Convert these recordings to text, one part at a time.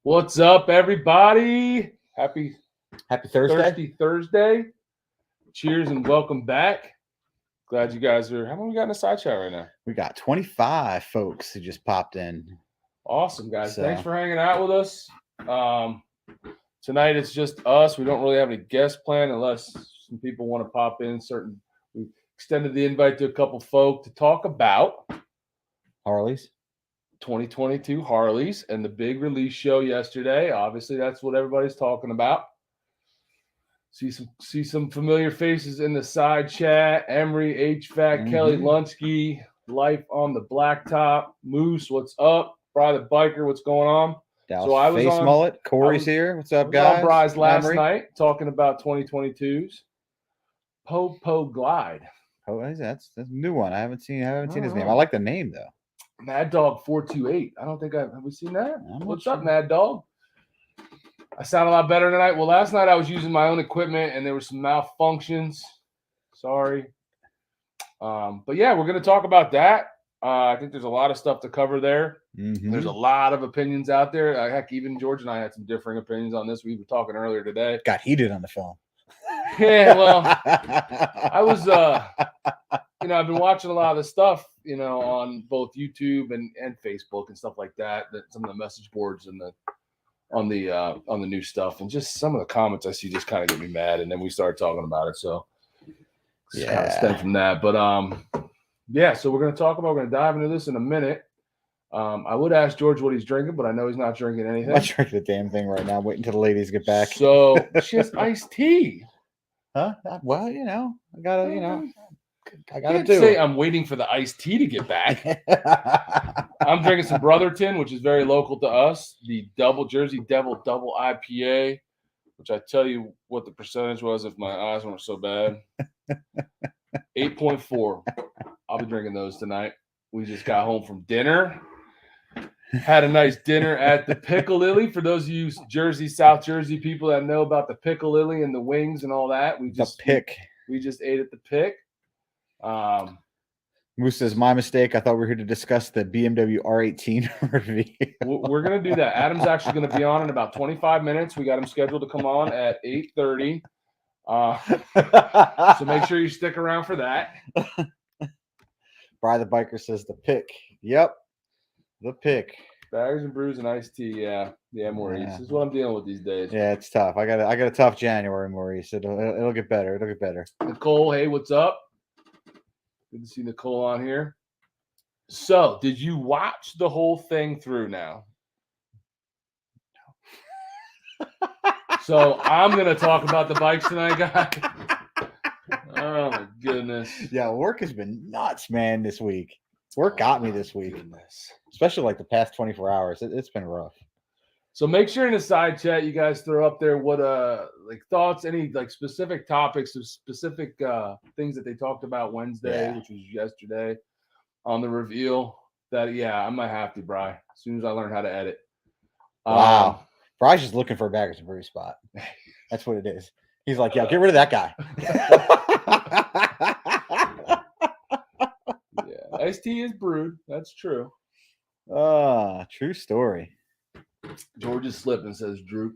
What's up, everybody? Happy Thursday. Thirsty Thursday. Cheers and welcome back. Glad you guys are. How many we got in the side chat right now? We got 25 folks who just popped in. Awesome, guys. So- Thanks for hanging out with us. Tonight it's just us. We don't really have any guest plan unless some people want to pop in. We extended the invite to a couple folk to talk about Harleys. 2022 Harleys and the big release show yesterday. Obviously, that's what everybody's talking about. See some familiar faces in the side chat. Emery, HVAC, Kelly Lunsky, Life on the Blacktop, Moose, what's up? Bry the Biker, what's going on? Dallas So I was Face on- Mullet. Corey's here. What's up, I was guys? on Bry's last Emery. night talking about 2022s. Po Glide. Oh, that's a new one. I haven't seen his name. Oh. I like the name though. Mad Dog 428. I don't think have we seen that? I'm not What's sure. up, Mad Dog? I sound a lot better tonight. Well, last night I was using my own equipment and there were some malfunctions. Sorry. But yeah, we're going to talk about that. I think there's a lot of stuff to cover there. Mhm. There's a lot of opinions out there. Heck, even George and I had some differing opinions on this. We were talking earlier today. Got heated on the phone. Yeah, well, I was, I've been watching a lot of the stuff, on both YouTube and Facebook and stuff like that. Some of the message boards and on the new stuff, and just some of the comments I see just kind of get me mad. And then we started talking about it, so it's kind of stemmed from that. But yeah. So we're gonna dive into this in a minute. I would ask George what he's drinking, but I know he's not drinking anything. I'm not drinking the damn thing right now. I'm waiting until the ladies get back. So she has iced tea. Huh? Well, I gotta I can't say I'm waiting for the iced tea to get back. I'm drinking some Brotherton, which is very local to us. The Double Jersey Devil Double IPA, which I tell you what the percentage was if my eyes weren't so bad. 8.4. I'll be drinking those tonight. We just got home from dinner. Had a nice dinner at the Piccalilli. For those of you South Jersey people that know about the Piccalilli and the wings and all that, we just ate at the Pick. Moose says, my mistake. I thought we were here to discuss the BMW R18 review. We're going to do that. Adam's actually going to be on in about 25 minutes. We got him scheduled to come on at 8:30. So make sure you stick around for that. Bry the Biker says the Pick. Yep. The Pick. Baggers and brews and iced tea. Yeah, Maurice. This is what I'm dealing with these days. Yeah, it's tough. I got a tough January, Maurice. It'll get better. It'll get better. Nicole, hey, what's up? Good to see Nicole on here. So, did you watch the whole thing through now? So, I'm going to talk about the bikes tonight, guys. Oh, my goodness. Yeah, work has been nuts, man, this week. Work got me this week. Goodness. Especially like the past 24 hours. It's been rough. So make sure in the side chat you guys throw up there what like thoughts, any like specific topics of specific things that they talked about Wednesday, which was yesterday, on the reveal. That I might have to, Bry, as soon as I learn how to edit. Wow. Bry's just looking for a baggers and brews spot. That's what it is. He's like, yeah, get rid of that guy. Yeah, iced tea is brewed. That's true. True story. George is slipping, says Drew.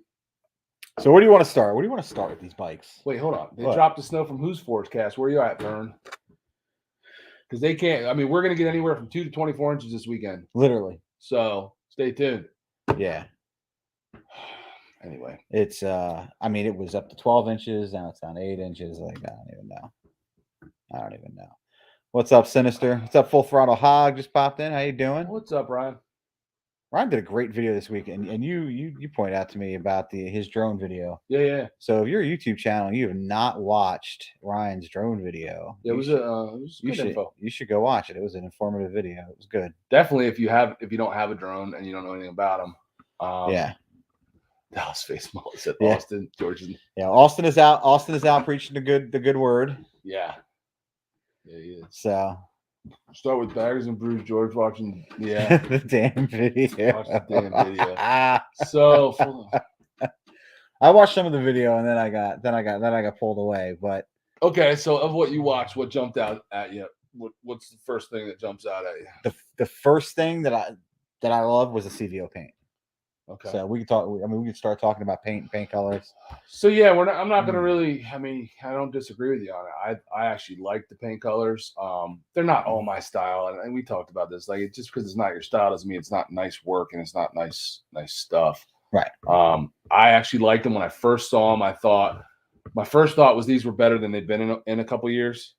So where do you want to start? Where do you want to start with these bikes? Wait, hold on. They dropped the snow from whose forecast? Where are you at, Vern? Because they can't. I mean, we're going to get anywhere from 2 to 24 inches this weekend. Literally. So stay tuned. Yeah. Anyway, it's it was up to 12 inches. Now it's down to 8 inches. Like I don't even know. What's up, Sinister? What's up, Full Throttle Hog? Just popped in. How you doing? What's up, Ryan? Ryan did a great video this week, and you pointed out to me about his drone video. Yeah. So if you're a YouTube channel and you have not watched Ryan's drone video, it was good info. You should go watch it. It was an informative video. It was good. Definitely, if you don't have a drone and you don't know anything about them. Dallas Face Mullet said Austin, George. Yeah, Austin is out. Austin is out preaching the good word. Yeah, he is. So start with baggers and brews. George watching the damn video. Watch the damn video. So I watched some of the video and then I got pulled away. But okay, so of what you watched, what jumped out at you? What's the first thing that jumps out at you? The first thing that I love was the CVO paint. Okay. So we could talk. I mean, we could start talking about paint and paint colors. So yeah, I'm not gonna really. I mean, I don't disagree with you on it. I actually like the paint colors. They're not all my style, and we talked about this. Like, just because it's not your style doesn't mean it's not nice work and it's not nice stuff. Right. I actually liked them when I first saw them. My first thought was these were better than they've been in a couple years.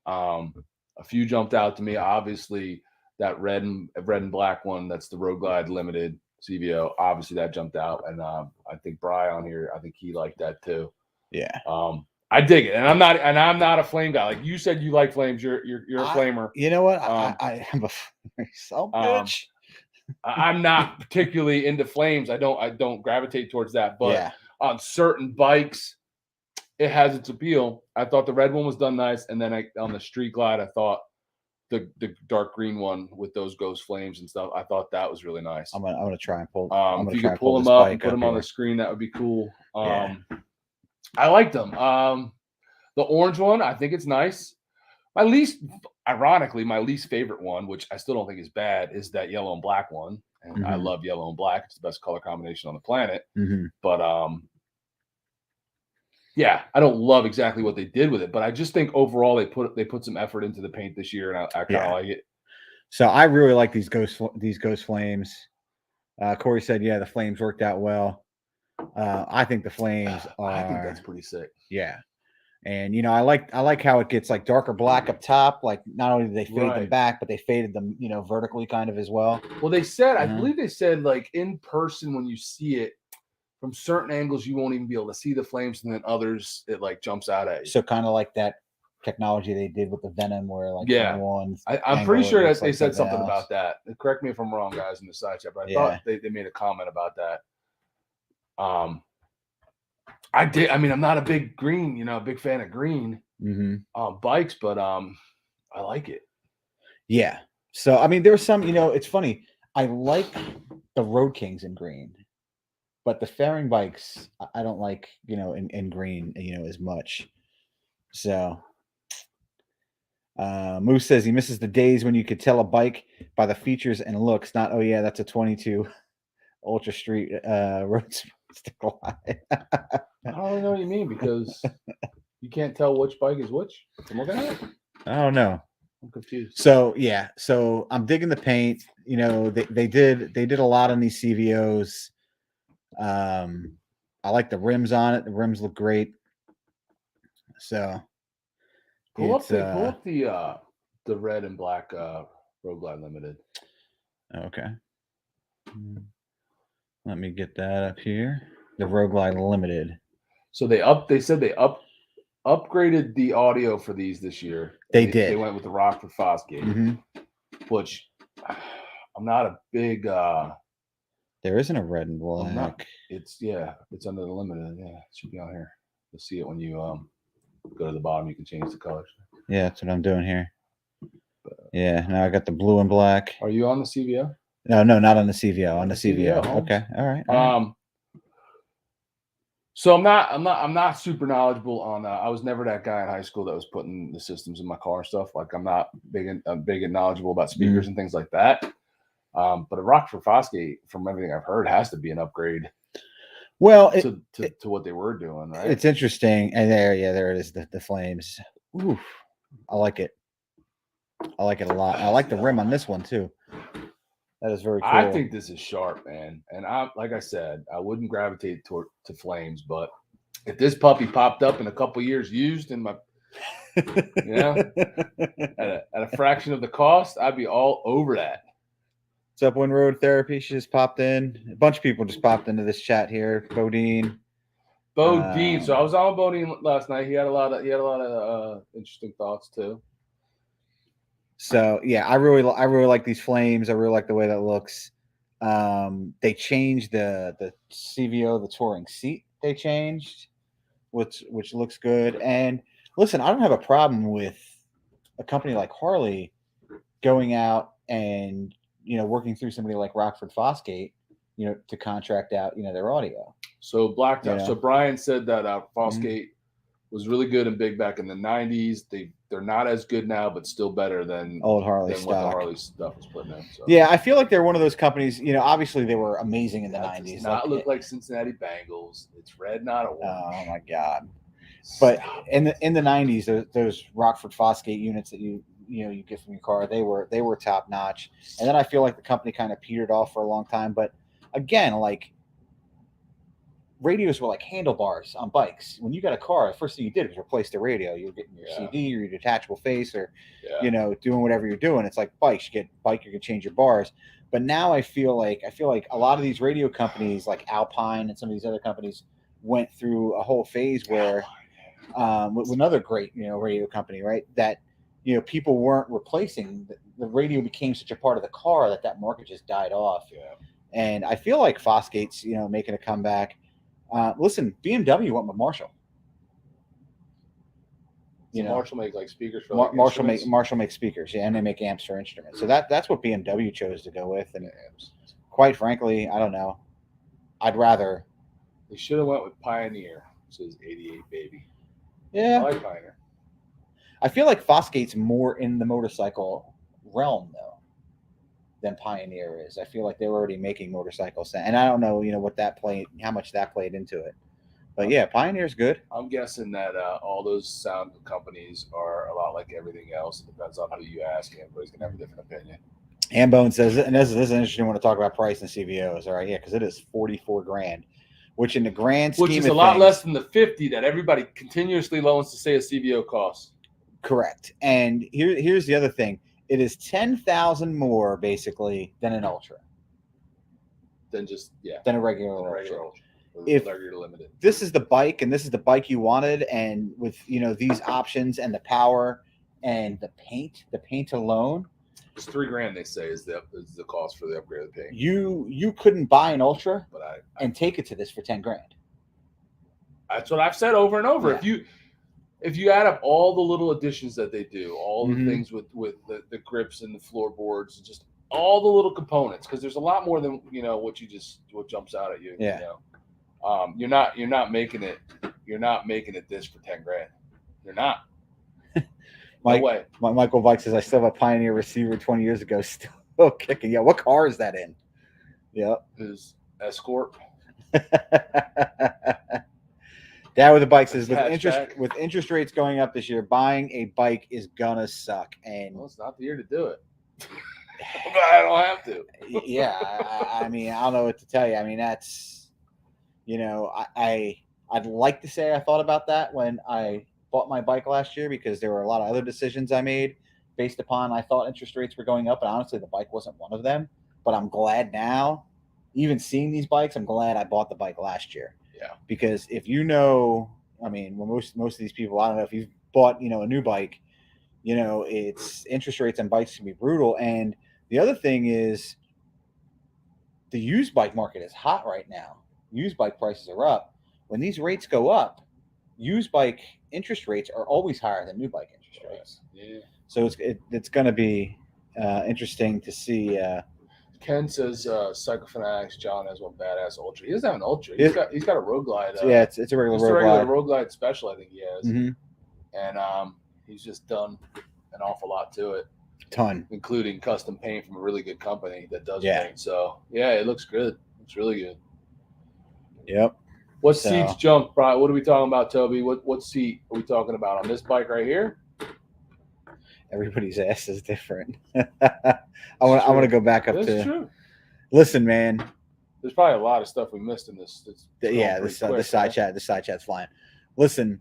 A few jumped out to me. Obviously, that red and black one. That's the Road Glide Limited CVO. Obviously, that jumped out, and I think Bry on here. I think he liked that too. Yeah. I dig it, and I'm not a flame guy. Like you said, you like flames. You're a flamer. You know what? I am a bitch. I'm not particularly into flames. I don't gravitate towards that. But yeah. on certain bikes, it has its appeal. I thought the red one was done nice, and then on the Street Glide, I thought the dark green one with those ghost flames and stuff. I thought that was really nice. I'm gonna try and pull. If you could pull them up and put them on the screen, that would be cool. I liked them. The orange one, I think it's nice. Ironically, my least favorite one, which I still don't think is bad, is that yellow and black one. And I love yellow and black. It's the best color combination on the planet. But yeah, I don't love exactly what they did with it, but I just think overall they put some effort into the paint this year, and I kind of like it. So I really like these ghost flames. Corey said, yeah, the flames worked out well. I think the flames are. I think that's pretty sick. Yeah. And I like how it gets like darker black up top. Like not only did they fade them back, but they faded them, vertically kind of as well. Well, they said, I believe they said, like in person when you see it from certain angles, you won't even be able to see the flames, and then others it like jumps out at you. So kind of like that technology they did with the Venom, where like I'm pretty sure that they said something about that. Correct me if I'm wrong, guys, in the side chat, but I thought they made a comment about that. I did. I mean, I'm not a big green, a big fan of green bikes, but I like it. Yeah. So I mean, there was some. It's funny. I like the Road Kings in green, but the fairing bikes I don't like. In green, as much. So, Moose says he misses the days when you could tell a bike by the features and looks. Not, oh yeah, that's a 22 Ultra Street Road Glide. I don't really know what you mean, because you can't tell which bike is which. I'm looking at it. I don't know. I'm confused. So yeah, so I'm digging the paint. They did a lot on these CVOs. I like the rims on it. The rims look great. So pull up the red and black Road Glide Limited. Okay. Let me get that up here. The Road Glide Limited. So they said they upgraded the audio for these this year. They did. They went with the Rockford Fosgate, which I'm not a big. There isn't a red and black. It's under the Limited. Yeah, it should be on here. You'll see it when you go to the bottom. You can change the colors. Yeah, that's what I'm doing here. Yeah, now I got the blue and black. Are you on the CVO? No, not on the CVO. On the CVO. Okay, all right. So I'm not super knowledgeable on. I was never that guy in high school that was putting the systems in my car and stuff. Like I'm not big and knowledgeable about speakers and things like that. But a Rockford Fosgate, from everything I've heard, has to be an upgrade. Well, to what they were doing, right? It's interesting, and there it is, the flames. Ooh, I like it. I like it a lot. I like the rim on this one too. That is very cool. I think this is sharp, man. And like I said, I wouldn't gravitate to flames, but if this puppy popped up in a couple years used in my, at a fraction of the cost, I'd be all over that. What's up, Wind Road Therapy? She just popped in. A bunch of people just popped into this chat here. Bodine. So I was on Bodine last night. He had a lot of interesting thoughts too. So yeah, I really like these flames. I really like the way that looks. They changed the CVO, the touring seat. They changed, which looks good. And listen, I don't have a problem with a company like Harley going out and working through somebody like Rockford Fosgate, to contract out their audio. So Blacktop. So Brian said that Fosgate was really good and big back in the 90s. they're not as good now, but still better than Old Harley than what the stock. Harley stuff was putting in. So. Yeah, I feel like they're one of those companies. You know, obviously they were amazing in the That '90s. does not look like Cincinnati Bengals. It's red, not orange. Oh my god! But in the '90s, those Rockford Fosgate units that you get from your car, they were top notch. And then I feel like the company kind of petered off for a long time. But again, like radios were like handlebars on bikes. When you got a car, the first thing you did was replace the radio. You were getting your CD or your detachable face, or doing whatever you're doing. It's like bikes. You get bike, you can change your bars. But now I feel like a lot of these radio companies, like Alpine and some of these other companies, went through a whole phase where, with another great radio company, right? That people weren't replacing. The radio became such a part of the car that market just died off. Yeah. And I feel like Fosgate's making a comeback. Listen, BMW went with Marshall. Marshall make like speakers for Marshall makes speakers, and they make amps for instruments. So that's what BMW chose to go with. And quite frankly, I don't know. I'd rather. They should have went with Pioneer. It says 88 baby. Yeah, I like Pioneer. I feel like Fosgate's more in the motorcycle realm though than Pioneer is. I feel like they were already making motorcycles, and I don't know, how much that played into it. But yeah, Pioneer's good. I'm guessing that all those sound companies are a lot like everything else. It depends on who you ask. Everybody's gonna have a different opinion. Hambone says, and this is an interesting one to talk about price and CVOs. All right, yeah, because it is $44,000, which in the grand scheme, which is a lot less than the 50 that everybody continuously loans to say a CVO costs. Correct. And here's the other thing: it is $10,000 more basically than an Ultra. Than a regular Ultra. If you're limited. This is the bike, and this is the bike you wanted, and with these options and the power and the paint alone, it's $3,000. They say is the cost for the upgrade of the paint. You couldn't buy an Ultra, and take it to this for $10,000. That's what I've said over and over. Yeah. If you add up all the little additions that they do, all the things with the grips and the floorboards, just all the little components, because there's a lot more than what jumps out at you. Yeah. You're not making it this for $10,000. You're not. No way. Michael Vike says, I still have a Pioneer receiver 20 years ago, still kicking. Yeah, what car is that in? Yep. His Escort. Dad with the bike says, with interest rates going up this year, buying a bike is gonna suck. And it's not the year to do it. But I don't have to. Yeah, I mean, I don't know what to tell you. I mean, that's. I'd like to say I thought about that when I bought my bike last year, because there were a lot of other decisions I made based upon I thought interest rates were going up, and honestly the bike wasn't one of them. But I'm glad now, even seeing these bikes, I'm glad I bought the bike last year. Yeah. Because if most of these people, I don't know if you've bought a new bike, it's interest rates on bikes can be brutal. And the other thing is the used bike market is hot right now. Used bike prices are up. When these rates go up, used bike interest rates are always higher than new bike interest rates. Yeah. So it's going to be interesting to see. Ken says Psychofanatics John has one badass Ultra. He doesn't have an Ultra. He's got a Road Glide. Yeah, it's a regular Road Glide special, I think he has. Mm-hmm. And he's just done an awful lot to it. Ton. Including custom paint from a really good company that does paint. So yeah, it looks good. It's really good. Yep. What seat's junk, Brian? What are we talking about, Toby? What seat are we talking about on this bike right here? Everybody's ass is different. I want to go back up That's true. Listen, man. There's probably a lot of stuff we missed in this. The side chat's flying. Listen,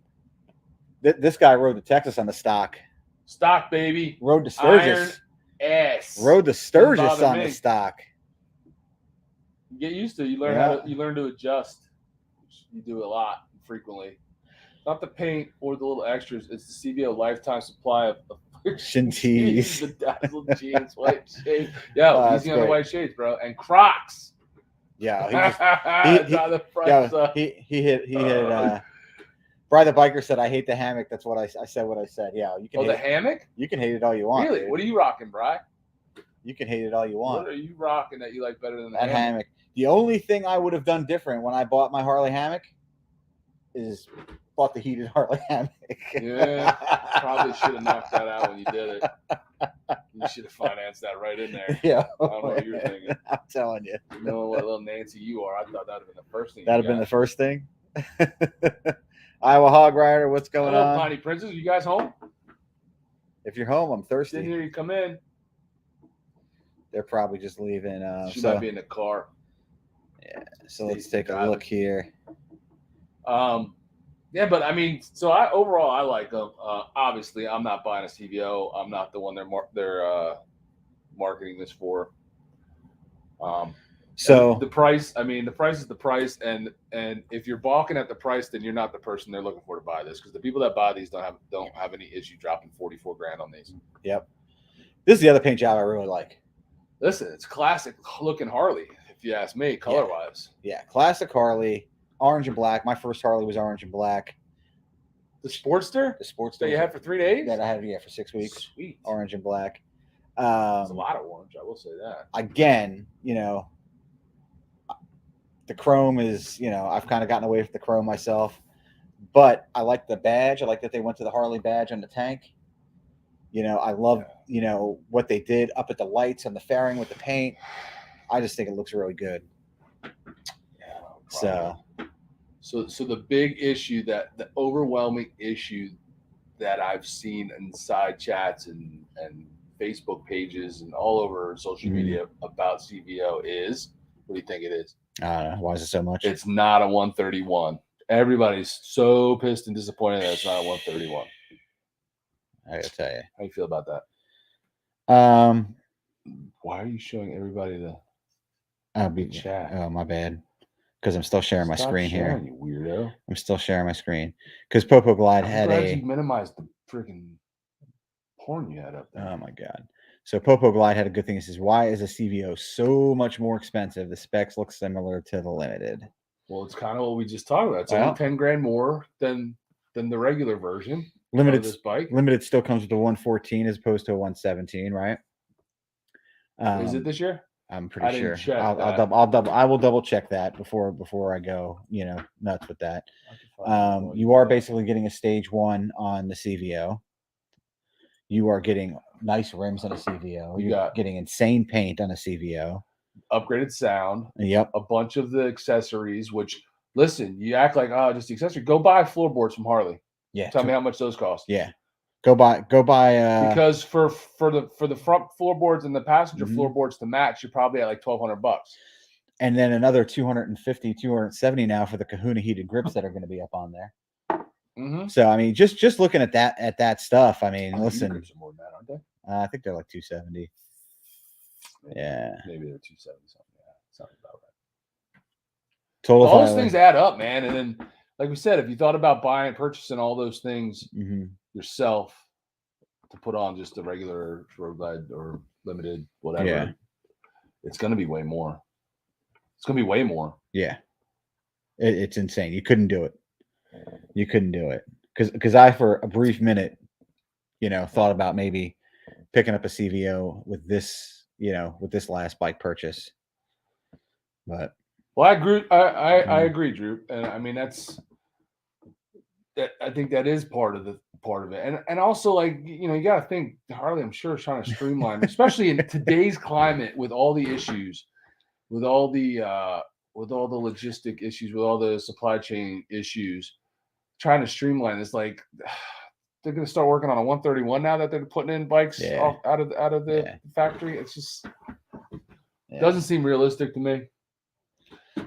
this guy rode the Texas on the stock. Stock, baby. Rode the Sturgis. Iron ass. Rode the Sturgis on the stock. You get used to it. You learn to adjust. You do a lot frequently. Not the paint or the little extras. It's the CVO lifetime supply of friction tees. The dazzled jeans, white shades. Yeah, easy on the white shades, bro. And Crocs. Yeah, he hit. Brian the biker said, "I hate the hammock." That's what I said. What I said. Yeah, you can. The hammock? You can hate it all you want. Really? Dude. What are you rocking, Brian? You can hate it all you want. What are you rocking that you like better than the that hammock? The only thing I would have done different when I bought my Harley hammock is bought the heated Harley hammock. Yeah, probably should have knocked that out when you did it. You should have financed that right in there. Yeah, I don't know what you were thinking. I'm telling you. Knowing what little Nancy you are, I thought that would have been the first thing. That'd have been the first thing. Iowa Hog Rider, what's going Hello, on? Piney Princess, you guys home? If you're home, I'm Didn't thirsty. hear you come in. They're probably just leaving. She might be in the car. Yeah. So let's take a look here. Yeah, but I mean, so I like them. Obviously, I'm not buying a CVO. I'm not the one they're marketing this for. So the price. I mean, the price is the price, and if you're balking at the price, then you're not the person they're looking for to buy this. Because the people that buy these don't have any issue dropping $44,000 on these. Yep. This is the other paint job I really like. Listen, it's classic looking Harley, if you ask me, color wise. Yeah, classic Harley, orange and black. My first Harley was orange and black. The Sportster? The Sportster that you had for 3 days? That I had, for 6 weeks. Sweet. Orange and black. It's a lot of orange, I will say that. Again, the chrome is, I've kind of gotten away from the chrome myself. But I like the badge. I like that they went to the Harley badge on the tank. I love, what they did up at the lights and the fairing with the paint. I just think it looks really good. Yeah, So the big issue, the overwhelming issue that I've seen in side chats and Facebook pages and all over social media about CVO is, what do you think it is? I don't know. Why is it so much? It's not a 131. Everybody's so pissed and disappointed that it's not a 131. I gotta tell you. How you feel about that? Why are you showing everybody the chat? Oh, my bad. Because I'm still sharing my screen here. You weirdo. I'm still sharing my screen. Because Popo Glide had you minimized the freaking porn you had up there. Oh my god. So Popo Glide had a good thing. He says, why is a CVO so much more expensive? The specs look similar to the limited. Well, it's kind of what we just talked about. It's only $10,000 more than the regular version. Limited this bike. Limited still comes with a 114 as opposed to a 117, right? Is it this year? I'm pretty sure. Check I will double check that before I go, nuts with that. You are basically getting a stage 1 on the CVO. You are getting nice rims on a CVO. You're getting insane paint on a CVO. Upgraded sound. Yep. A bunch of the accessories, which, listen, you act like, just the accessory. Go buy floorboards from Harley. Yeah. Tell me how much those cost. Yeah. Go buy because for the front floorboards and the passenger floorboards to match, you're probably at like $1,200. And then another 250, 270 now for the Kahuna heated grips that are going to be up on there. So I mean, just looking at that stuff. I mean, listen. Grips are more than that, aren't they? I think they're like 270. Maybe they're 270 something. Yeah, something about that. Total. All those things add up, man. And then, like we said, if you thought about purchasing all those things yourself to put on just a regular road glide or limited, whatever, it's going to be way more. It's going to be way more. Yeah, it's insane. You couldn't do it. Because I, for a brief minute, thought about maybe picking up a CVO with this, with this last bike purchase. But I agree, Drew, and I mean I think that is part of it, and also, like, you got to think Harley, I'm sure, is trying to streamline, especially in today's climate with all the issues, with all the logistic issues, with all the supply chain issues. Trying to streamline this, like, they're going to start working on a 131 now that they're putting in bikes out of the factory. It's just doesn't seem realistic to me.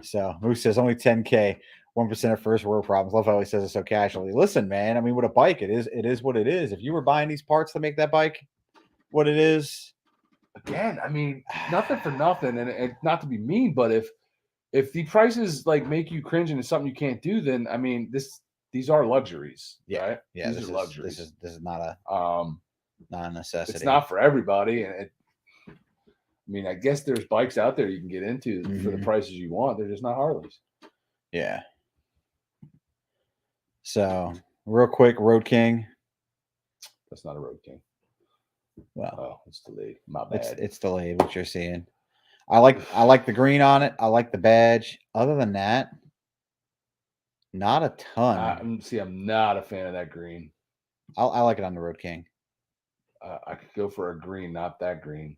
So Moose says only 10K, 1% of first world problems. Love how he says it so casually. Listen, man, I mean, with a bike, it is what it is. If you were buying these parts to make that bike what it is, again, I mean, nothing for nothing, and not to be mean, but if the prices like make you cringe and it's something you can't do, then I mean, these are luxuries, right? Yeah, these are luxuries. This is not a not a necessity. It's not for everybody, and I mean, I guess there's bikes out there you can get into for the prices you want. They're just not Harleys. Yeah. So real quick, Road King. That's not a Road King. Well, it's delayed. My bad. It's delayed. What you're seeing. I like the green on it. I like the badge. Other than that, Not a ton. I'm not a fan of that green. I like it on the Road King. I could go for a green, not that green.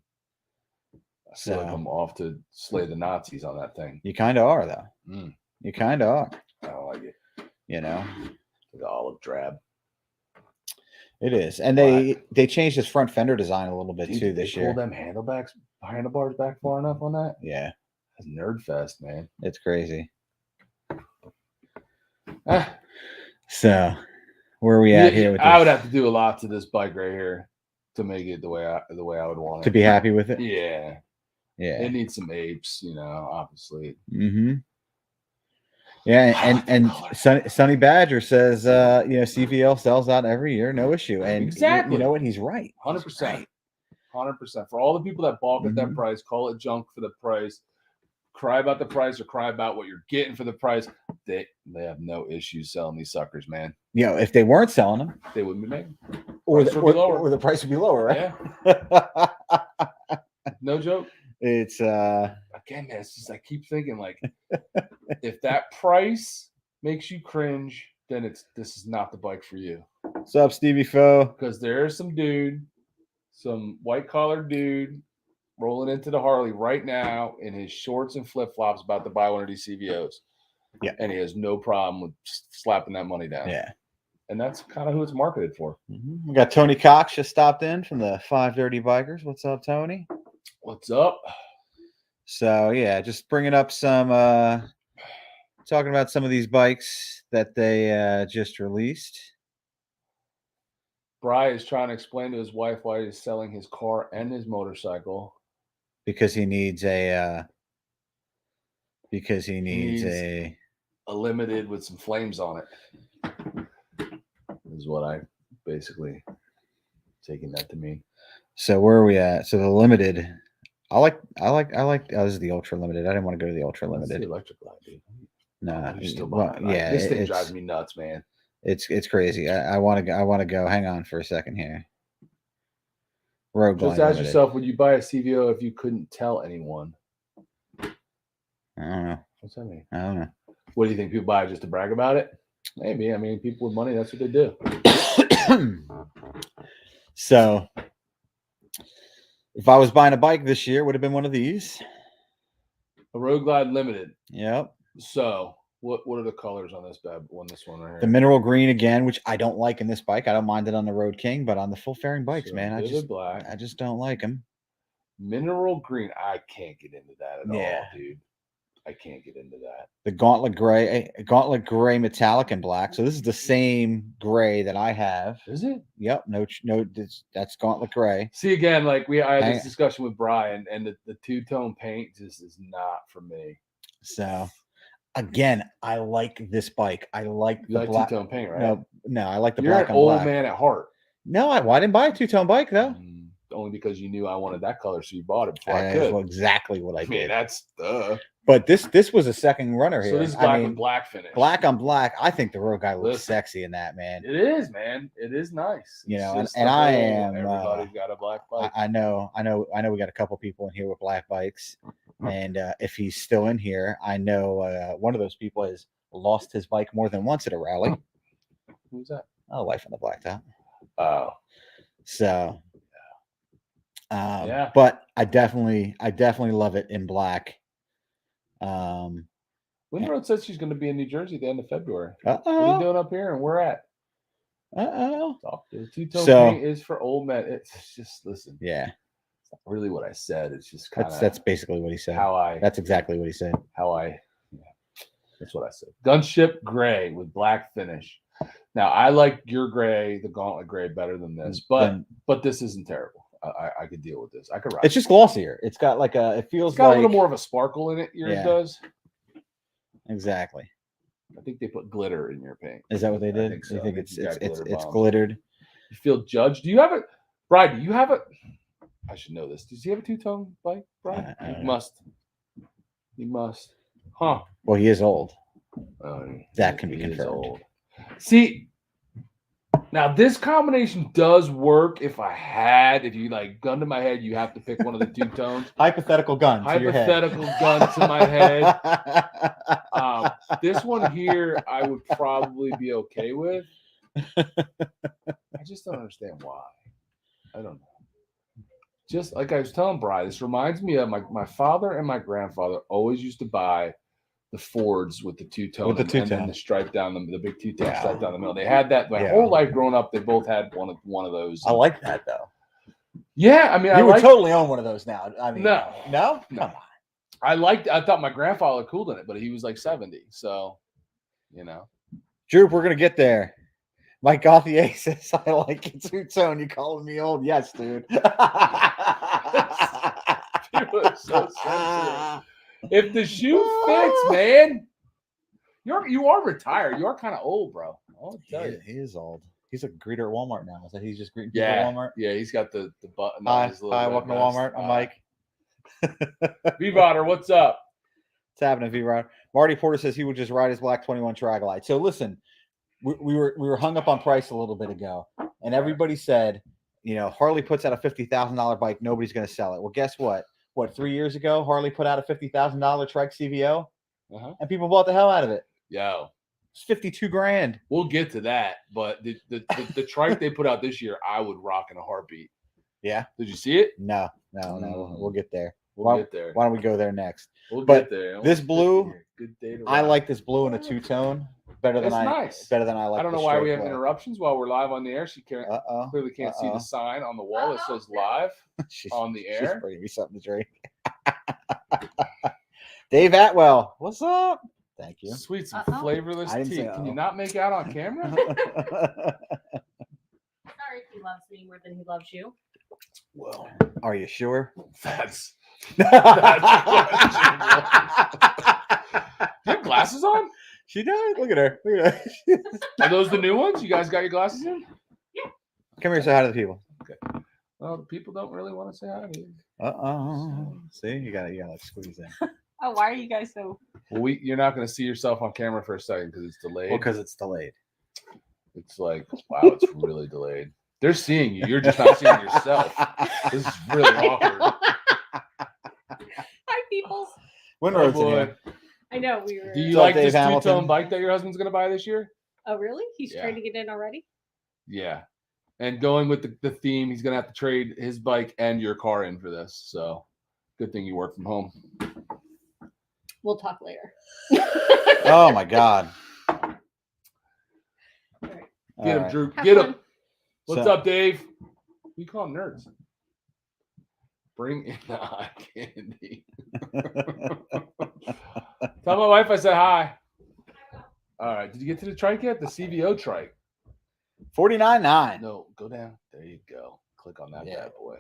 I feel like I'm off to slay the Nazis on that thing. You kind of are, though. You kind of are. I don't like it. You know, the olive drab. It is, and they changed his front fender design a little bit too this year. Pull them handlebars back far enough on that. Yeah, that's nerd fest, man. It's crazy. So, where are we at here with this? I would have to do a lot to this bike right here to make it the way I would want it. To be happy with it? Yeah. Yeah. It needs some apes, obviously. Mm-hmm. Yeah, and Sonny Badger says, CVL sells out every year, no issue. And exactly. You know what? He's right. 100%. 100%. For all the people that balk at that price, call it junk for the price, cry about the price or cry about what you're getting for the price, they have no issues selling these suckers, man. If they weren't selling them, they wouldn't be making. Or the price would be lower, right? Yeah. No joke. It's again, man, it's just I keep thinking like if that price makes you cringe, then this is not the bike for you. What's up, Stevie Foe? Because there's some white collar dude rolling into the Harley right now in his shorts and flip flops about to buy one of these CVOs. Yeah. And he has no problem with slapping that money down. Yeah. And that's kind of who it's marketed for. Mm-hmm. We got Tony Cox just stopped in from the 530 Bikers. What's up, Tony? What's up? So, yeah, just bringing up some, talking about some of these bikes that they just released. Bry is trying to explain to his wife why he's selling his car and his motorcycle. Because he needs a limited with some flames on it. Is what I basically taking that to mean. So where are we at? So the limited, I like. Oh, this is the ultra limited. I didn't want to go to the ultra limited. That's the electric light, dude. No, this thing drives me nuts, man. It's crazy. I want to go. Hang on for a second here. Road Just ask yourself: would you buy a CVO if you couldn't tell anyone? I don't know. What's that mean? I don't know. What do you think? People buy it just to brag about it? Maybe. I mean, people with money, that's what they do. So, if I was buying a bike this year, it would have been one of these. A Road Glide Limited. Yep. So, what are the colors on this bad one? This one right here. The mineral green again, which I don't like in this bike. I don't mind it on the Road King, but on the full fairing bikes, man, I just don't like them. Mineral green, I can't get into that at all, dude. I can't get into that. The gauntlet gray metallic and black. So this is the same gray that I have. Is it? Yep. No, that's gauntlet gray. See, again, like I had this discussion with Brian, and the two-tone paint just is not for me. So, again, I like this bike. I like the black two-tone paint, right? No, I like the You're black. You're an old man at heart. No, I didn't buy a two-tone bike though. Only because you knew I wanted that color, so you bought it before I could. That's exactly what I did. That's But this was a second runner here. So this is black with black finish. Black on black. I think the Road Guy looks sexy in that, man. It is, man. It is nice. And I am. Everybody's got a black bike. I know. We got a couple people in here with black bikes, and if he's still in here, I know one of those people has lost his bike more than once at a rally. Who's that? Oh, Life on the Blacktop. Oh, so. But I definitely love it in black. Windroad says she's going to be in New Jersey at the end of February. What are you doing up here, and where at? The two-tone paint is for old men. It's just listen. Yeah, it's not really what I said. It's just kind of that's basically what he said. That's exactly what he said. That's what I said. Gunship gray with black finish. Now I like your gray, the gauntlet gray, better than this, but this isn't terrible. I could deal with this. I could ride. It's just glossier. It's got like it feels it's got a little more of a sparkle in it. Yours does. Exactly. I think they put glitter in your paint. Is that what they did? I think so. You think it's glittered? You feel judged? Do you have it, Brian? Do you have it? I should know this. Does he have a two-tone bike, Brian? He must. He must. Huh? Well, he is old. That can be confirmed. Is old. See. Now, this combination does work if you like gun to my head, you have to pick one of the two tones. Hypothetical gun to your head. Hypothetical gun to my head. This one here, I would probably be okay with. I just don't understand why. I don't know. Just like I was telling Bri, this reminds me of my father and my grandfather always used to buy the Fords with the two-tone With the and then two-tone. the stripe down the big two-tone Yeah. stripe down the middle. They had that my Yeah. whole life growing up. They both had one of those. I like that though. Yeah, I mean, You would totally own one of those now. I mean, No. no, come on. I thought my grandfather looked cool in it, but he was like 70. So, Drew, we're gonna get there. Mike Gauthier says, I like it two-tone. You calling me old? Yes, dude. People are so sensitive. If the shoe fits, man, you are retired. You are kind of old, bro. I'll tell you. He is old. He's a greeter at Walmart now. Is that he's just greeting people Yeah, at Walmart? yeah, he's got the button Hi, on his little red welcome to vest. Walmart. I'm Mike. V-Botter, what's up? What's happening, V-Rod? Marty Porter says he would just ride his black 21 Triglide. So listen, we were hung up on price a little bit ago, and everybody said, Harley puts out a $50,000 bike, nobody's going to sell it. Well, guess what? 3 years ago, Harley put out a $50,000 trike CVO, and people bought the hell out of it. Yo, it's $52,000. We'll get to that, but the trike they put out this year, I would rock in a heartbeat. Yeah. Did you see it? No. We'll get there. We'll get there. Why don't we go there next? We'll get there. This blue, good day to I ride. like this blue in a two-tone better than nice. Better than I like. I don't know why we have interruptions while we're live on the air. She clearly can't see the sign on the wall that says live on the air. She's bringing me something to drink. Dave Atwell, what's up? Thank you. Sweet, some flavorless tea. Can you not make out on camera? Sorry if he loves me more than he loves you. Well, are you sure? That's Do you have glasses on? She does. Look at her. Are those the new ones? You guys got your glasses in? Yeah. Come here, say hi to the people. Okay. Well, the people don't really want to say hi to you. See, you gotta like squeeze in. Oh, why are you guys so? Well, you're not going to see yourself on camera for a second because it's delayed. Well, because it's delayed. It's like, wow, it's really delayed. They're seeing you. You're just not seeing yourself. This is really awkward. Hi, peoples. Windroad's in here. I know we were. Do you like this two-tone bike that your husband's going to buy this year? Oh, really? He's trying to get in already? Yeah. And going with the theme, he's going to have to trade his bike and your car in for this. So good thing you work from home. We'll talk later. Oh, my God. All right. Get him, Drew. Have Get fun. him. What's up, Dave? We call them nerds. Bring in the eye candy. Tell my wife I said hi. All right. Did you get to the trike yet? The CVO trike. $49.9. No, go down. There you go. Click on that bad boy.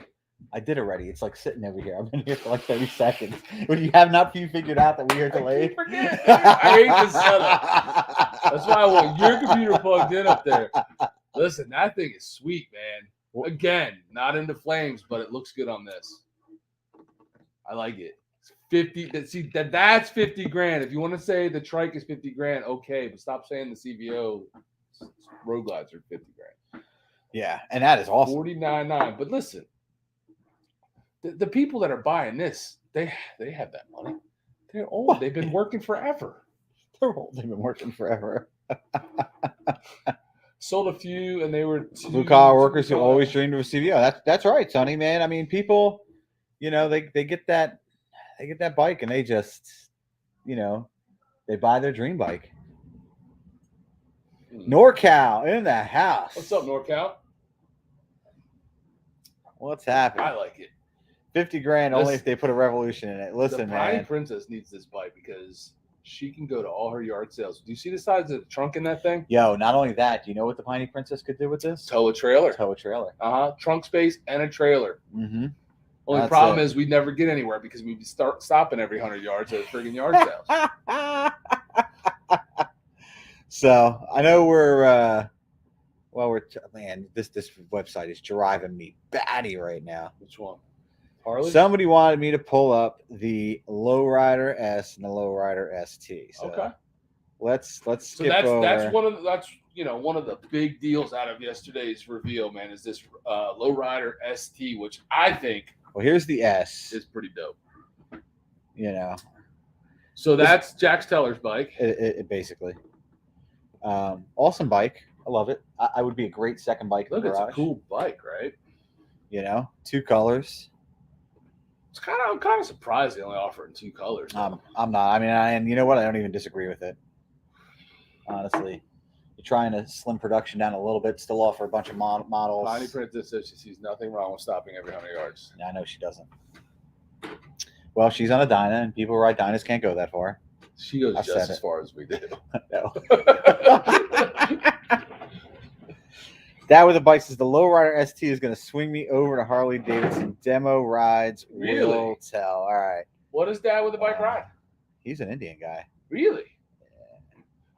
I did already. It's like sitting over here. I've been here for like 30 seconds. When you have not figured out that we are delayed. I hate the setup. That's why I want your computer plugged in up there. Listen, that thing is sweet, man. Again, not into flames, but it looks good on this. I like it. It's 50. See, that's $50,000. If you want to say the trike is $50,000, okay, but stop saying the CVO road glides are $50,000. Yeah, and that is awesome. $49.9. But listen, the people that are buying this, they have that money. They're old. They've been working forever. They're old. They've been working forever. Sold a few, and they were blue collar workers who always dreamed of a CVO. That's right, Sonny, man. I mean, people, they get that bike, and they just, they buy their dream bike. NorCal in the house. What's up, NorCal? What's happening? I like it. $50,000 only if they put a Revolution in it. Listen, the Piney man. Princess needs this bike because she can go to all her yard sales. Do you see the size of the trunk in that thing? Yo, not only that, do you know what the Piney Princess could do with this? Tow a trailer. Trunk space and a trailer. Mm-hmm. Only problem is we'd never get anywhere because we'd start stopping every 100 yards at a friggin' yard sales. So I know this website is driving me batty right now. Which one? Harley? Somebody wanted me to pull up the Lowrider S and the Lowrider ST. So okay. Let's skip over. That's one of the big deals out of yesterday's reveal, man, is this Lowrider ST, which I think here's the S. Is pretty dope. So that's Jax Teller's bike. It basically. Awesome bike. I love it. I would be a great second bike in Look, the it's garage. a cool bike, right? You know, 2 colors. I'm kind of surprised they only offer it in 2 colors. I'm not. I mean, and you know what? I don't even disagree with it. Honestly, you're trying to slim production down a little bit, still offer a bunch of models. Tiny Princess says she sees nothing wrong with stopping every 100 yards. I know she doesn't. Well, she's on a Dyna, and people who ride Dynas can't go that far. She goes just as far as we do. No. Dad with the bike says the Lowrider ST is going to swing me over to Harley Davidson demo rides. Really? Will tell. All right. What does Dad with the bike ride? He's an Indian guy. Really? Yeah.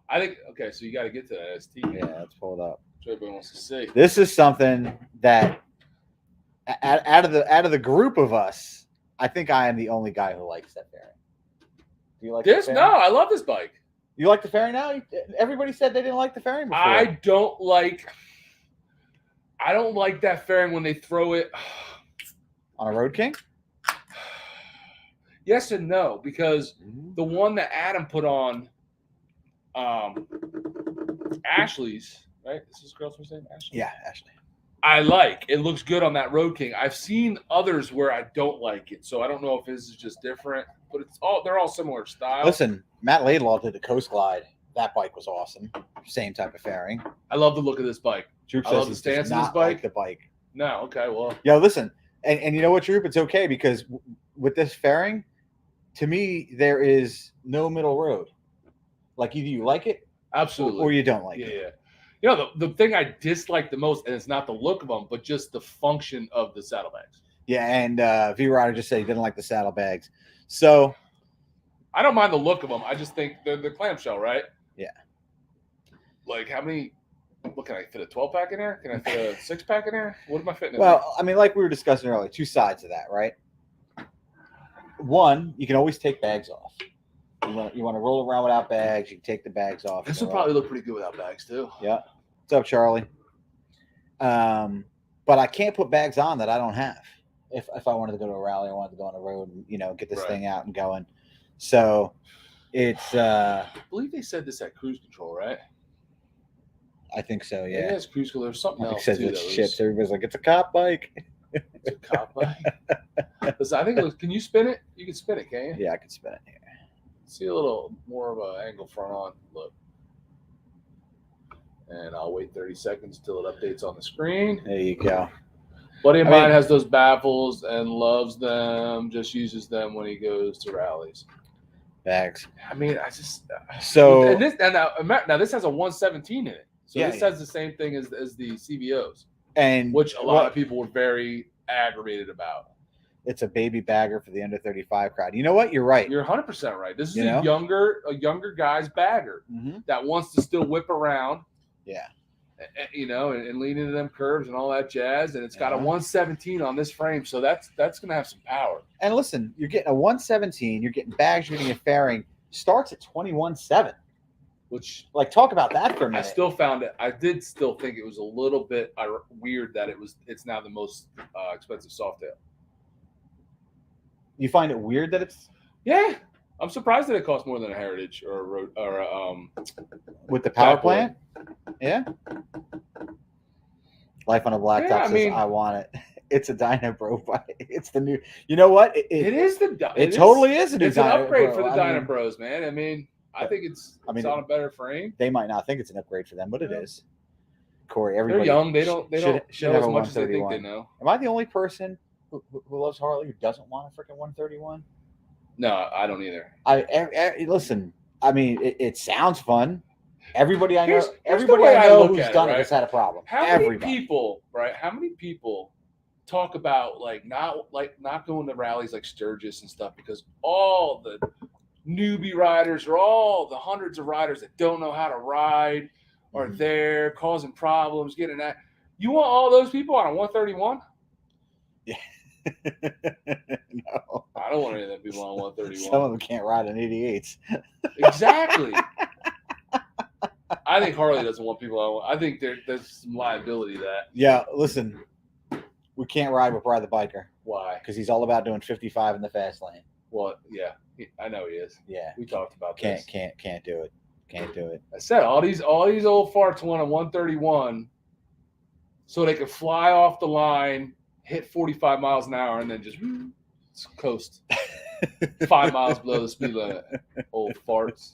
I think, okay, so you got to get to that ST. Yeah, let's pull it up. So everybody wants to see. This is something that out of the group of us, I think I am the only guy who likes that fairing. Do you like this? No, I love this bike. You like the fairing now? Everybody said they didn't like the fairing before. I don't like that fairing when they throw it on a Road King. Yes and no, because the one that Adam put on Ashley's, right? Is this girl's name? Ashley? Yeah, Ashley. I like. It looks good on that Road King. I've seen others where I don't like it, so I don't know if this is just different, but they're all similar style. Listen, Matt Laidlaw did the Coast Glide. That bike was awesome. Same type of fairing. I love the look of this bike. Droop I love the stance of this bike. Like the bike. No, okay, well. Yo, listen, and you know what, Droop? It's okay because with this fairing, to me, there is no middle road. Like either you like it, absolutely, or you don't like it. Yeah. You know, the thing I dislike the most, and it's not the look of them, but just the function of the saddlebags. Yeah, and V Rider just said he didn't like the saddlebags. So I don't mind the look of them. I just think they're the clamshell, right? Yeah. Like how many? What can I fit a 12-pack in there? Can I fit a 6-pack in there? What am I fitting in well, there? I mean, like we were discussing earlier, 2 sides of that, right? One, you can always take bags off. You want to roll around without bags, you can take the bags off. This would probably look pretty good without bags too. Yeah. What's up, Charlie? But I can't put bags on that I don't have. If I wanted to go to a rally, I wanted to go on the road and get this thing out and going. So it's I believe they said this at cruise control, right? I think so, yeah. It is cruise control. There's something else says too. It's chips. Everybody's like, it's a cop bike. It's a cop bike. Listen, I think it was, can you spin it? You can spin it, can you? Yeah, I can spin it here. See a little more of an angle front on. Look. And I'll wait 30 seconds until it updates on the screen. There you go. Buddy of mine has those baffles and loves them, just uses them when he goes to rallies. Bags. I mean, I just so now this has a 117 in it. So this has the same thing as the CVOs. And which a lot of people were very aggravated about. It's a baby bagger for the under 35 crowd. You know what? You're right. You're 100% right. This is a younger guy's bagger that wants to still whip around. Yeah. And lean into them curves and all that jazz. And it's got a 117 on this frame. So that's going to have some power. And listen, you're getting a 117. You're getting bags. You're getting a fairing. Starts at 21.7. Which, talk about that for a minute. I still found it. I did still think it was a little bit weird that it's now the most expensive Softail. You find it weird that it's? Yeah, I'm surprised that it costs more than a Heritage or a road or with the power plant. Yeah. Life on a Blacktop says, "I want it." It's a Dyna Bro bike. It's the new. You know what? It is the. It totally is a new. It's an upgrade for the Dyna Bros, man. I mean, I think it's on a better frame. They might not think it's an upgrade for them, but it is. Corey, everybody. They're young. They don't should know have as a much as they think they know. Am I the only person who loves Harley who doesn't want a freaking 131? No, I don't either. Listen. I mean, it sounds fun. Everybody I know, who's done it has had a problem. How many people talk about not going to rallies like Sturgis and stuff because all the newbie riders or all the hundreds of riders that don't know how to ride are there causing problems, getting that. You want all those people on a 131? Yeah. No. I don't want any of them people on 131. Some of them can't ride on 88s. Exactly. I think Harley doesn't want people on. I think there's some liability to that. Yeah, listen. We can't ride with Brad the Biker. Why? Because he's all about doing 55 in the fast lane. Well, yeah, I know he is. Yeah, We talked about can't this. can't do it. Can't do it. I said all these old farts want a 131, so they could fly off the line, hit 45 miles an hour, and then just coast 5 miles below the speed limit. Old farts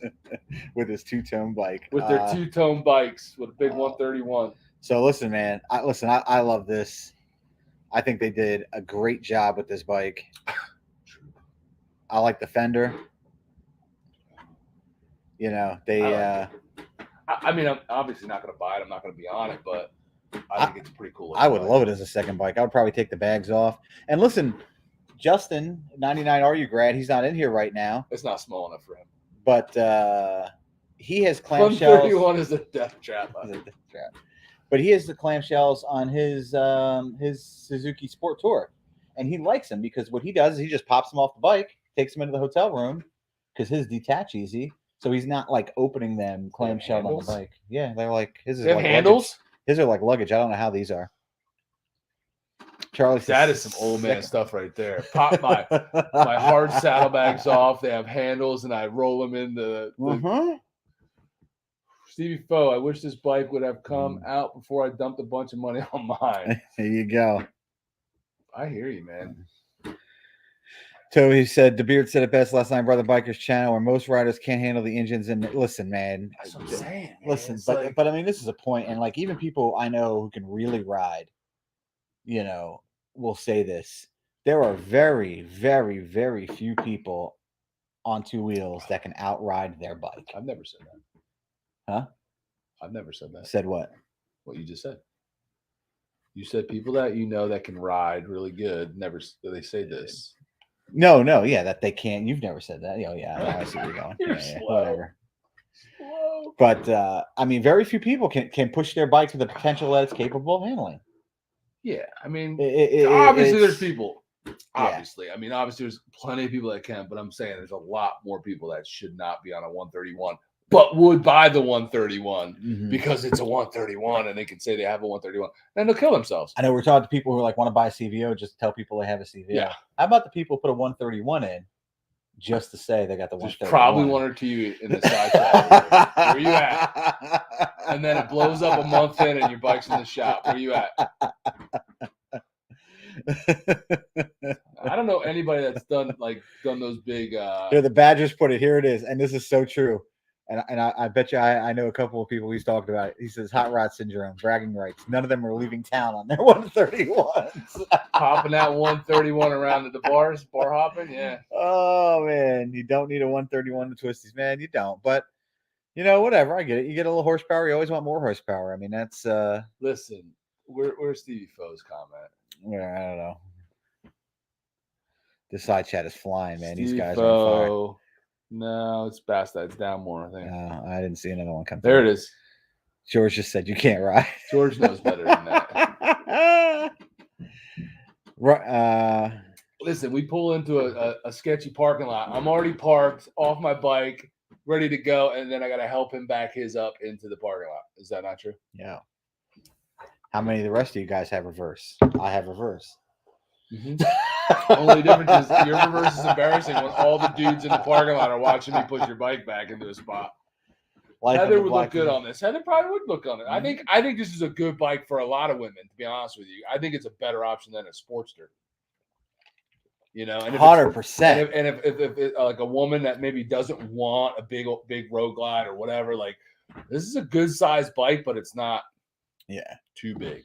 With his two-tone bike. with their two-tone bikes with a big 131. So listen, man. I love this. I think they did a great job with this bike. I like the fender. You know, they. I mean, I'm obviously not going to buy it. I'm not going to be on it, but I think it's pretty cool. I would love it as a second bike. I would probably take the bags off. And listen, Justin, 99RU grad, he's not in here right now, It's not small enough for him. but he has clamshells. 131 is a death trap. But he has the clamshells on his Suzuki Sport Tour, and he likes them because what he does is he just pops them off the bike, takes them into the hotel room because his detach easy, so he's not like opening them clamshell on the bike. Yeah, they're like his is They have like handles. Luggage. His are like luggage. I don't know how these are. Charlie, That is some old man stuff right there. Pop my hard saddlebags off. They have handles, and I roll them in the Stevie Foe, I wish this bike would have come out before I dumped a bunch of money on mine. There you go. I hear you, man. So he said, the Beard said it best last night, Brother Biker's channel, where most riders can't handle the engines. And listen, man. That's what I'm saying. Man. Listen, It's but I mean, this is a point, and like even people I know who can really ride, you know, will say this. There are very, very, very few people on two wheels that can outride their bike. I've never said that. Huh? I've never said that. Said what? What you just said. You said people that you know that can ride really good. Never. They say this. No, yeah, that they can't. You've never said that. Oh, yeah, I see where you're going. You're Yeah, slow. whatever. Slow. But I mean, very few people can push their bike to the potential that it's capable of handling. Yeah, I mean, Obviously, there's people. Yeah. Obviously, I mean, obviously, there's plenty of people that can, but I'm saying there's a lot more people that should not be on a 131, but would buy the 131 because it's a 131 and they can say they have a 131, and they'll kill themselves. I know we're talking to people who like want to buy a CVO, just tell people they have a CVO. Yeah. How about the people who put a 131 in just to say they got the 131? There's probably one or two in the side chat. Where you at? And then it blows up a month in and your bike's in the shop. Where you at? I don't know anybody that's done those big. Here, the Badgers put it. Here it is, and this is so true. And I bet you I know a couple of people he's talked about it. He says hot rod syndrome, bragging rights. None of them are leaving town on their 131s. Popping that 131 around at the bar hopping. Yeah. Oh man, you don't need a 131 to twisties, man. You don't. But you know, whatever. I get it. You get a little horsepower. You always want more horsepower. I mean, that's. Listen, where's Stevie Foe's comment? Yeah, I don't know. The side chat is flying, man. Stevie These guys are on Foe. No, it's past that. It's down more, I think. I didn't see another one come There through. it is. George just said you can't ride. George knows better than that. Right. Listen, we pull into a sketchy parking lot. I'm already parked off my bike, ready to go, and then I got to help him back his up into the parking lot. Is that not true? Yeah. How many of the rest of you guys have reverse? I have reverse. Only difference is your reverse is embarrassing when all the dudes in the parking lot are watching me push your bike back into a spot. Heather would look good on this. Heather probably would look on it. I think this is a good bike for a lot of women, to be honest with you. I think it's a better option than a Sportster. You know, and 100%. And if like a woman that maybe doesn't want a big road glide or whatever, like this is a good size bike, but it's not too big.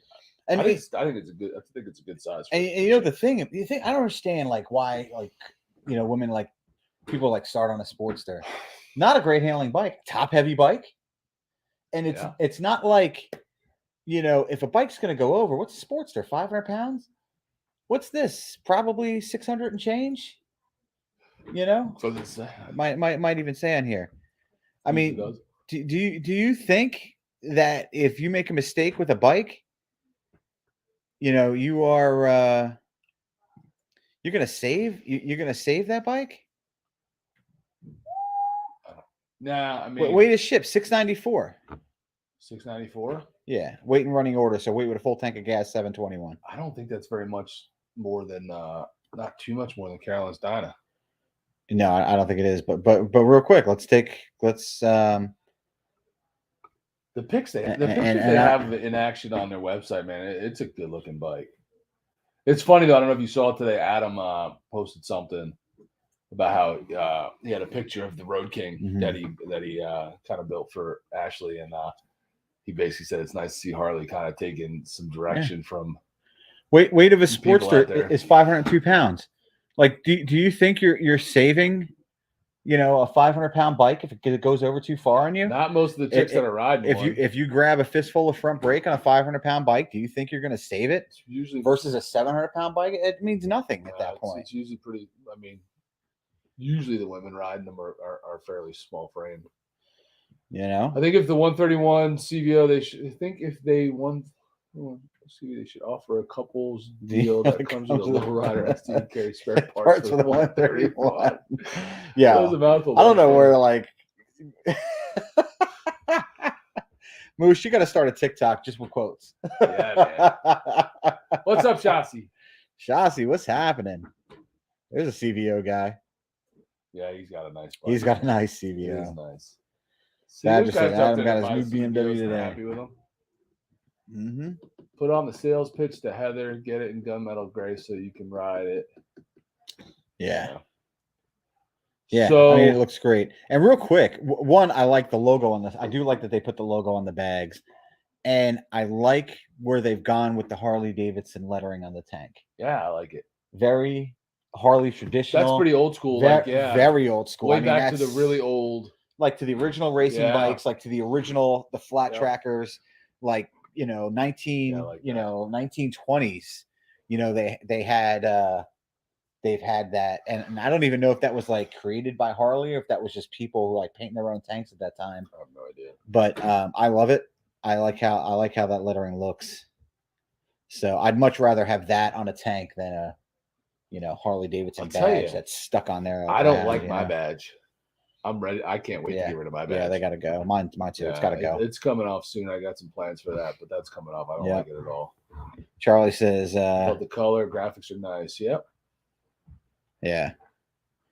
And I think it's a good size. And you know the thing, I don't understand like why women like people like start on a Sportster. Not a great handling bike, top heavy bike. And it's not like, if a bike's gonna go over, what's a Sportster? 500 pounds? What's this? Probably 600 and change. So might even say on here. I mean, do you think that if you make a mistake with a bike, you are you're gonna save that bike? Nah, I mean, weight of ship 694. 694. Yeah, weight and running order. So weight with a full tank of gas 721. I don't think that's very much more than not too much more than Carolyn's Dyna. No, I don't think it is. But real quick, let's The pictures they have of it in action on their website, man. It's a good looking bike. It's funny though. I don't know if you saw it today. Adam posted something about how he had a picture of the Road King that he kind of built for Ashley, and he basically said it's nice to see Harley kind of taking some direction from. Weight of a Sportster is 502 pounds. Like, do you think you're saving, a 500-pound bike if it goes over too far on you? Not most of the chicks that are riding. If you grab a fistful of front brake on a 500-pound bike, do you think you're going to save it? It's usually versus a 700-pound bike, it means nothing at that point. It's usually pretty. I mean, usually the women riding them are fairly small frame. I think if the 131 CVO, they should. I think if they they should offer a couples deal that comes with a low rider SD and carry spare parts for the 131. Yeah, I don't know where Moose, you got to start a TikTok just with quotes. Yeah, man. What's up, Chassis? Chassis, what's happening? There's a CVO guy. Yeah, he's got a nice bike. He's got a nice CVO. He's nice. Adam got his new BMW today. Happy with him. Mm-hmm. Put on the sales pitch to Heather. Get it in gunmetal gray so you can ride it. Yeah. So, I mean, it looks great. And real quick, one, I like the logo on this. I do like that they put the logo on the bags. And I like where they've gone with the Harley Davidson lettering on the tank. Yeah, I like it. Very Harley traditional. That's pretty old school. Very old school. Way back to the really old. Like to the original racing bikes, like to the original, the flat trackers, like, 1920s, they had, they've had that. And I don't even know if that was like created by Harley or if that was just people like painting their own tanks at that time. I have no idea. But I love it. I like how that lettering looks. So I'd much rather have that on a tank than a, Harley Davidson badge that's stuck on there. I don't like my badge. I'm ready. I can't wait to get rid of my badge. Yeah, they got to go. Mine too. It's got to go. It's coming off soon. I got some plans for that, but that's coming off. I don't like it at all. Charlie says, the color graphics are nice. Yep. Yeah.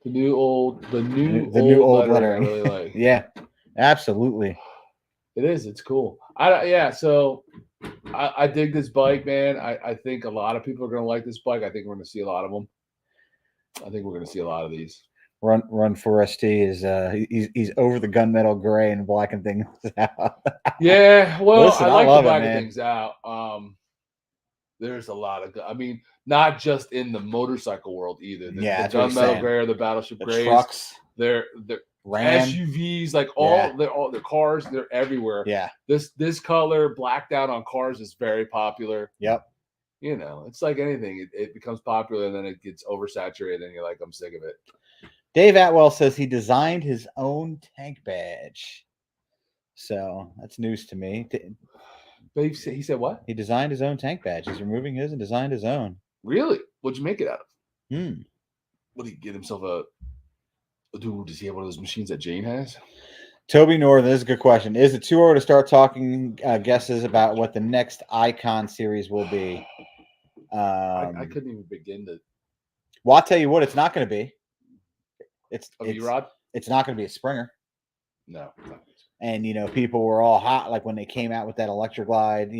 The new old lettering. I really like. Yeah, absolutely. It is. It's cool. So I dig this bike, man. I think a lot of people are going to like this bike. I think we're going to see a lot of them. I think we're going to see a lot of these. Run for ST is he's over the gunmetal gray and blacking things out. Yeah, well, listen, I like the blacking things out. There's a lot of, not just in the motorcycle world either. The gunmetal gray or the battleship grays. Trucks, they're SUVs, like their cars, they're everywhere. Yeah. This color blacked out on cars is very popular. Yep. It's like anything. It becomes popular and then it gets oversaturated and you're like, I'm sick of it. Dave Atwell says he designed his own tank badge. So that's news to me. But he said what? He designed his own tank badge. He's removing his and designed his own. Really? What'd you make it out of? What did he get himself a? Dude, does he have one of those machines that Jane has? Toby North, this is a good question. Is it too early to start talking guesses about what the next Icon series will be? I couldn't even begin to. Well, I'll tell you what, it's not going to be. It's V-Rod? It's not going to be a Springer. No. And people were all hot like when they came out with that Electric Glide,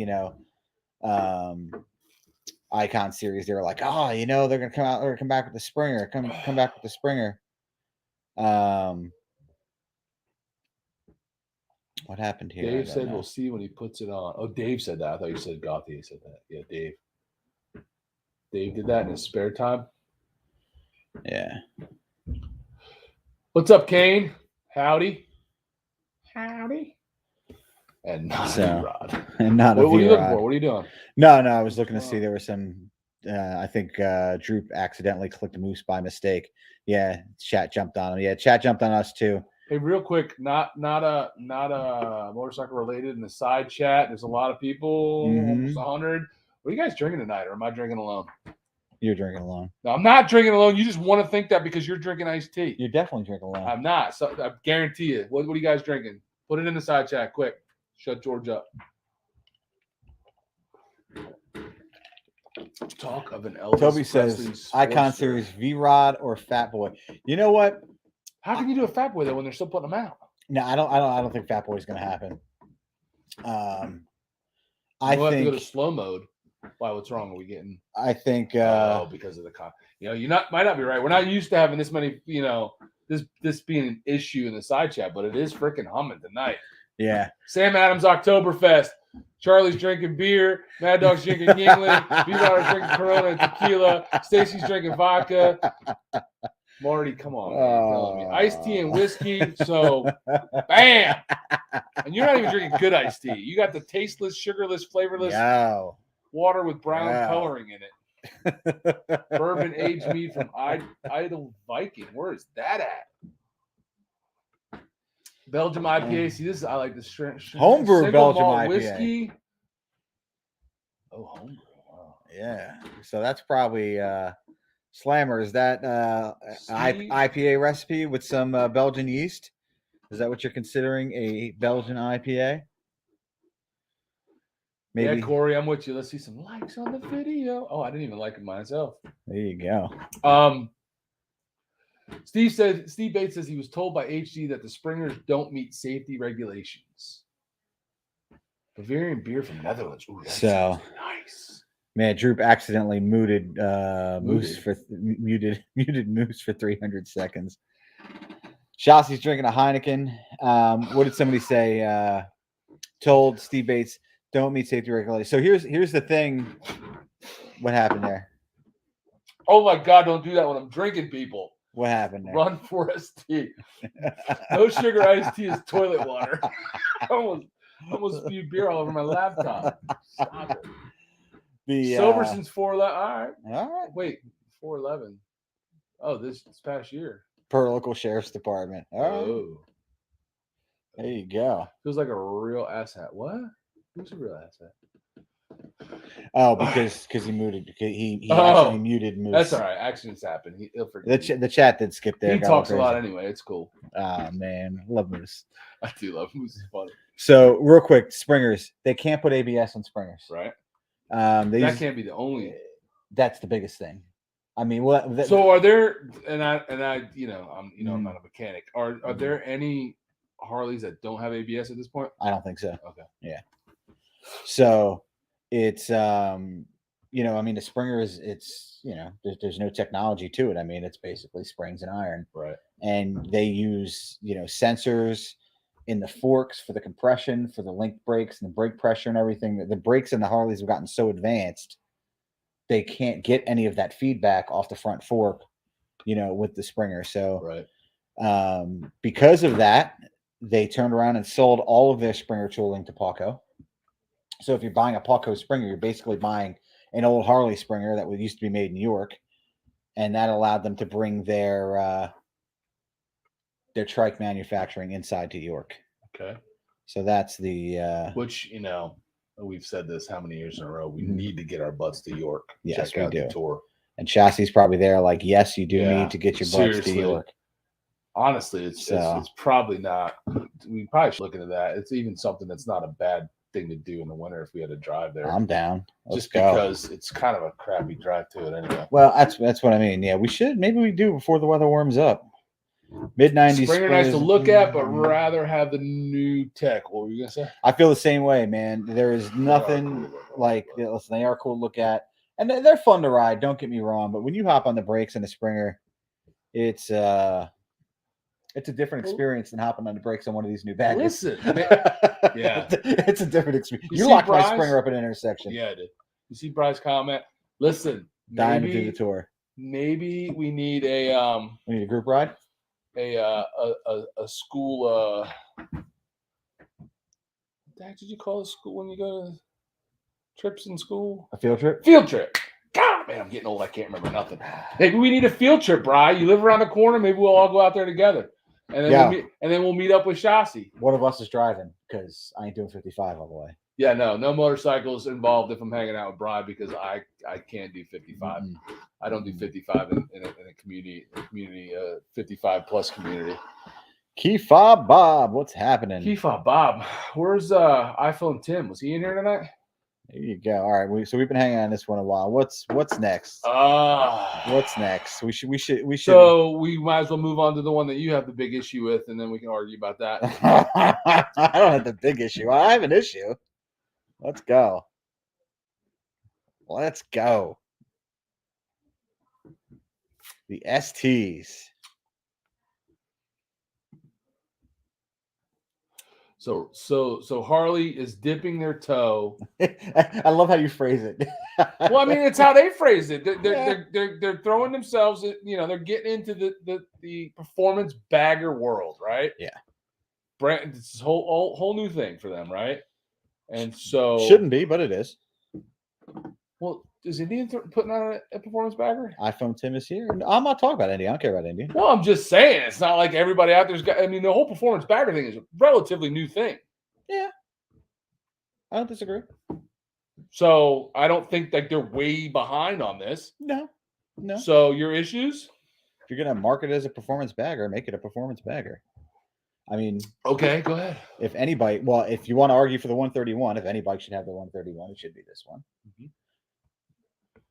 Icon series. They were like, oh, they're going to come out or come back with the Springer. Come back with the Springer. What happened here? Dave said we'll see when he puts it on. Oh, Dave said that. I thought you said Gauthier said that. Yeah, Dave. Dave did that in his spare time. Yeah. What's up, Kane? Howdy. And not a V-Rod. And not a V-Rod. What are you looking for? What are you doing? No, I was looking to see there was some. I think Drew accidentally clicked Moose by mistake. Yeah, chat jumped on him. Yeah, chat jumped on us too. Hey, real quick, not a motorcycle related in the side chat. There's a lot of people, almost 100. What are you guys drinking tonight, or am I drinking alone? You're drinking alone. No, I'm not drinking alone. You just want to think that because you're drinking iced tea. You're definitely drinking alone. I'm not. So I guarantee you. What are you guys drinking? Put it in the side chat, quick. Shut George up. Talk of an Elvis Toby Presley says Icon Sportster. Series V-Rod or Fat Boy. You know what? How can you do a Fat Boy though when they're still putting them out? No, I don't think Fat Boy is going to happen. I We'll have to go think to slow mode. Why? What's wrong? Are we getting? I think Because of the con. You might not be right. We're not used to having this many. This being an issue in the side chat, but it is freaking humming tonight. yeah. Sam Adams Oktoberfest. Charlie's drinking beer. Mad Dog's drinking Yingling. B-Water's drinking Corona and tequila. Stacy's drinking vodka. Marty, come on, man. You're killing me. Iced tea and whiskey. So, bam. And you're not even drinking good iced tea. You got the tasteless, sugarless, flavorless water with brown coloring in it. Bourbon aged mead from Idle Viking. Where is that at? Belgium IPA. See, I like this homebrew Belgium IPA. Whiskey. Oh, homebrew. Wow. Yeah. So that's probably Slammer. Is that IPA recipe with some Belgian yeast? Is that what you're considering, a Belgian IPA? Maybe. Yeah, Corey, I'm with you. Let's see some likes on the video. Oh, I didn't even like it myself. There you go. Steve Bates says he was told by HD that the Springers don't meet safety regulations. Bavarian beer from Netherlands. Ooh, that sounds nice. Man, Droop accidentally muted Moose for 300 seconds. Shassi's drinking a Heineken. What did somebody say? Told Steve Bates don't meet safety regulations. So here's the thing. What happened there? Oh my God! Don't do that when I'm drinking, people. What happened there? Run Forest tea. No sugar iced tea is toilet water. I almost spewed beer all over my laptop. Stop it. Sober since 4/11. All right. Wait, 4/11. Oh, this past year. Per local sheriff's department. All right. There you go. Feels like a real asshat. What? Who's a real asshat? Oh, because he muted. He actually muted Moose. That's all right. Accidents happen. He'll forget. The chat did skip there. He talks a lot anyway. It's cool. Oh man, love Moose. I do love Moose. It's funny. So real quick, Springers. They can't put ABS on Springers. Right. That can't be the only. That's the biggest thing. I mean, what? So are there? And I, I'm not a mechanic. Are there any Harleys that don't have ABS at this point? I don't think so. Okay. Yeah. So it's the Springer it's there's no technology to it. I mean, it's basically springs and iron. Right. And they use sensors in the forks for the compression, for the link brakes and the brake pressure and everything. The brakes in the Harleys have gotten so advanced, they can't get any of that feedback off the front fork, with the Springer. So right. Because of that, they turned around and sold all of their Springer tooling to Paco. So if you're buying a Paco Springer, you're basically buying an old Harley Springer that used to be made in York, and that allowed them to bring their trike manufacturing inside to York. Okay. So that's the which we've said this how many years in a row. We need to get our butts to York. Yes, check out we do. The tour. And Chassis probably there. Like, yes, you do need to get your butts to York. Honestly, it's probably not. We probably should look into that. It's even something that's not a bad thing to do in the winter if we had to drive there. I'm down. Because it's kind of a crappy drive to it anyway. Well, that's what I mean. Yeah, we should. Maybe we do before the weather warms up. Mid-90s. Springer nice to look at, but rather have the new tech. What were you gonna say? I feel the same way, man. There is nothing like. Listen, they are cool to look at, and they're fun to ride. Don't get me wrong, but when you hop on the brakes in a Springer, it's a different experience than hopping on the brakes on one of these new baggers. Listen, yeah, it's a different experience. You locked my Springer up in an intersection. Yeah, I did. You see Bry's comment? Listen, dying to do the tour. Maybe we need a we need a group ride. A school. What the heck did you call a school when you go to trips in school? A field trip. Field trip. God, man, I'm getting old. I can't remember nothing. Maybe we need a field trip, Bry. You live around the corner. Maybe we'll all go out there together. And then we'll meet up with Chassis. One of us is driving because I ain't doing 55 all the way. Yeah, no motorcycles involved if I'm hanging out with Bry because I can't do 55. Mm-hmm. I don't do 55 in a community 55 plus community. Keyfob Bob, what's happening? Keyfob Bob, where's iPhone Tim? Was he in here tonight? There you go. All right. So we've been hanging on this one a while. What's next? What's next? We should. So we might as well move on to the one that you have the big issue with, and then we can argue about that. I don't have the big issue. I have an issue. Let's go. Let's go. The STs. So Harley is dipping their toe. I love how you phrase it. Well, I mean, it's how they phrase it. They're throwing themselves. They're getting into the performance bagger world, right? Yeah. Brand, it's this whole new thing for them, right? And so Shouldn't be, but it is. Well, is Indian putting on a performance bagger? iPhone Tim is here. I'm not talking about India. I don't care about India. Well, I'm just saying it's not like everybody out there's got. I mean, the whole performance bagger thing is a relatively new thing. Yeah, I don't disagree. So I don't think like they're way behind on this. No. So your issues? If you're gonna market it as a performance bagger, make it a performance bagger. I mean, okay, go ahead. If anybody, well, if you want to argue for the 131, if any bike should have the 131, it should be this one. Mm-hmm.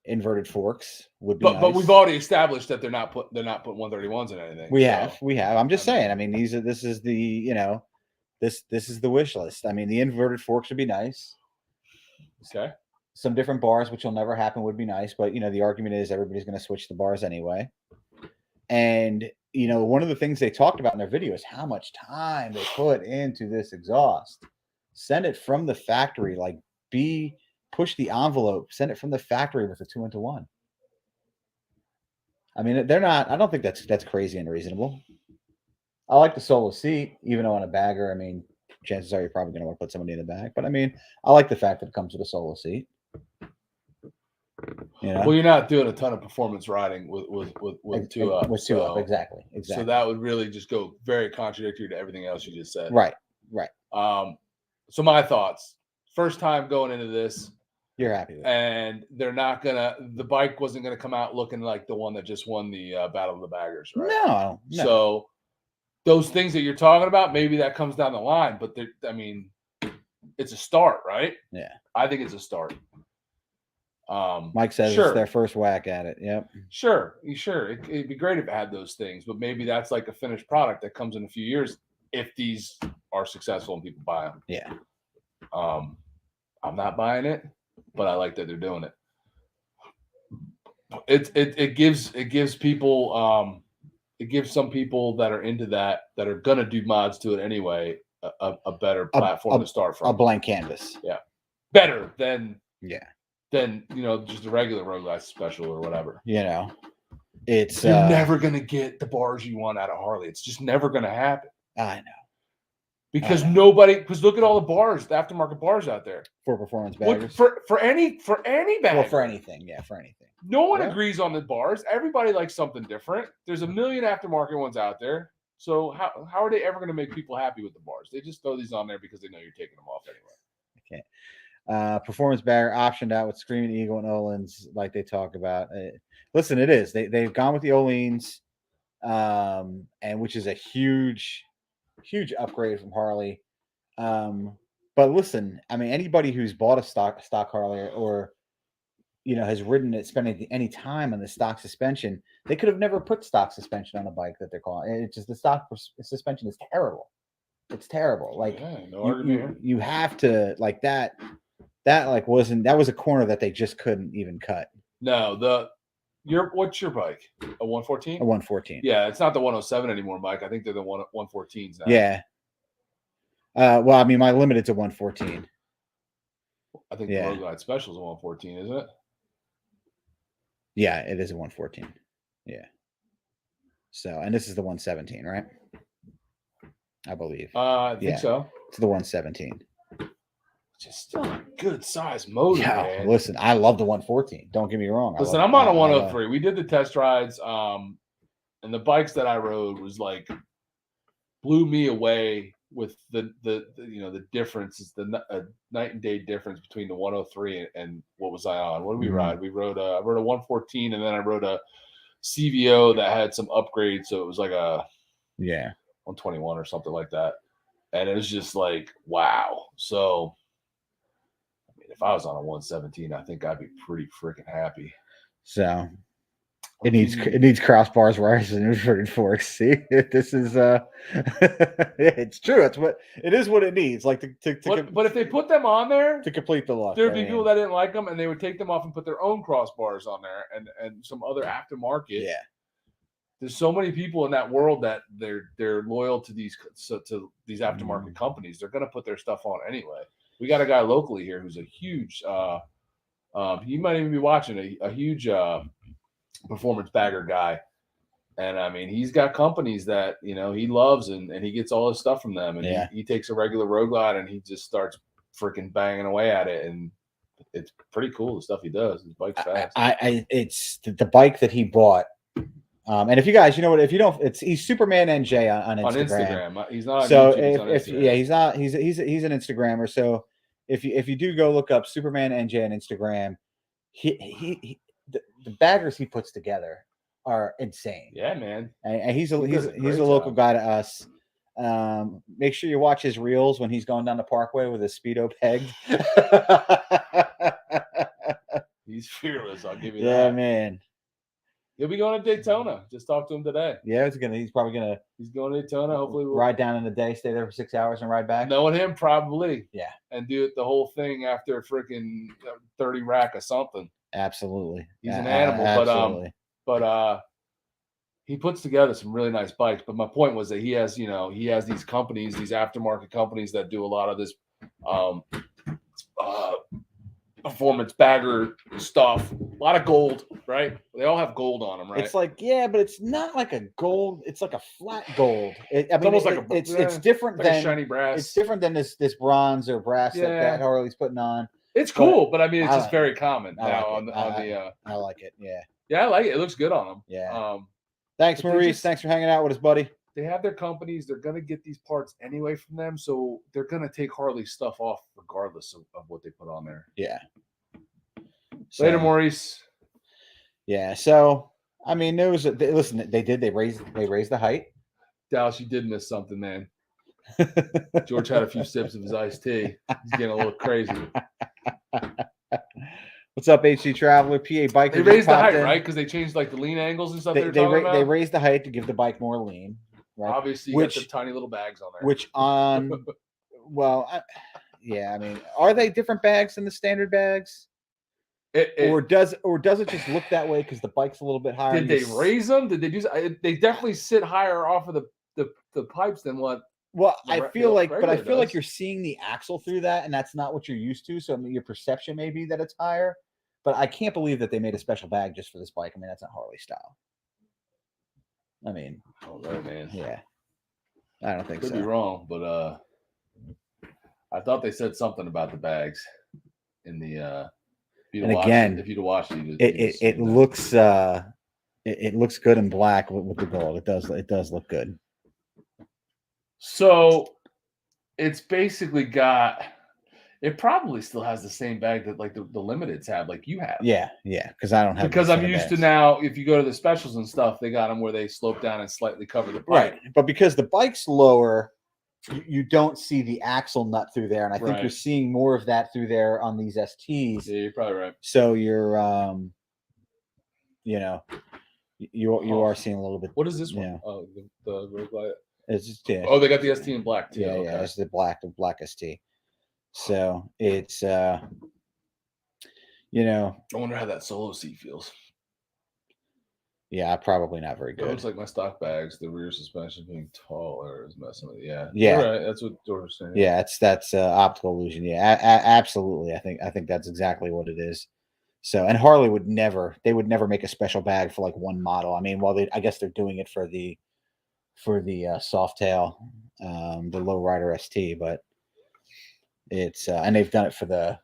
Inverted forks would be nice. But we've already established that they're not putting 131s in anything. We have. I'm just saying. I mean, this is the this is the wish list. I mean, the inverted forks would be nice. Okay. Some different bars, which will never happen, would be nice. But the argument is everybody's going to switch the bars anyway. And one of the things they talked about in their video is how much time they put into this exhaust. Send it from the factory, push the envelope, send it from the factory with a 2-into-1. I mean, they're not. I don't think that's crazy and reasonable. I like the solo seat, even though on a bagger, I mean, chances are you're probably going to want to put somebody in the back. But I mean, I like the fact that it comes with a solo seat. Well, you're not doing a ton of performance riding with two up. With two up, exactly. So that would really just go very contradictory to everything else you just said. Right. So my thoughts. First time going into this. You're happy with it. And the bike wasn't gonna come out looking like the one that just won the Battle of the Baggers, right? No. So those things that you're talking about, maybe that comes down the line, but it's a start, right? Yeah. I think it's a start. Mike says it's their first whack at it. Yep. Sure. It'd be great if it had those things, but maybe that's like a finished product that comes in a few years if these are successful and people buy them. Yeah. I'm not buying it, but I like that they're doing it. It gives people it gives some people that are into that are gonna do mods to it anyway a better platform to start from. A blank canvas. Yeah. Better than than just a regular Road Glide special or whatever. It's you're never gonna get the bars you want out of Harley. It's just never gonna happen. I know. Because look at all the bars, the aftermarket bars out there for performance baggers. For any bag. Well, for anything, for anything. No one agrees on the bars. Everybody likes something different. There's a million aftermarket ones out there. So how are they ever going to make people happy with the bars? They just throw these on there because they know you're taking them off anyway. Okay. Performance bagger optioned out with Screaming Eagle and Ohlins, like they talk about. Listen, it is. They've gone with the Ohlins, and which is a huge upgrade from Harley. But listen, I mean, anybody who's bought a stock Harley or has ridden it, spending any time on the stock suspension, they could have never put stock suspension on a bike that they're calling. It's just the stock suspension is terrible. It's terrible. Like you have to like that. That was a corner that they just couldn't even cut. No, what's your bike? A 114? A 114. Yeah, it's not the 107 anymore, Mike. I think they're the 114s now. Yeah. Well, I mean, my limited's a 114. I think the Road Glide Special is a 114, isn't it? Yeah, it is a 114. Yeah. So, and this is the 117, right? I believe. I think so. It's the 117. Just still a good size motor, man. Listen, I love the 114. Don't get me wrong. Listen, I'm on a 103. We did the test rides, and the bikes that I rode was like blew me away with the difference. It's the night and day difference between the 103 and what was I on? What did we ride? We rode I rode a 114, and then I rode a CVO that had some upgrades, so it was like a 121 or something like that, and it was just like wow. So if I was on a 117, I think I'd be pretty freaking happy. So it needs crossbars, wires, and inverted forks. See, this is it's true. It's what it is. What it needs, like but if they put them on there to complete the look, there'd be people that didn't like them, and they would take them off and put their own crossbars on there, and some other aftermarket. Yeah, there's so many people in that world that they're loyal to these aftermarket companies. They're going to put their stuff on anyway. We got a guy locally here who's a huge. You might even be watching a huge performance bagger guy, and I mean he's got companies that he loves, and he gets all his stuff from them, and he takes a regular road glide and he just starts freaking banging away at it, and it's pretty cool the stuff he does. His bike's fast. It's the bike that he bought. And if you guys, if you don't, he's Superman NJ on Instagram. He's not. So he's not. he's an Instagrammer. So if you do go look up Superman NJ on Instagram, the baggers he puts together are insane. Yeah, man. And he's a local guy to us. Make sure you watch his reels when he's going down the parkway with his Speedo pegged. He's fearless. I'll give you that. Yeah, man. He'll be going to Daytona. Just talked to him today. Yeah, he's probably gonna. He's going to Daytona. Hopefully, we'll ride down in the day, stay there for 6 hours, and ride back. Knowing him, probably. Yeah. And do it the whole thing after a freaking 30 rack or something. Absolutely. He's an animal, absolutely. but he puts together some really nice bikes. But my point was that he has these companies, these aftermarket companies that do a lot of this performance bagger stuff. A lot of gold, right? They all have gold on them, right? It's like, but it's not like a gold. It's like a flat gold. It's different than shiny brass. It's different than this bronze or brass that Harley's putting on. It's cool, but I mean, it's just very common I like it. Yeah. Yeah, I like it. It looks good on them. Yeah. Thanks, Maurice. Thanks for hanging out with us, buddy. They have their companies. They're going to get these parts anyway from them. So they're going to take Harley's stuff off regardless of what they put on there. Yeah. Later, Maurice. Yeah. So, I mean, they raised the height. Dallas, you did miss something, man. George had a few sips of his iced tea. He's getting a little crazy. What's up, HC Traveler? PA Biker. They raised the height, right? Because they changed like the lean angles and stuff. They raised the height to give the bike more lean. Right? Obviously, you got the tiny little bags on there. I mean, are they different bags than the standard bags? Or does it just look that way because the bike's a little bit higher? Did they raise them? Did they do? They definitely sit higher off of the pipes than what. Well, I feel like you're seeing the axle through that, and that's not what you're used to. So I mean, your perception may be that it's higher, but I can't believe that they made a special bag just for this bike. I mean, that's not Harley style. I mean, man. Yeah, I don't think so. Could be wrong, but I thought they said something about the bags in the. If you'd watched it, it looks it looks good in black with the gold. It does look good. So it's basically got. It probably still has the same bag that like the limiteds have, like you have. Yeah, because I don't have. Because I'm used to now. If you go to the specials and stuff, they got them where they slope down and slightly cover the bike. Right, but because the bike's lower, you don't see the axle nut through there, and I think you're seeing more of that through there on these STs. Yeah, you're probably right. So you're, you are seeing a little bit. What is this one? Yeah. Oh, the road glide. It's just, Oh, they got the ST in black too. Yeah, it's the black ST. So it's, I wonder how that solo seat feels. Yeah, probably not very good. It looks like my stock bags, the rear suspension being taller is messing with it. Yeah. Yeah. Right. That's what George was saying. Yeah, that's optical illusion. Yeah, absolutely. I think that's exactly what it is. So, and Harley would never make a special bag for like one model. I mean, I guess they're doing it for the Softail, the Lowrider ST, but it's and they've done it for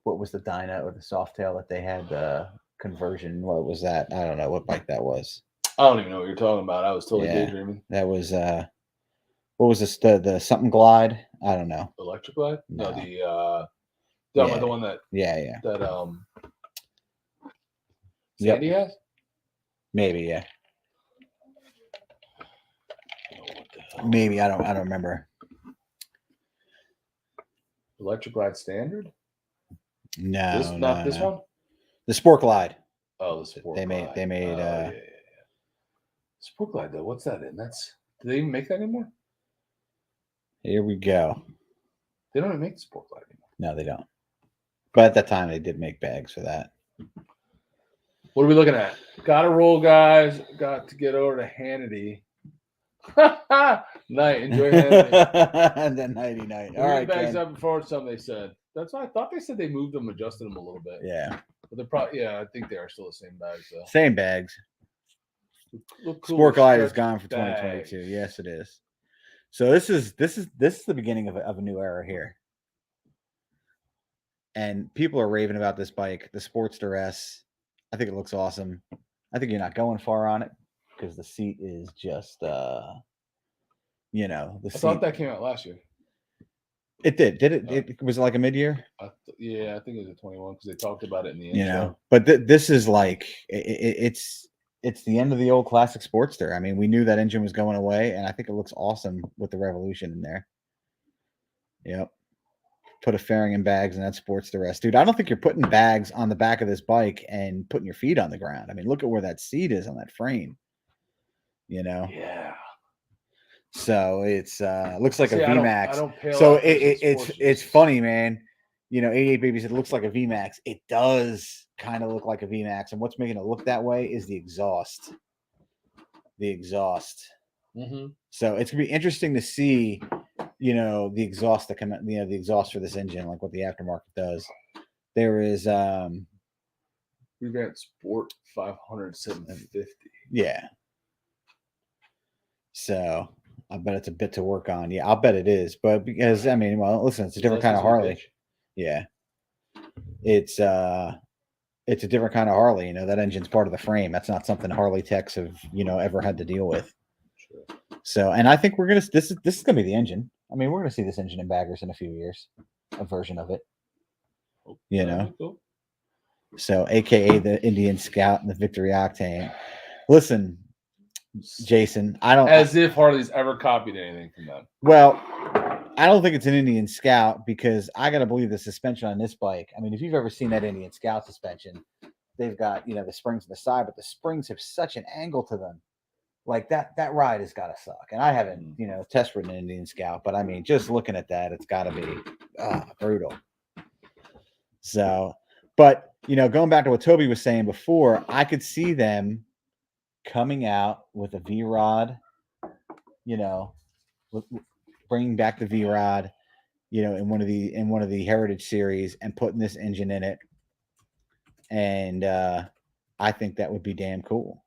what was the Dyna or the Softail that they had conversion. What was that? I don't know what bike that was. I don't even know what you're talking about. I was totally daydreaming. That was what was this? The something glide? I don't know. Electric glide? No, the one that that Sandy has? Maybe, yeah. Maybe I don't remember. Electric glide standard? No, This not this one. The Sport Glide. Oh, the Sport. They made. Oh, yeah. Sport Glide though. What's that in? Do they even make that anymore? Here we go. They don't even make the Sport Glide anymore. No, they don't. But at that time, they did make bags for that. What are we looking at? Got to roll, guys. Got to get over to Hannity. Night. Enjoy Hannity. The nighty night. All right, bags up before something they said. That's why I thought they said they moved them, adjusted them a little bit. Yeah. But they're probably, yeah, I think they are still the same bags though. Same bags. Look cool, Sport Glide is gone for bags. 2022. Yes, it is. So this is the beginning of a new era here. And people are raving about this bike, the Sportster S. I think it looks awesome. I think you're not going far on it because the seat is just, the I seat. thought that came out last year. It did. Did it? It was like a mid-year. Yeah, I think it was a 21 because they talked about it in the intro. But this is like it's the end of the old classic Sportster. I mean, we knew that engine was going away, and I think it looks awesome with the Revolution in there. Yep. Put a fairing and bags, and that Sportster S. Dude, I don't think you're putting bags on the back of this bike and putting your feet on the ground. I mean, look at where that seat is on that frame. Yeah. So it's looks like a VMAX. I don't pale so out it's funny, man. 88 Babies, it looks like a VMAX. It does kind of look like a VMAX, and what's making it look that way is the exhaust. Mm-hmm. So it's gonna be interesting to see, the exhaust that come out, the exhaust for this engine, like what the aftermarket does. There is Revamped Sport 500 750. Yeah. So I bet it's a bit to work on. Yeah, I'll bet it is. But because listen, it's a different kind of Harley. Yeah. It's a different kind of Harley. That engine's part of the frame. That's not something Harley techs have, ever had to deal with. Sure. So, and I think this is gonna be the engine. I mean, we're gonna see this engine in baggers in a few years, a version of it. Cool. So, AKA the Indian Scout and the Victory Octane. Listen, Jason, as if Harley's ever copied anything from them. Well, I don't think it's an Indian Scout because I got to believe the suspension on this bike. I mean, if you've ever seen that Indian Scout suspension, they've got, the springs on the side, but the springs have such an angle to them. Like that ride has got to suck. And I haven't, test ridden an Indian Scout, but I mean, just looking at that, it's got to be brutal. So, but, going back to what Toby was saying before, I could see them coming out with a V-Rod, bringing back the V-Rod, in one of the Heritage series and putting this engine in it. And I think that would be damn cool.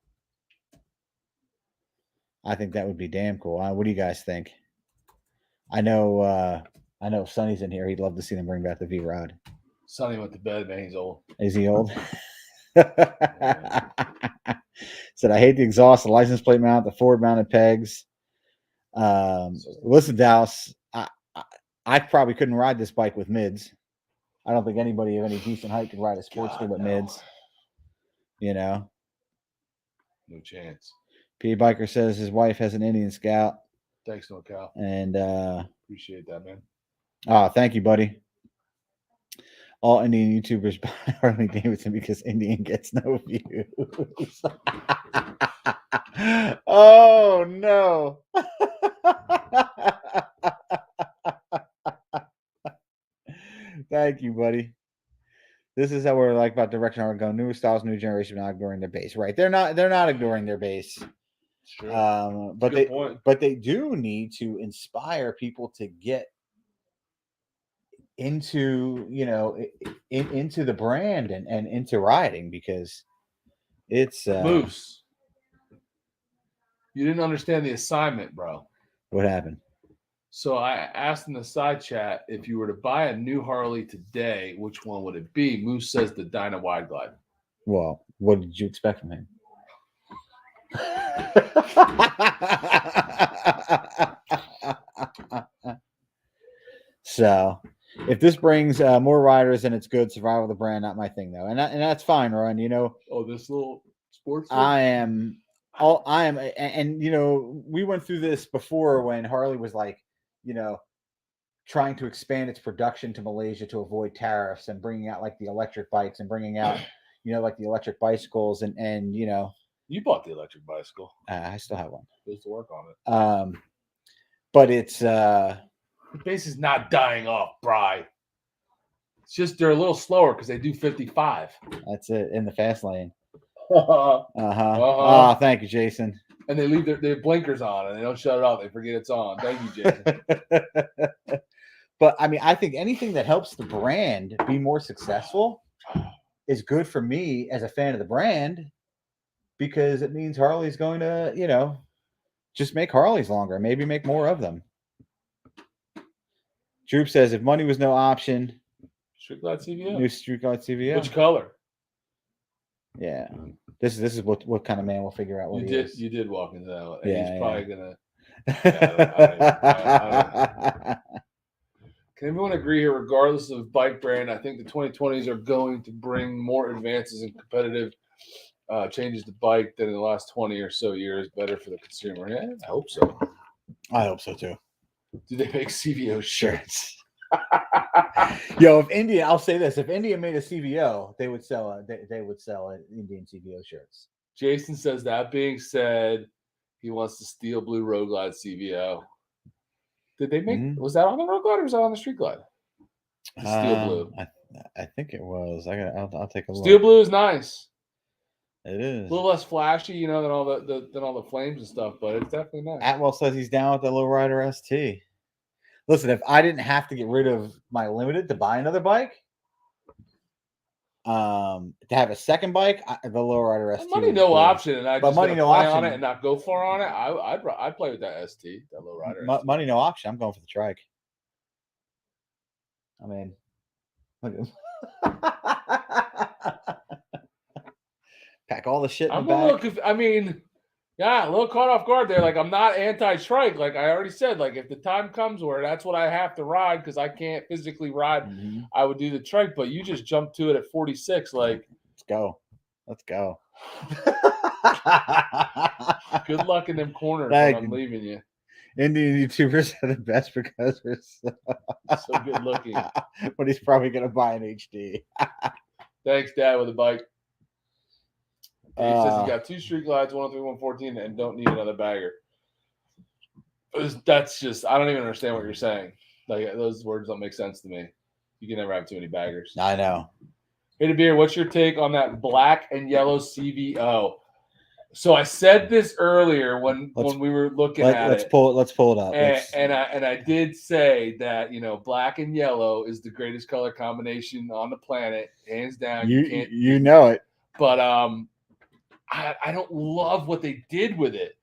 What do you guys think? I know Sonny's in here. He'd love to see them bring back the V-Rod. Sonny went to bed, man. He's old. Is he old? Said, I hate the exhaust, the license plate mount, the forward mounted pegs. Listen, Dallas, I probably couldn't ride this bike with mids. I don't think anybody of any decent height could ride a Sportster with mids. No chance. P. Biker says his wife has an Indian Scout. Thanks, NorCal. And appreciate that, man. Thank you, buddy. All Indian YouTubers buy Harley Davidson because Indian gets no views. Oh no. Thank you, buddy. This is how we're like about direction we're going. New styles, new generation, not ignoring their base. Right. They're not ignoring their base. Sure. But they do need to inspire people to get into into the brand and into riding, because it's Moose. You didn't understand the assignment, bro. What happened? So I asked in the side chat, if you were to buy a new Harley today, which one would it be? Moose says the Dyna Wide Glide. Well, what did you expect from him? So, if this brings more riders and it's good, survival of the brand, not my thing though, and that's fine, Ron. Oh, this little sports. I am, and we went through this before when Harley was like, trying to expand its production to Malaysia to avoid tariffs and bringing out like the electric bikes and bringing out, like the electric bicycles and You bought the electric bicycle. I still have one. Supposed to work on it. But it's The base is not dying off, Bri. It's just they're a little slower because they do 55. that's it in the fast lane. Uh-huh. Thank you, Jason. And they leave their blinkers on and they don't shut it off. They forget it's on. Thank you, Jason. But I mean, I think anything that helps the brand be more successful is good for me as a fan of the brand, because it means Harley's going to, just make Harleys longer, maybe make more of them. Droop says, if money was no option, Street Glide CVO. new Street Glide CVO. Which color? Yeah, this is what kind of man will figure out what he is. You did walk into that one. Yeah, He's probably gonna. Yeah. Can everyone agree here, regardless of bike brand, I think the 2020s are going to bring more advances in competitive changes to bike than in the last 20 or so years. Better for the consumer. Yeah, I hope so. I hope so too. Do they make CVO shirts? Yo, if India, I'll say this: if India made a CVO, they would sell they would sell Indian CVO shirts. Jason says, that being said, he wants the steel blue Road Glide CVO. Did they make? Was that on the Road Glide or was that on the Street Glide? The steel blue. I think it was. I'll take a look. Steel blue is nice. It is A little less flashy, than all the flames and stuff, but it's definitely nice. Atwell says he's down with the Lowrider ST. Listen, if I didn't have to get rid of my Limited to buy another bike, to have a second bike, the Lowrider ST. Money no option, and I but just money no play option on it and not go far on it. I'd play with that ST, that Lowrider. ST. Money no option. I'm going for the trike. I mean, pack all the shit in the back. A little caught off guard there. Like, I'm not anti-trike. Like I already said, like if the time comes where that's what I have to ride because I can't physically ride, I would do the trike. But you just jumped to it at 46. Like, let's go. Good luck in them corners when I'm leaving you. Indian YouTubers are the best because they're so good looking. But he's probably gonna buy an HD. Thanks, Dad, with a bike. He says he got 2 Street Glides, 103, 114, and don't need another bagger. That's just, I don't even understand what you're saying. Like, those words don't make sense to me. You can never have too many baggers. I know. Hey, to Beer, what's your take on that black and yellow CVO? So I said this earlier when we were looking at it. Let's pull it up. And I did say that black and yellow is the greatest color combination on the planet, hands down. You know it. But I don't love what they did with it.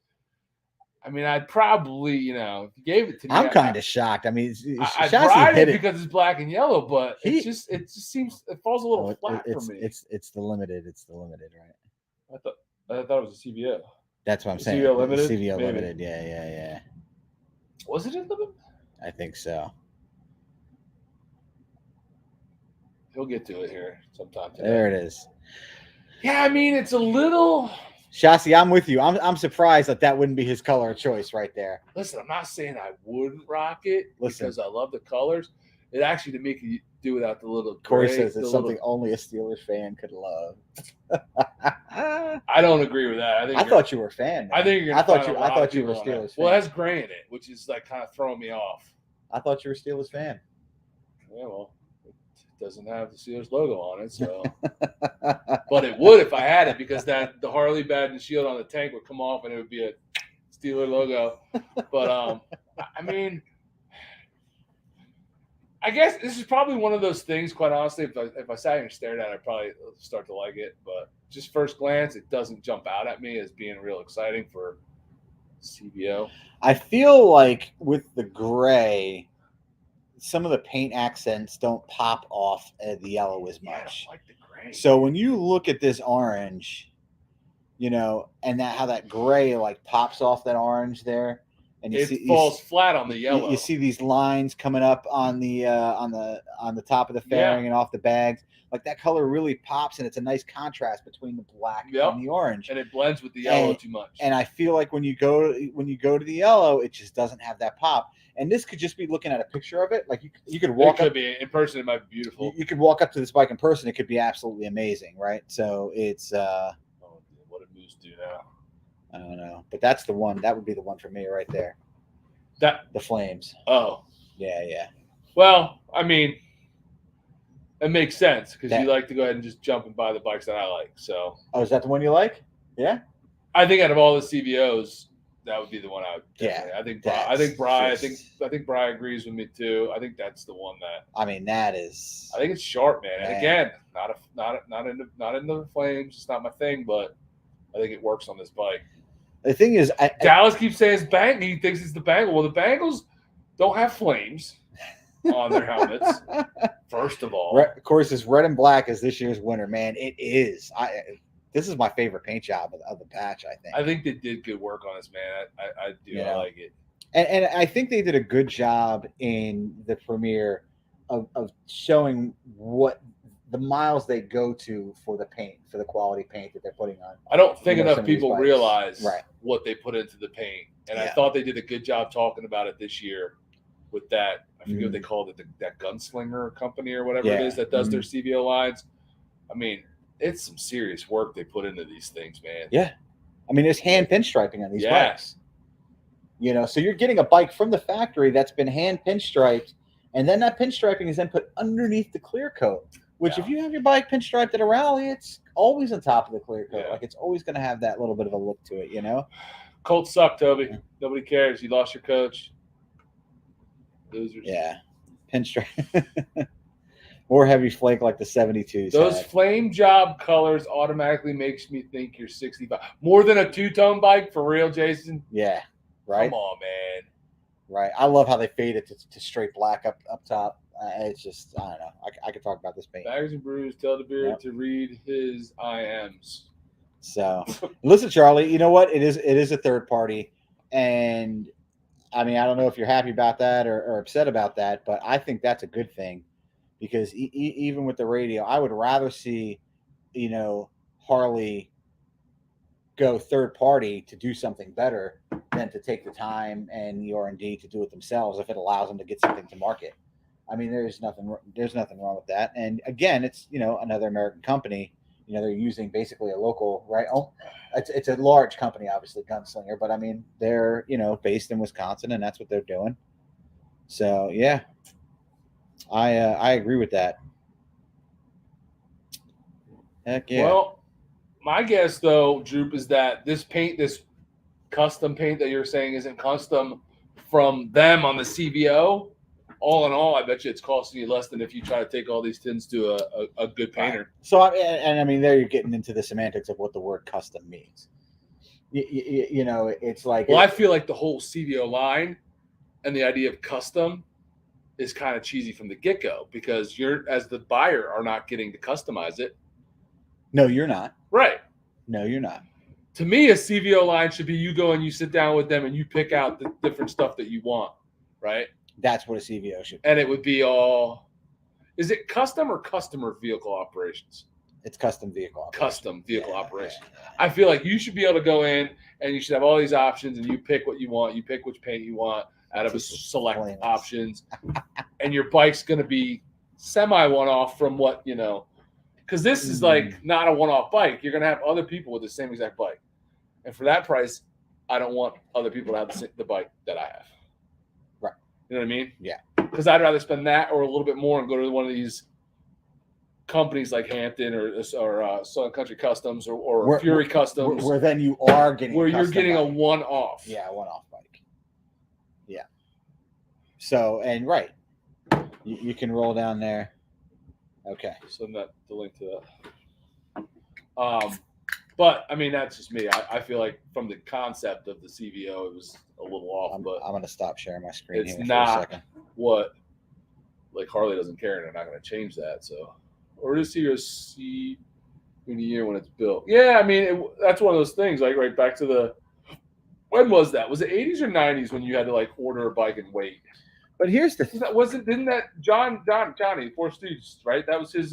I mean, I'd probably, if you gave it to me, I'm kind of shocked. I mean, I'd ride it because it's black and yellow, but it just seems it falls a little flat for me. It's the limited. It's the limited, right? I thought it was a CVO. That's what I'm saying. CVO limited. CVO limited. Yeah. Was it in limited? I think so. He'll get to it here sometime today. There it is. Yeah, I mean, it's a little. Shasi, I'm with you. I'm surprised that wouldn't be his color of choice right there. Listen, I'm not saying I wouldn't rock it because I love the colors. It actually, to me, could do without the little. Corey says it's something only a Steelers fan could love. I don't agree with that. I thought you were a fan. Man. I thought you were a Steelers fan. Well, it has gray in it, which is like kind of throwing me off. I thought you were a Steelers fan. Yeah, well, it doesn't have the Steelers logo on it, so. But it would if I had it, because the Harley badge and shield on the tank would come off and it would be a Steeler logo. But I mean, I guess this is probably one of those things, quite honestly, if I sat here and stared at it, I'd probably start to like it. But just first glance, it doesn't jump out at me as being real exciting for CVO. I feel like with the gray, some of the paint accents don't pop off the yellow as much. I don't like the gray. So when you look at this orange, and how that gray like pops off that orange there. And it falls flat on the yellow. You see these lines coming up on the top of the fairing and off the bags. Like that color really pops, and it's a nice contrast between the black and the orange. And it blends with the yellow too much. And I feel like when you go to the yellow, it just doesn't have that pop. And this could just be looking at a picture of it. Like you could It walk could up. be in person. It might be beautiful. You could walk up to this bike in person. It could be absolutely amazing, right? So it's Oh, what did Moose do now? I don't know, but that's the one. That would be the one for me right there. That The Flames. oh Yeah. well, I mean, it makes sense because That- you like to go ahead and just jump and buy the bikes that I like. So Oh, is that the one you like? Yeah. I think out of all the CVOs, that would be the one I would. Yeah, I think that's Bri. just- I think Bri agrees with me too. I think that's the one that. I mean, that is. I think it's sharp, man. And Man. again, not in the Flames. It's not my thing, but I think it works on this bike. The thing is, Dallas keeps saying it's bang. He thinks it's the Bangle. Well, the Bangles don't have flames on their helmets. First of all, of course, this red and black is this year's winner, man. It is. This is my favorite paint job of the patch. I think. I think they did good work on this, man. I do. Yeah. I like it. And I think they did a good job in the premiere of showing what the miles they go to for the paint, for the quality paint that they're putting on. I don't think some enough of these people bikes. realize Right. what they put into the paint, and I Yeah. thought they did a good job talking about it this year with that. I forget what they called it, that Gunslinger company or whatever it Yeah. is that does their CVO lines. I mean, it's some serious work they put into these things, man. Yeah. I mean, there's hand pinstriping on these Yeah. bikes. So you're getting a bike from the factory that's been hand pinstriped, and then that pinstriping is then put underneath the clear coat. Which, Yeah. if you have your bike pinstriped at a rally, it's always on top of the clear coat. Yeah. Like it's always going to have that little bit of a look to it, Colts suck, Toby. Nobody cares. You lost your coach. Losers. Yeah, pinstripe. Or heavy flake like the 72s. Those had. flame job colors automatically makes me think you're 65. More than a two-tone bike for real, Jason. Yeah, right. Come on, man. Right. I love how they fade it to straight black up top. It's just, I don't know. I could talk about this paint. Baggers and Brews tell the beard Yep. to read his IMs. So, listen, Charlie. You know what? It is a third party, and I mean, I don't know if you're happy about that or upset about that, but I think that's a good thing because even with the radio, I would rather see, Harley go third party to do something better than to take the time and the R&D to do it themselves if it allows them to get something to market. I mean, there's nothing wrong with that. And again, it's another American company. They're using basically a local, right? Oh, it's a large company, obviously, Gunslinger, but I mean, they're based in Wisconsin, and that's what they're doing. So yeah, I agree with that. Heck yeah. Well, my guess though, Droop, is that this custom paint that you're saying isn't custom from them on the CVO. All in all, I bet you it's costing you less than if you try to take all these tins to a good painter. Right. So, I mean, there you're getting into the semantics of what the word custom means. It's like. Well, I feel like the whole CVO line and the idea of custom is kind of cheesy from the get-go because you're, as the buyer, are not getting to customize it. No, you're not. Right. No, you're not. To me, a CVO line should be you go and you sit down with them and you pick out the different stuff that you want, right? That's what a CVO should be. And it would be all, is it custom or customer vehicle operations? It's custom vehicle operation. Custom vehicle operation. Yeah. I feel like you should be able to go in and you should have all these options and you pick what you want. You pick which paint you want out of a select Flames. options. And your bike's going to be semi one-off from what, because this is like not a one-off bike. You're going to have other people with the same exact bike. And for that price, I don't want other people to have the bike that I have. Right. You know what I mean? Yeah. Because I'd rather spend that or a little bit more and go to one of these companies like Hampton or Southern Country Customs or Fury Customs. Where then you are getting where a you're custom getting a bike. one-off. Yeah, one-off bike. Yeah. So, and right. You can roll down there. Okay. Send that the link to that. But I mean that's just me. I feel like from the concept of the CVO, it was a little off. But I'm going to stop sharing my screen it's here for a not second. what like Harley doesn't care, and they're not going to change that. So, or just see in a year when it's built. Yeah, I mean that's one of those things. Like right back to the when was that? Was it 80s or 90s when you had to like order a bike and wait? But here's the Didn't that Johnny Four Stooges, right? That was his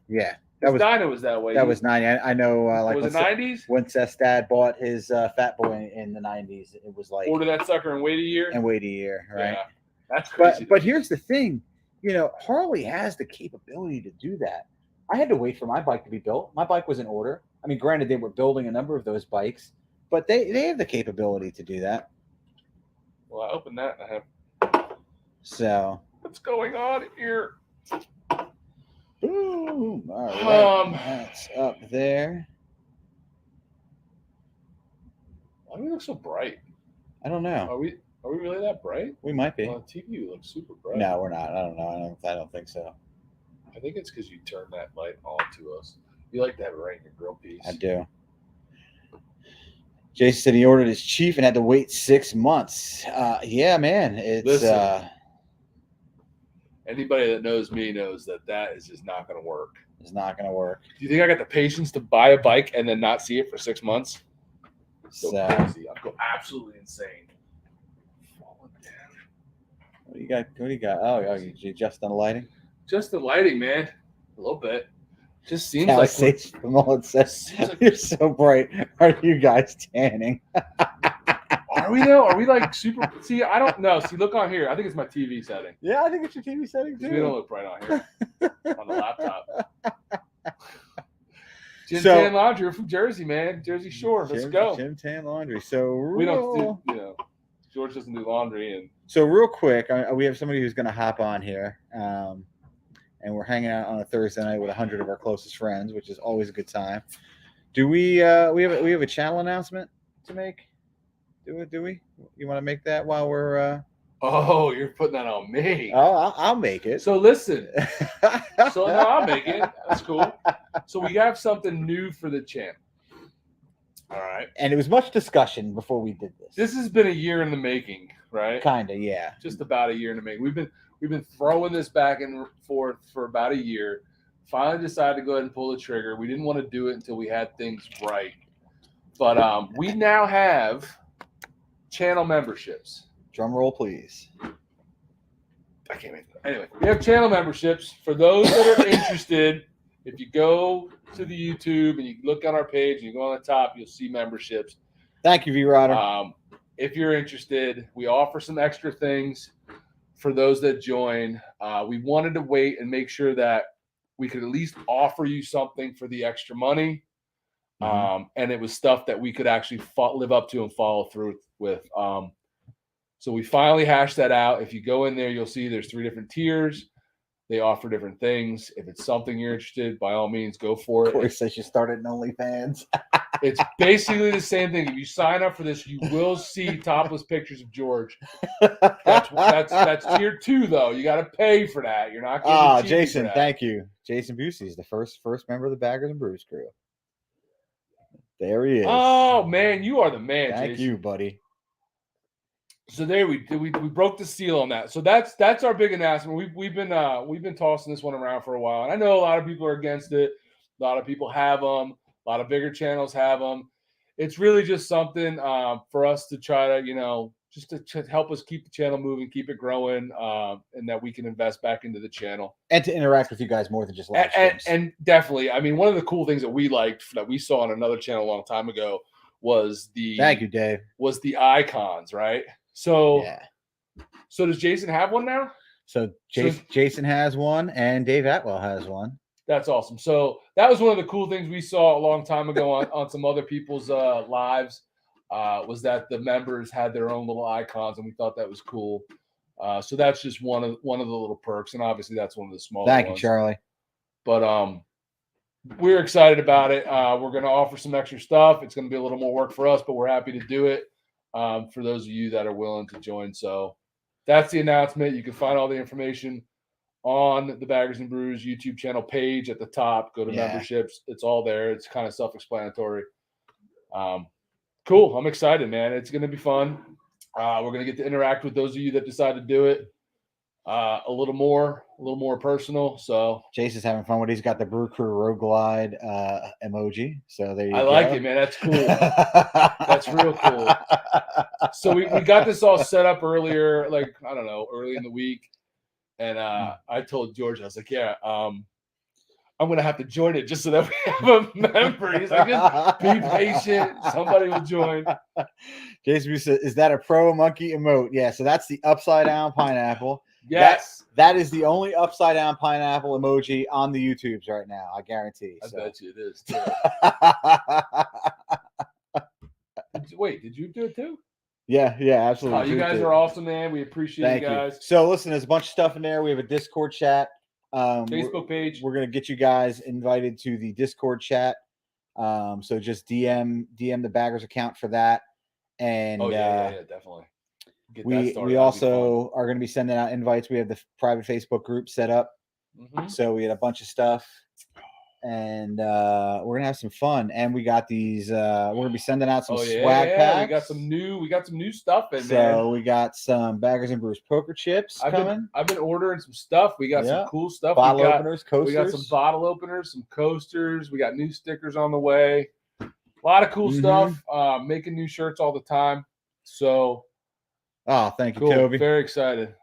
yeah. That was Dyna was that way. That was 90. I know. Like was it 90s? When Seth's dad bought his Fat Boy in the 90s, it was like Order that sucker and wait a year. and wait a year, right? Yeah. That's crazy. But here's the thing, Harley has the capability to do that. I had to wait for my bike to be built. My bike was in order. I mean, granted, they were building a number of those bikes, but they have the capability to do that. Well, I opened that and I have. So What's going on here? boom. All right. That's up there. Why do we look so bright? I don't know. Are we really that bright? We might be. On TV, we look super bright. No, we're not. I don't know. I don't think so. I think it's because you turn that light on to us. You like to have it right in your grill piece. I do. Jason said he ordered his Chief and had to wait 6 months. Yeah, man. It's Listen, anybody that knows me knows that is just not going to work. It's not going to work. Do you think I got the patience to buy a bike and then not see it for 6 months? So crazy. I'll go absolutely insane. Falling down. What do you got? What do you got? Oh, you just done lighting? Just the lighting, man. A little bit. Just seems from all it says. You're so bright. Are you guys tanning? Are we though? Are we like super? See, I don't know. See, look on here. I think it's my TV setting. Yeah, I think it's your TV setting too. We don't look bright on here on the laptop. Jim So- Tan Laundry. We're from Jersey, man. Jersey Shore. Let's go. Jim Tan Laundry. So We don't do, George doesn't do laundry, and So real quick, we have somebody who's going to hop on here, and we're hanging out on a Thursday night with 100 of our closest friends, which is always a good time. Do we have a channel announcement to make? Do we? You want to make that while we're? oh, you're putting that on me. I'll make it. So listen. So no, I'll make it. That's cool. So we have something new for the channel. All right. And it was much discussion before we did this. This has been a year in the making, right? Kinda, yeah. Just about a year in the making. We've been throwing this back and forth for about a year. Finally decided to go ahead and pull the trigger. We didn't want to do it until we had things right. But we now have channel memberships. Drum roll, please. I can't make that. Anyway, we have channel memberships. For those that are interested, if you go to the YouTube and you look on our page and you go on the top, you'll see memberships. Thank you, V-Rodder. If you're interested, we offer some extra things for those that join. We wanted to wait and make sure that we could at least offer you something for the extra money. And it was stuff that we could actually live up to and follow through with. So we finally hashed that out. If you go in there, you'll see there's 3 different tiers. They offer different things. If it's something you're interested, by all means, go for it. Corey says you started an OnlyFans. It's basically the same thing. If you sign up for this, you will see topless pictures of George. That's tier 2, though. You got to pay for that. You're not getting Jason, thank you. Jason Busey is the first member of the Baggers and Brews crew. There he is. Oh man, you are the man. Thank Jason. you, buddy. So there we broke the seal on that. So that's our big announcement. We've been tossing this one around for a while, and I know a lot of people are against it. A lot of people have them. A lot of bigger channels have them. It's really just something for us to try to, just to help us keep the channel moving, keep it growing, and that we can invest back into the channel and to interact with you guys more than just live streams. And definitely, I mean, one of the cool things that we liked that we saw on another channel a long time ago was thank you, Dave. Was the icons, right? So, yeah. So does Jason have one now? So Jason has one, and Dave Atwell has one. That's awesome. So that was one of the cool things we saw a long time ago on some other people's lives. Was that the members had their own little icons, and we thought that was cool. So that's just one of the little perks, and obviously that's one of the smaller ones. Thank you, Charlie. But we're excited about it. We're going to offer some extra stuff. It's going to be a little more work for us, but we're happy to do it for those of you that are willing to join. So that's the announcement. You can find all the information on the Baggers and Brews YouTube channel page at the top. Go to memberships. It's all there. It's kind of self-explanatory. Cool. I'm excited, man. It's going to be fun. We're going to get to interact with those of you that decide to do it a little more personal. So Jason's having fun with it. He's got the Brew Crew Road Glide emoji. So there you go. I like it, man. That's cool. That's real cool. So we got this all set up earlier, early in the week. And I told George, I was like, yeah, I'm I'm gonna have to join it just so that we have a member. He's like, just be patient. Somebody will join. Jason said, "Is that a pro monkey emote?" Yeah. So that's the upside down pineapple. Yes. That is the only upside down pineapple emoji on the YouTubes right now. I guarantee. I So. bet you it is too. Wait, did you do it too? Yeah, absolutely. Oh, you guys are awesome, man. We appreciate you guys. So listen, there's a bunch of stuff in there. We have a Discord chat. Facebook page. We're gonna get you guys invited to the Discord chat. So just DM the Baggers account for that. And yeah, definitely. We also are going to be sending out invites. We have the private Facebook group set up. So we had a bunch of stuff, and we're gonna have some fun. And we got these. We're gonna be sending out some swag packs. We got some new stuff in so there. So we got some Baggers and Brews poker chips coming. I've been ordering some stuff. We got some cool stuff. Bottle openers, coasters. We got some bottle openers, some coasters. We got new stickers on the way. A lot of cool stuff. Making new shirts all the time. So. Oh, thank you, Toby. Very excited.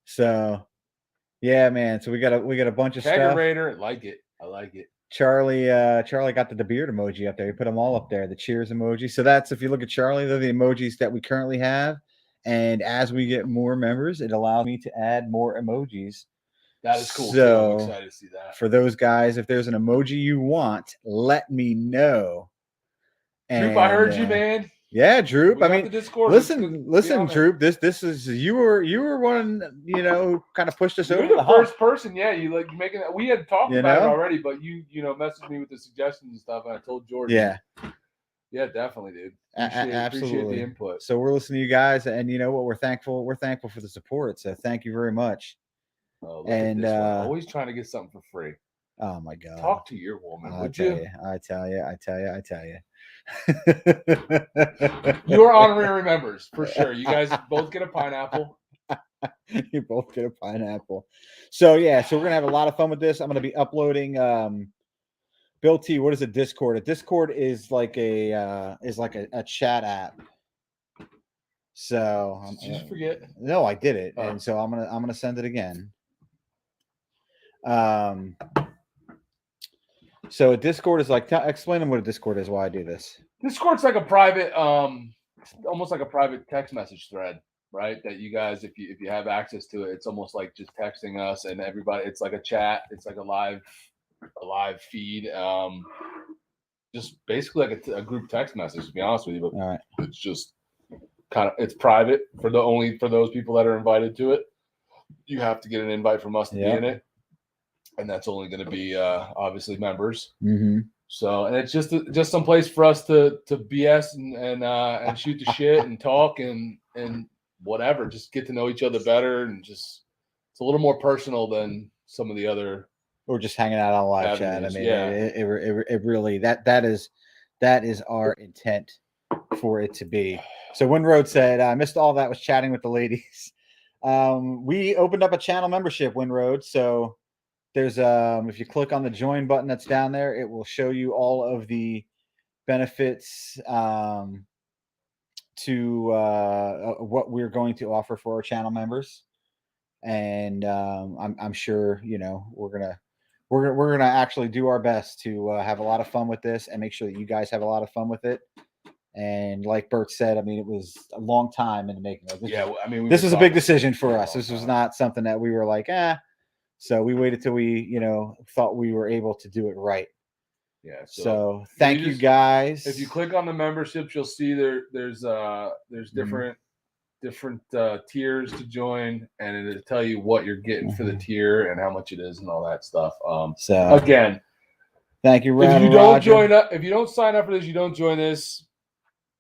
So, yeah, man. So we got a bunch of stuff. Raider, I like it. Charlie got the beard emoji up there. He put them all up there. The cheers emoji. So that's, if you look at Charlie, they're the emojis that we currently have. And as we get more members, it allows me to add more emojis. That is cool. So I'm excited to see that. For those guys, if there's an emoji you want, let me know. Droop, I heard you, man. Yeah, Droop. I mean, listen, Droop. This is you were one, who kind of pushed us over the first person. Yeah, you making that. We had talked about it already, but you messaged me with the suggestions and stuff, and I told Jordan. Yeah, definitely, dude. Absolutely. Appreciate the input. So we're listening to you guys, and you know what? We're thankful for the support. So thank you very much. And always trying to get something for free. Oh my God! Talk to your woman, I tell you. You're honorary members for sure. You guys both get a pineapple. You both get a pineapple. So we're gonna have a lot of fun with this. I'm gonna be uploading. Bill T, what is a Discord? A Discord is like a chat app. So did you forget? No, I did it, and so I'm gonna send it again. So a Discord is like, explain them what a Discord is, why I do this. Discord's like a private, almost like a private text message thread, right? That you guys, if you have access to it, it's almost like just texting us and everybody. It's like a chat. It's like a live feed. Just basically like a group text message, to be honest with you. But all right. It's just it's private for those people that are invited to it. You have to get an invite from us to be in it. And that's only going to be obviously members. So, and it's just some place for us to BS and shoot the shit and talk and whatever. Just get to know each other better, and just it's a little more personal than some of the other. Or just hanging out on live chat. I mean, it really that is our intent for it to be. So Winroad said, I missed all that, was chatting with the ladies. We opened up a channel membership, Winroad. So there's if you click on the join button that's down there, it will show you all of the benefits to what we're going to offer for our channel members. And I'm sure we're gonna actually do our best to have a lot of fun with this and make sure that you guys have a lot of fun with it. And like Bert said, I mean, it was a long time in the making. This was a big decision for us. This was not something that we were like, So we waited till we, thought we were able to do it right. Yeah. So thank you guys. If you click on the memberships, you'll see there's different tiers to join, and it'll tell you what you're getting for the tier and how much it is and all that stuff. So again, thank you. If you don't join up, if you don't sign up for this, you don't join this.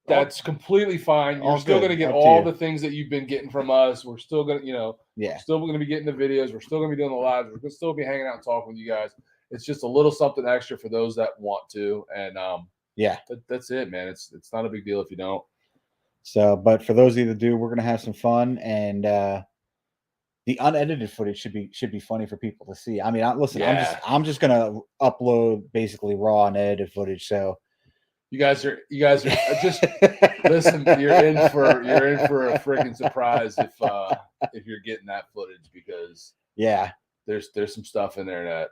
That's completely fine. You're still going to get all the things that you've been getting from us. We're still going to, we're still going to be getting the videos. We're still going to be doing the lives. We're going to still be hanging out and talking with you guys. It's just a little something extra for those that want to. And that's it, man. It's not a big deal if you don't. So, but for those of you that do, we're going to have some fun, and the unedited footage should be funny for people to see. I mean, I'm just going to upload basically raw and edited footage. So you guys are just listen. You're in for a freaking surprise if you're getting that footage, because there's some stuff in there that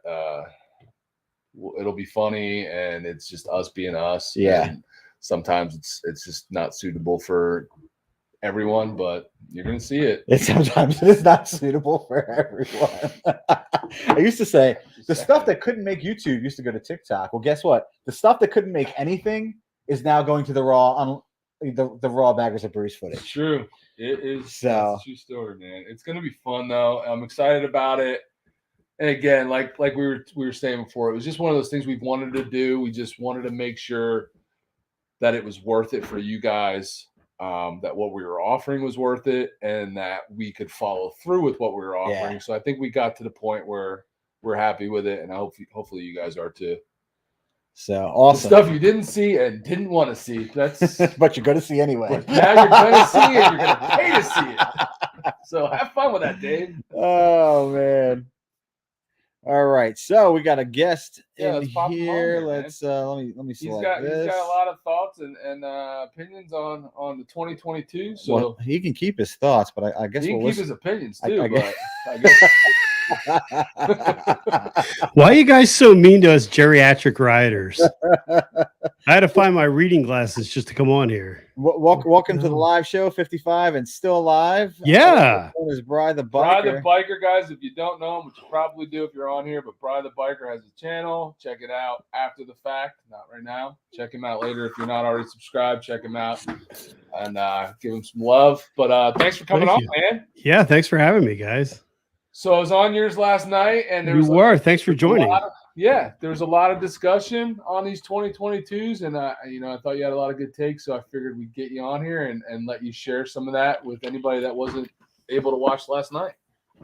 it'll be funny, and it's just us being us. Yeah. And sometimes it's just not suitable for everyone, but you're gonna see it. Sometimes it is not suitable for everyone. I used to say the stuff that couldn't make YouTube used to go to TikTok. Well, guess what? The stuff that couldn't make anything is now going to the raw baggers of Bruce footage. It's true. It is. So that's a true story, man. It's gonna be fun though. I'm excited about it. And again, like we were saying before, it was just one of those things we've wanted to do. We just wanted to make sure that it was worth it for you guys, that what we were offering was worth it, and that we could follow through with what we were offering. Yeah. So I think we got to the point where we're happy with it, and I hopefully you guys are too. So awesome. The stuff you didn't see and didn't want to see. That's but you're going to see anyway. But now you're going to see it. You're going to pay to see it. So have fun with that, Dave. Oh man. All right, so we got a guest in let's pop him on here. here, Let's let me He's select this. got a lot of thoughts and opinions on the 2022. So well, he can keep his thoughts, but I guess he can we'll keep his opinions too. I guess. I guess Why are you guys so mean to us geriatric rioters? I had to find my reading glasses just to come on here. Welcome to the live show, 55 and still alive. Yeah. Is Bri the Biker. Bri the Biker, guys. If you don't know him, which you probably do if you're on here, but Bri the Biker has a channel. Check it out after the fact, not right now. Check him out later if you're not already subscribed. Check him out and give him some love. But thanks for coming on, man. Yeah, thanks for having me, guys. So I was on yours last night, and Thanks for joining. There was a lot of discussion on these 2022s, and I thought you had a lot of good takes, so I figured we'd get you on here and let you share some of that with anybody that wasn't able to watch last night.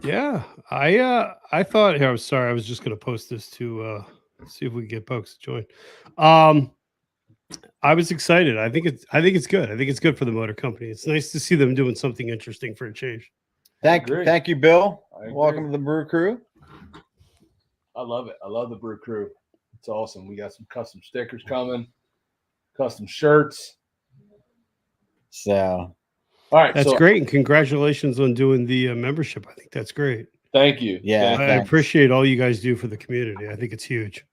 Yeah, I thought here. I'm sorry, I was just going to post this to see if we can get folks to join. I was excited. I think it's good. I think it's good for the motor company. It's nice to see them doing something interesting for a change. Thank you, Bill. I Welcome to the Brew Crew. I love it. I love the Brew Crew. It's awesome. We got some custom stickers coming, custom shirts. So, all right, that's great, and congratulations on doing the membership. I think that's great. Thank you. Yeah, I appreciate all you guys do for the community. I think it's huge.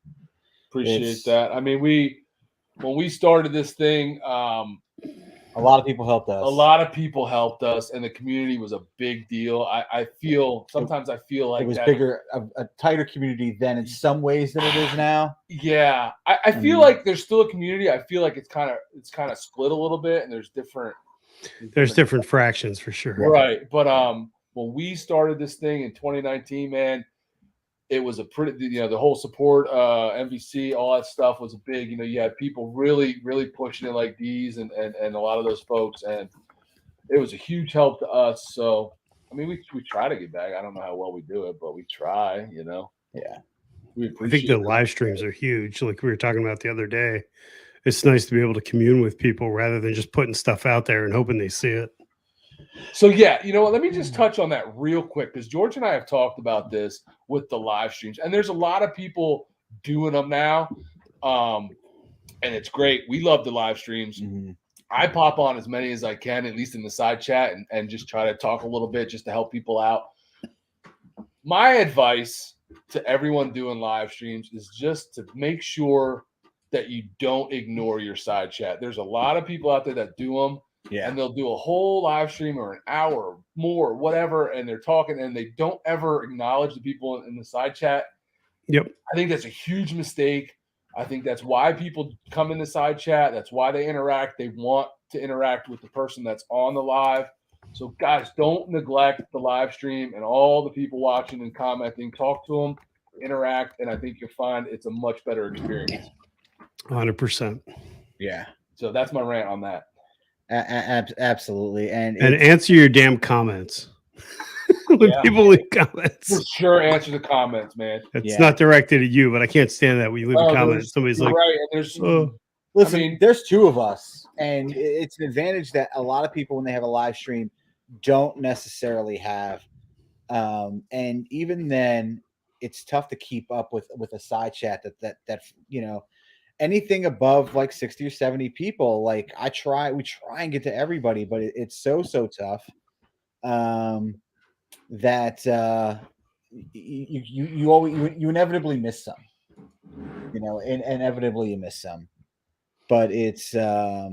Appreciate that. I mean, when we started this thing, a lot of people helped us. A lot of people helped us, and the community was a big deal. I feel sometimes like it was bigger, a tighter community then in some ways than it is now. Yeah, I feel like there's still a community. I feel like it's kind of split a little bit, and there's different fractions for sure. Right, but when we started this thing in 2019, man, it was a pretty, the whole support, MVC, all that stuff was a big, you had people really, really pushing it like these and a lot of those folks. And it was a huge help to us. So, I mean, we try to get back. I don't know how well we do it, but we try, Yeah. I think the live streams are huge. Like we were talking about the other day, it's nice to be able to commune with people rather than just putting stuff out there and hoping they see it. So, yeah, you know what? Let me just touch on that real quick because George and I have talked about this with the live streams. And there's a lot of people doing them now. And it's great. We love the live streams. Mm-hmm. I pop on as many as I can, at least in the side chat, and just try to talk a little bit just to help people out. My advice to everyone doing live streams is just to make sure that you don't ignore your side chat. There's a lot of people out there that do them. Yeah. And they'll do a whole live stream or an hour or more, whatever, and they're talking and they don't ever acknowledge the people in the side chat. Yep. I think that's a huge mistake. I think that's why people come in the side chat. That's why they interact. They want to interact with the person that's on the live. So, guys, don't neglect the live stream and all the people watching and commenting. Talk to them, interact, and I think you'll find it's a much better experience. 100%. Yeah. So that's my rant on that. Absolutely. And answer your damn comments. When people leave comments. For sure, answer the comments, man. It's not directed at you, but I can't stand that when you leave a comment. Somebody's like, right. And there's, listen, there's two of us, and it's an advantage that a lot of people, when they have a live stream, don't necessarily have. And even then, it's tough to keep up with a side chat that anything above like 60 or 70 people, like we try and get to everybody, but it's so tough that you inevitably miss some. You know, and inevitably you miss some, but it's tough.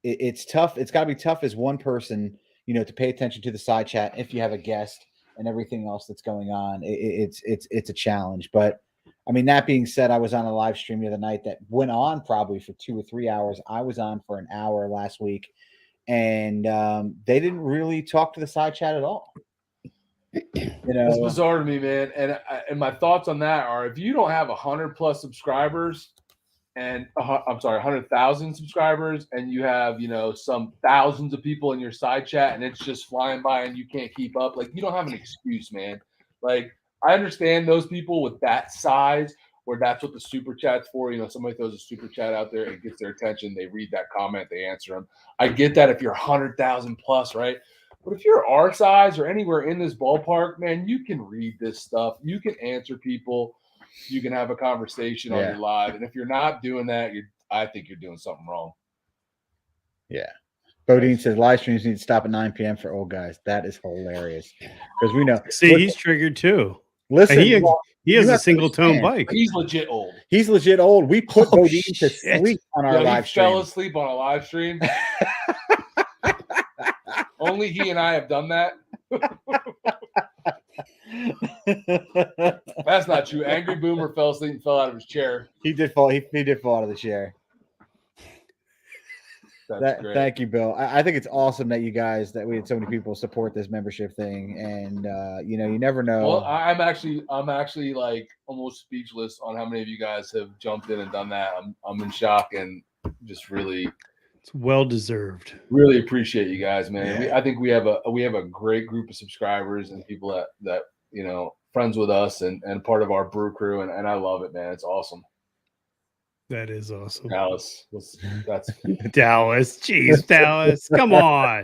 It's got to be tough as one person, you know, to pay attention to the side chat if you have a guest and everything else that's going on. It's a challenge. But I mean, that being said, I was on a live stream the other night that went on probably for 2 or 3 hours. I was on for an hour last week, and they didn't really talk to the side chat at all. You That's know, bizarre to me, man. And my thoughts on that are, if you don't have 100+ subscribers, and I'm sorry, 100,000 subscribers, and you have, you know, some thousands of people in your side chat, and it's just flying by and you can't keep up, like, you don't have an excuse, man. Like, I understand those people with that size, where that's what the super chat's for. You know, somebody throws a super chat out there, it gets their attention, they read that comment, they answer them. I get that if you're 100,000 plus, right? But if you're our size or anywhere in this ballpark, man, you can read this stuff. You can answer people. You can have a conversation on Yeah. your live. And if you're not doing that, I think you're doing something wrong. yeah. Bodine says live streams need to stop at 9 p.m. for old guys. That is hilarious because we know. See, he's triggered too. Listen, He well, has you a have to single tone understand, bike. He's legit old. He's legit old. We put Oh, Bodine to shit. sleep on our Yeah, live he stream. fell asleep on a live stream. Only he and I have done that. That's not true. Angry Boomer fell asleep and fell out of his chair. He did fall. He did fall out of the chair. That's great. Thank you, Bill. I think it's awesome that that we had so many people support this membership thing, and you know, you never know. Well, I'm actually like almost speechless on how many of you guys have jumped in and done that. I'm in shock and just really, It's well deserved. really appreciate you guys, man. Yeah. I think we have a great group of subscribers and people that you know, friends with us and part of our brew crew, and I love it, man. It's awesome. That is awesome. Dallas, that's Dallas. Jeez, Dallas. Come on.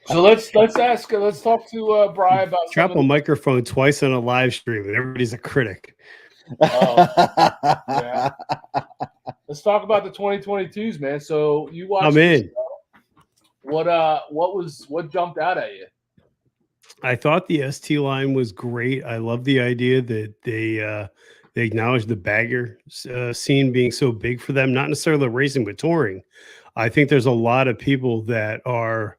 So let's talk to Brian about Drop some a of microphone twice on a live stream and everybody's a critic. yeah. Let's talk about the 2022s, man. So you watched I'm in. What jumped out at you? I thought the ST line was great. I love the idea that they acknowledge the bagger scene being so big for them, not necessarily racing, but touring. I think there's a lot of people that are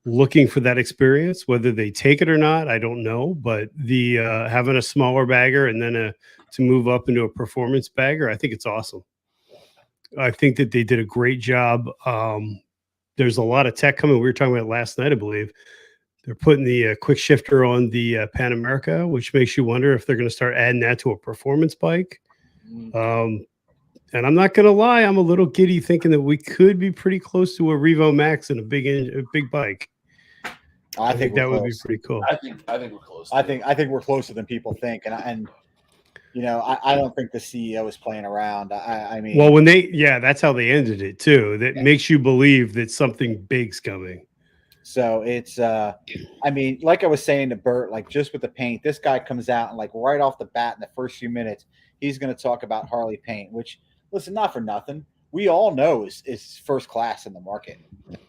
looking for that experience, whether they take it or not, I don't know. But the having a smaller bagger and then to move up into a performance bagger, I think it's awesome. I think that they did a great job. There's a lot of tech coming. We were talking about it last night, I believe. They're putting the quick shifter on the Pan America, which makes you wonder if they're going to start adding that to a performance bike. And I'm not going to lie, I'm a little giddy thinking that we could be pretty close to a Revo Max and a big bike. I think that would be pretty cool. I think we're close. I think we're closer than people think, and you know, I don't think the CEO is playing around. I mean, well, that's how they ended it too. That makes you believe that something big's coming. So it's, I mean, like I was saying to Bert, like just with the paint, this guy comes out and like right off the bat in the first few minutes, he's going to talk about Harley paint, which, listen, not for nothing, we all know is first class in the market.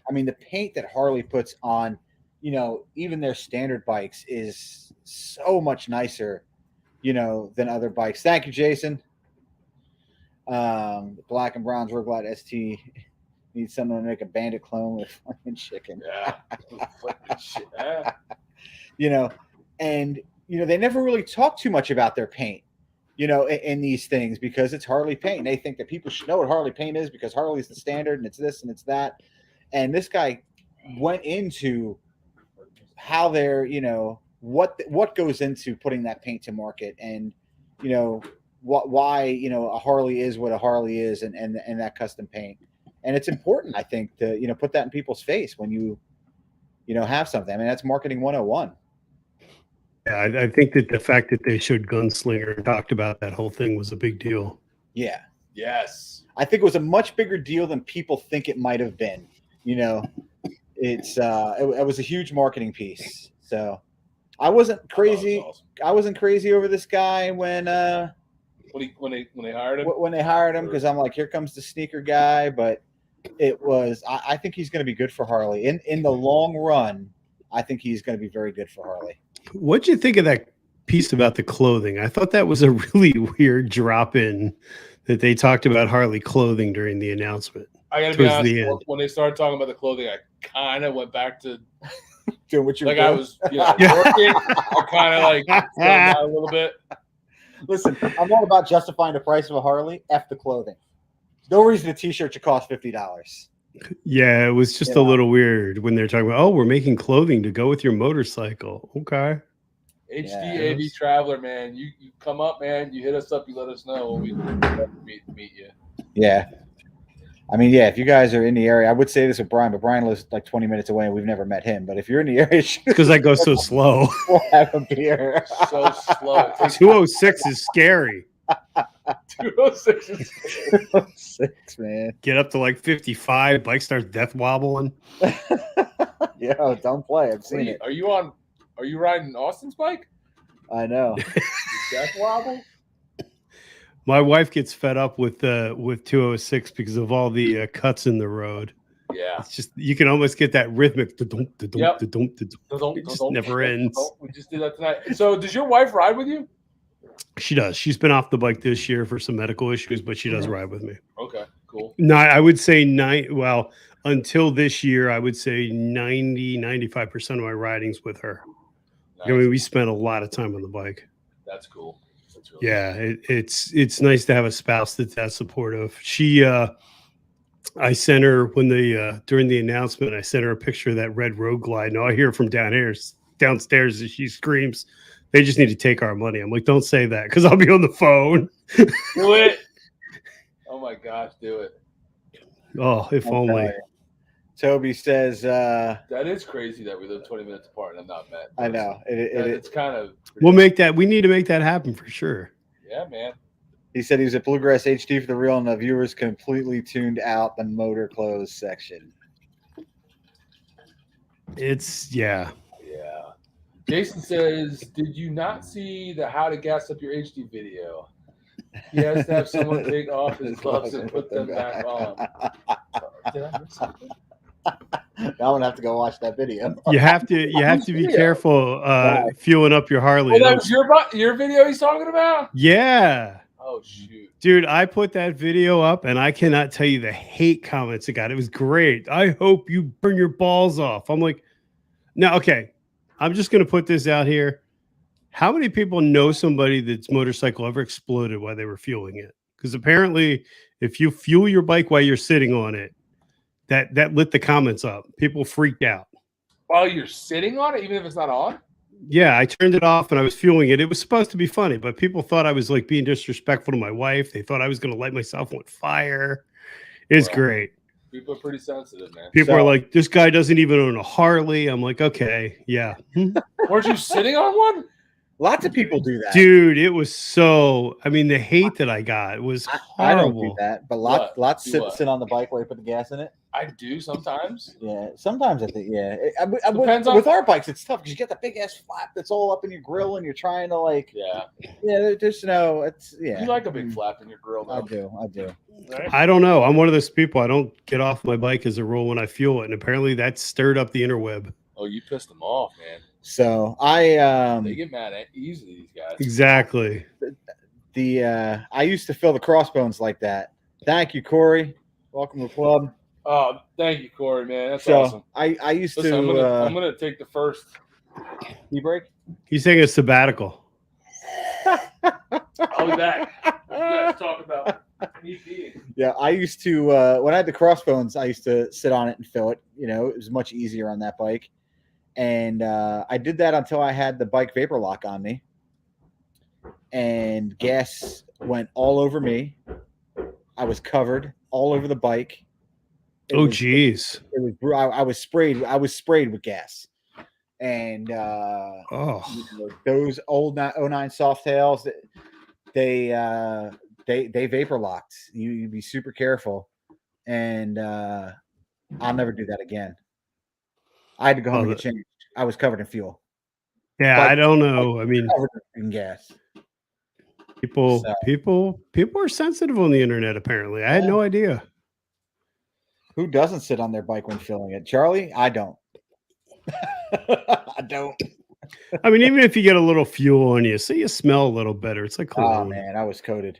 I mean, the paint that Harley puts on, you know, even their standard bikes is so much nicer, you know, than other bikes. Thank you, Jason. Black and Bronze Roguelite ST. Need someone to make a bandit clone with fucking chicken. Yeah. You know, and you know, they never really talk too much about their paint, you know, in these things because it's Harley paint. They think that people should know what Harley paint is because Harley's the standard and it's this and it's that. And this guy went into how they're, you know, what goes into putting that paint to market and, you know, why, you know, a Harley is what a Harley is and that custom paint. And it's important, I think, to, you know, put that in people's face when you know, have something. I mean, that's marketing 101. Yeah, I think that the fact that they showed Gunslinger and talked about that whole thing was a big deal. Yeah. Yes. I think it was a much bigger deal than people think it might have been. You know, it was a huge marketing piece. So I wasn't crazy. Awesome. I wasn't crazy over this guy when they hired him. When they hired him, because I'm like, here comes the sneaker guy. But it was. I think he's going to be good for Harley in the long run. I think he's going to be very good for Harley. What'd you think of that piece about the clothing. I thought that was a really weird drop in that they talked about Harley clothing during the announcement. I gotta be Towards honest. the end. When they started talking about the clothing, I kind of went back to Doing what you like were I doing. was, working. I kind of like slowed down a little bit. Listen, I'm all about justifying the price of a Harley. F the clothing. No reason a T-shirt should cost $50. Yeah, it was just a little weird when they're talking about, oh, we're making clothing to go with your motorcycle. Okay. HD AV Traveler, man. You come up, man. You hit us up. You let us know. We meet you. Yeah. I mean, yeah, if you guys are in the area, I would say this with Brian, but Brian lives like 20 minutes away and we've never met him. But if you're in the area, Because I go so slow. we'll have a beer. So slow. 206 is scary. 206 is 6, man. Get up to like 55, bike starts death wobbling. Yeah, don't play. I've seen it. Are you riding Austin's bike? I know. Death wobble? My wife gets fed up with 206 because of all the cuts in the road. Yeah. It's just, you can almost get that rhythmic. It just never ends. We just did that tonight. So does your wife ride with you? She does. She's been off the bike this year for some medical issues, but she does ride with me. Okay, cool. No, I would say until this year, I would say 95% of my riding's with her. Nice. I mean, we spent a lot of time on the bike. That's cool. That's really It's nice to have a spouse that's that supportive. She, I sent her during the announcement, I sent her a picture of that red Road Glide. And I hear from downstairs as she screams, "They just need to take our money." I'm like, don't say that because I'll be on the phone. Do it. Oh my gosh, do it. Oh, if only. Toby says, that is crazy that we live 20 minutes apart and have not met. I know. It's kind of. We need to make that happen for sure. Yeah, man. He said he was at Bluegrass HD for the reel, and the viewers completely tuned out the motor clothes section. Yeah. Jason says, "Did you not see the how to gas up your HD video? He has to have someone take off his gloves and put them back on." Did I miss something? I'm gonna have to go watch that video. You have to be careful fueling up your Harley. Oh, that was your video he's talking about? Yeah. Oh shoot. Dude, I put that video up and I cannot tell you the hate comments it got. It was great. I hope you burn your balls off. I'm like, no, okay. I'm just going to put this out here. How many people know somebody that's motorcycle ever exploded while they were fueling it? Because apparently if you fuel your bike while you're sitting on it, that lit the comments up. People freaked out. While you're sitting on it, even if it's not on? Yeah, I turned it off and I was fueling it. It was supposed to be funny, but people thought I was like being disrespectful to my wife. They thought I was going to light myself on fire. It's great. People are pretty sensitive, man. People are like, this guy doesn't even own a Harley. I'm like, okay, yeah. Weren't you sitting on one? Lots of people do that. Dude, it was the hate that I got was horrible. I don't do that, but lots Do sit on the bike while you put the gas in it. I do sometimes. Yeah, sometimes I think, yeah. Depends with our bikes, it's tough because you get the big ass flap that's all up in your grill and you're trying to like, there's no, it's, You like a big flap in your grill, though. I do. Right? I don't know. I'm one of those people. I don't get off my bike as a rule when I fuel it. And apparently that stirred up the interweb. Oh, you pissed them off, man. So they get mad at easily, these guys. Exactly. I used to fill the crossbones like that. Thank you, Corey. Welcome to the club. Oh, thank you, Corey, man. That's awesome. I used Listen, to. I'm gonna take the first e-brake. He's taking a sabbatical. I'll be back. You guys talk about me being. Yeah, I used to when I had the crossbones, I used to sit on it and fill it. You know, it was much easier on that bike. And I did that until I had the bike vapor lock on me. And gas went all over me. I was covered all over the bike. Geez. It was I was sprayed with gas. And those old 09 Softails, they vapor locked. You'd be super careful. And I'll never do that again. I had to go home and get changed. I was covered in fuel. Yeah, but I don't know. I mean, covered in gas. People are sensitive on the internet. Apparently, I had no idea. Who doesn't sit on their bike when filling it? Charlie, I don't. I don't. I mean, even if you get a little fuel on you, so you smell a little better. It's like Oh cologne. man, I was coated.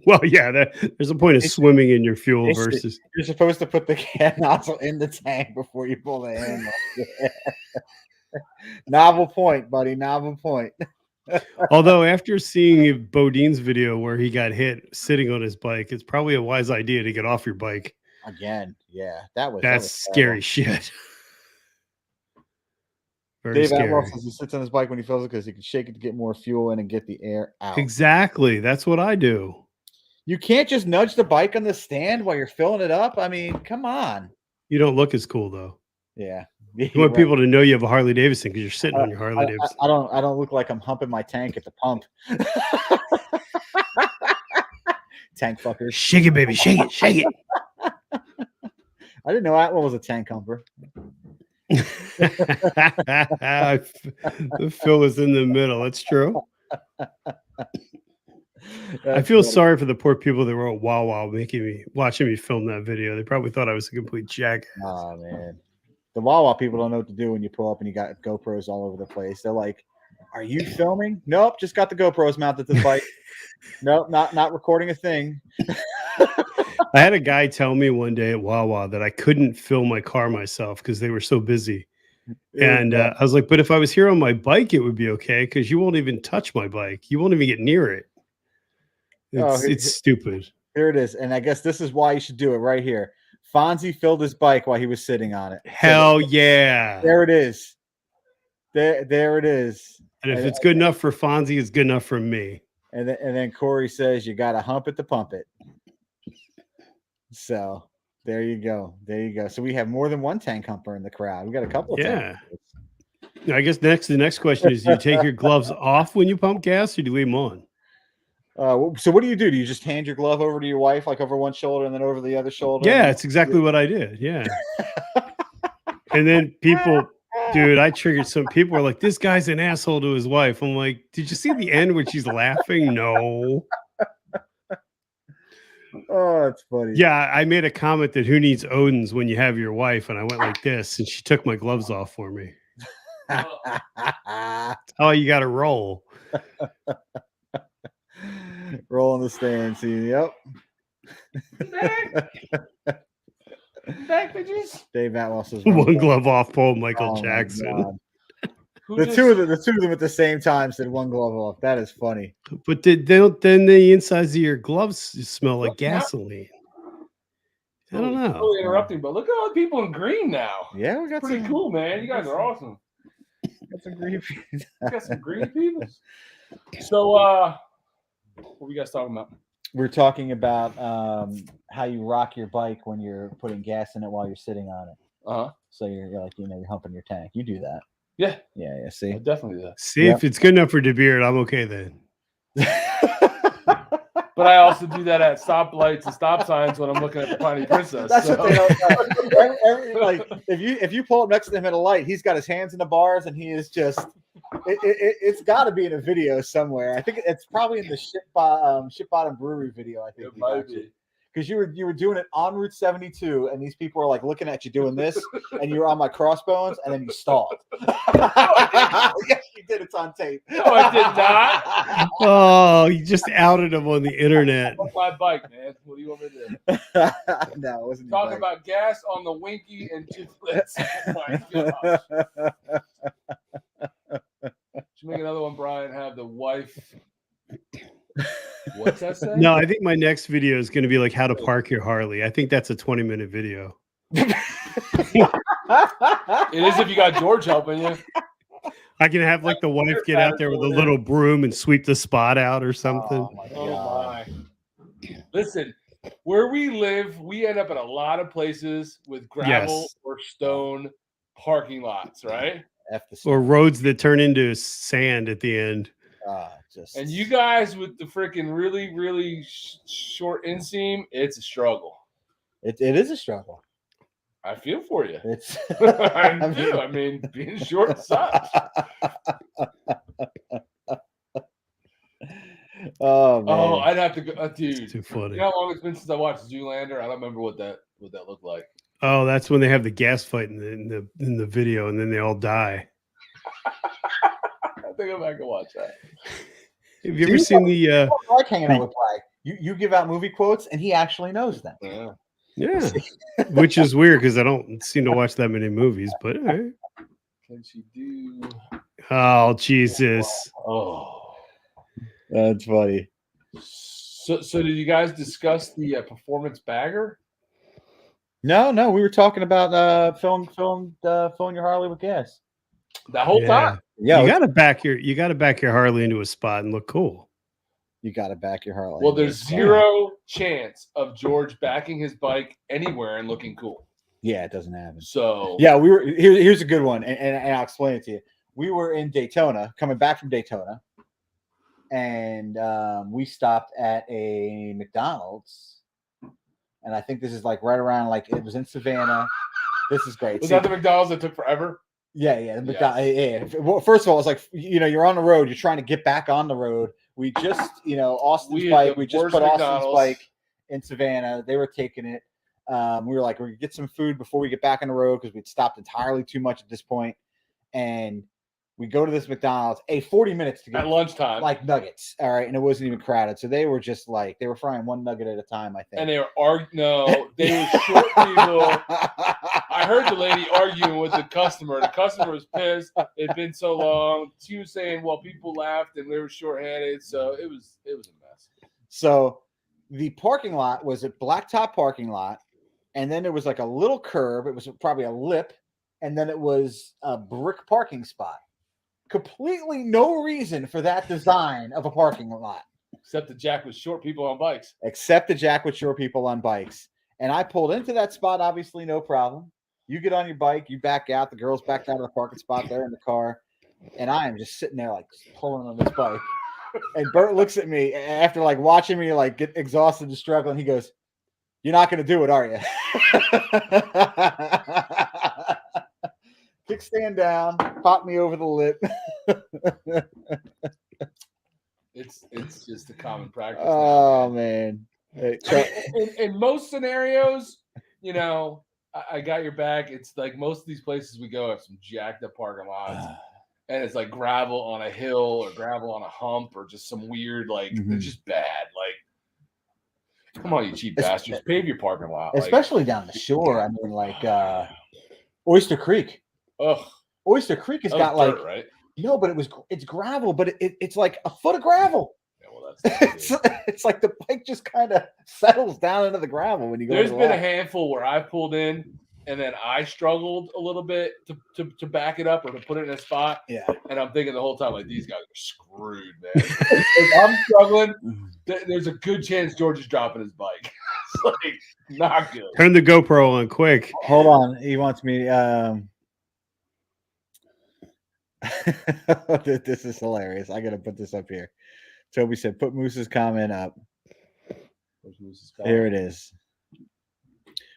Well, yeah, there's a point of swimming in your fuel It's- versus. You're supposed to put the gas nozzle in the tank before you pull the handle. Novel point, buddy. Novel point. Although after seeing Bodine's video where he got hit sitting on his bike, it's probably a wise idea to get off your bike. Again, yeah, that was That's scary shit. Very Dave scary. Atwell says he sits on his bike when he feels it because he can shake it to get more fuel in and get the air out. Exactly. That's what I do. You can't just nudge the bike on the stand while you're filling it up. I mean, come on. You don't look as cool though. Yeah. You want people to know you have a Harley Davidson because you're sitting on your Harley Davidson. I don't look like I'm humping my tank at the pump. Tank fuckers. Shake it, baby. Shake it. Shake it. I didn't know Atwell was a tank humper. The Phil is in the middle. That's true. I feel funny. sorry for the poor people that were at Wawa watching me film that video. They probably thought I was a complete jackass. Oh man. The Wawa people don't know what to do when you pull up and you got GoPros all over the place. They're like, "Are you filming?" Nope, just got the GoPros mounted to the bike. Nope, not recording a thing. I had a guy tell me one day at Wawa that I couldn't fill my car myself because they were so busy. And I was like, but if I was here on my bike, it would be okay because you won't even touch my bike. You won't even get near it. It's stupid. Here it is. And I guess this is why you should do it right here. Fonzie filled his bike while he was sitting on it. Hell yeah. There it is. There it is. And if it's good enough for Fonzie, it's good enough for me. And then Corey says you got to hump it to pump it. So there you go. There you go. So we have more than one tank humper in the crowd. We got a couple of tank humpers. I guess the next question is: do you take your gloves off when you pump gas, or do you leave them on? So what do you do? Do you just hand your glove over to your wife, like over one shoulder and then over the other shoulder? Yeah, it's exactly what I did. Yeah. And then people, dude, I triggered some people were like, this guy's an asshole to his wife. I'm like, did you see the end when she's laughing? No. Oh, that's funny. Yeah, I made a comment that who needs Ohlins when you have your wife, and I went like this, and she took my gloves off for me. Oh, you got to roll. Roll in the stand. See, yep. Back bitches. Dave Atwell says One glove off, Paul Michael Jackson. The two of them at the same time said one glove off. That is funny. But then the insides of your gloves smell like gasoline. I don't know. Totally interrupting, but look at all the people in green now. Yeah, we got Pretty some, cool, man. You guys are awesome. got some green people. You got some green people. So, what were you guys talking about? We're talking about how you rock your bike when you're putting gas in it while you're sitting on it. Uh huh. So you're like, you're humping your tank. You do that. Yeah. Yeah. See. I definitely do that. See, if it's good enough for DeBeard, I'm okay then. But I also do that at stoplights and stop signs when I'm looking at the Piney Princess. That's so. what they don't know. Like if you pull up next to him at a light, he's got his hands in the bars and he is just. It's got to be in a video somewhere. I think it's probably in the Ship Bottom Brewery video. I think It might be. because you were doing it on Route 72, and these people were like looking at you doing this, and you were on my crossbones, and then you stalled. Yes, you did. It's on tape. No, I did not. Oh, you just outed him on the internet. Fuck my bike, man. What do you want me to do? No, it wasn't. Talking about gas on the Winky and Toothless. Oh my gosh. Should make another one, Brian. Have the wife. What's that say? No, I think my next video is going to be like how to park your Harley. I think that's a 20-minute video. It is if you got George helping you. I can have like the wife get out there with a little broom and sweep the spot out or something. Oh my Oh God. my. Listen, where we live, we end up in a lot of places with gravel Yes. or stone parking lots, right? F the Or roads that turn into sand at the end. just And you guys with the freaking really, really short inseam, it's a struggle. it is a struggle. I feel for you. It's I do. I mean, being short sucks. Oh man. Oh, I'd have to go, dude. It's too You funny. know how long it's been since I watched Zoolander? I don't remember what that looked like. Oh, that's when they have the gas fight in the video, and then they all die. have to go back and watch that. Have you ever seen the? I like hanging out with Bry. You give out movie quotes, and he actually knows them. Yeah. Yeah, which is weird because I don't seem to watch that many movies. But all right. Can she do? Oh Jesus! Oh. That's funny. So did you guys discuss the performance bagger? No, we were talking about filling your Harley with gas. That whole time. Yeah, you gotta back your Harley into a spot and look cool. you got to back your Harley. Well, there's zero chance of George backing his bike anywhere and looking cool. Yeah, it doesn't happen. So yeah, we were here's a good one, and I'll explain it to you. We were in Daytona, coming back from Daytona, and we stopped at a McDonald's, and I think this is like right around it was in Savannah. This is great. Was that the McDonald's that took forever? Yeah. Yeah. Well, first of all, it's like you're on the road. You're trying to get back on the road. We just Austin's bike. We just put Austin's bike in Savannah. They were taking it. We were like, we're gonna get some food before we get back on the road because we'd stopped entirely too much at this point. And we go to this McDonald's, 40 minutes to get at lunchtime, like nuggets. All right. And it wasn't even crowded. So they were just they were frying one nugget at a time, I think. And they were they were short people. I heard the lady arguing with the customer. The customer was pissed. It'd been so long. She was saying, well, people laughed and they were shorthanded. So it was a mess. So the parking lot was a blacktop parking lot. And then there was like a little curb. It was probably a lip. And then it was a brick parking spot. Completely no reason for that design of a parking lot. Except the jack with short people on bikes. And I pulled into that spot, obviously, no problem. You get on your bike, you back out. The girls backed out of the parking spot there in the car. And I am just sitting there pulling on this bike. And Bert looks at me after watching me get exhausted and struggling. He goes, "You're not going to do it, are you?" Kickstand down, pop me over the lip. It's just a common practice. Oh man! In most scenarios, I got your back. It's like most of these places we go have some jacked up parking lots, and it's like gravel on a hill or gravel on a hump or just some weird they're just bad. Come on, you cheap bastards, pave your parking lot. Especially down the shore. I mean, Oyster Creek. Ugh. Oyster Creek has got dirt, right? No, but it's gravel, but it's like a foot of gravel. Yeah, well, that's it's like the bike just kind of settles down into the gravel when you go. There's been a handful where I pulled in and then I struggled a little bit to back it up or to put it in a spot. Yeah. And I'm thinking the whole time, these guys are screwed, man. If I'm struggling, there's a good chance George is dropping his bike. It's not good. Turn the GoPro on quick. Hold on. He wants me. This is hilarious. I gotta put this up here. Toby said, "Put Moose's comment up." Here it is.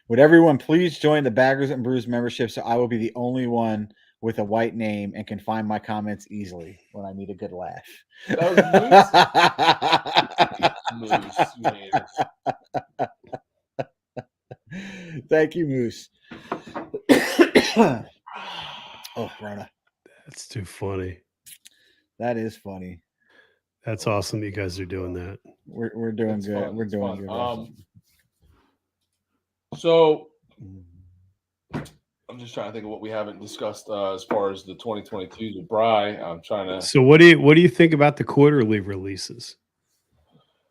Would everyone please join the Baggers and Brews membership so I will be the only one with a white name and can find my comments easily when I need a good laugh? That was Moose. Thank you, Moose. Oh, Rona. That's too funny. That is funny. That's awesome. You guys are doing that. We're doing That's good. fun. We're That's doing fun. good. So I'm just trying to think of what we haven't discussed as far as the 2022s with Bry. I'm trying to. So what do you think about the quarterly releases?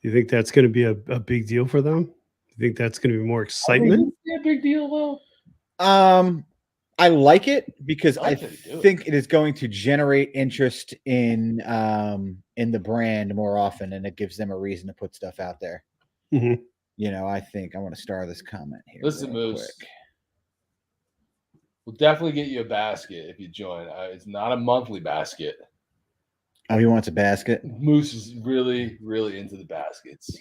Do you think that's going to be a big deal for them? Do you think that's going to be more excitement? A big deal though. I like it because I think it is going to generate interest in the brand more often, and it gives them a reason to put stuff out there. Mm-hmm. I think I want to star this comment here. Listen, Moose. We'll definitely get you a basket if you join. It's not a monthly basket. Oh, he wants a basket? Moose is really, really into the baskets.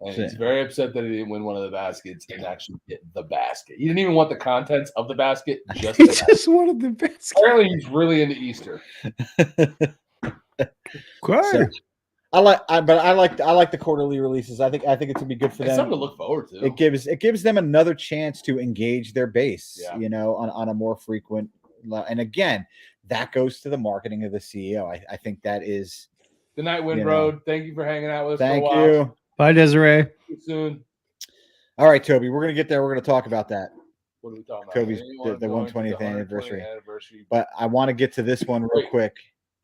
And he's very upset that he didn't win one of the baskets and actually get the basket. He didn't even want the contents of the basket. Just He just wanted the basket. Apparently, he's really into Easter. So, I like the quarterly releases. I think it's gonna be good for them. It's something to look forward to. It gives them another chance to engage their base. Yeah. On a more frequent. And again, that goes to the marketing of the CEO. I think that is. Good night, Wind You know. Road. Thank you for hanging out with us Thank for a while. you. Bye, Desiree. See you soon. All right, Toby, we're gonna get there. We're gonna talk about that. What are we talking about? Toby's Anyone the going to 120th 120th anniversary. anniversary. But I want to get to this one real Wait. quick.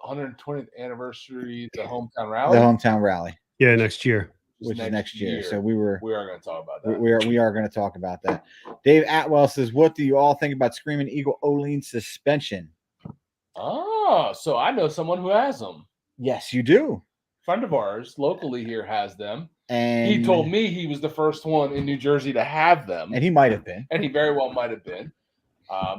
120th anniversary, the hometown The rally. hometown rally, Yeah, next year. which is next year. So we are going to talk about that. we are going to talk about that. Dave Atwell says, "What do you all think about Screaming Eagle Ohlins suspension?" Oh, so I know someone who has them. Yes, you do. Friend of ours locally here has them. And He told me he was the first one in New Jersey to have them, and he might have been. and he very well might have been.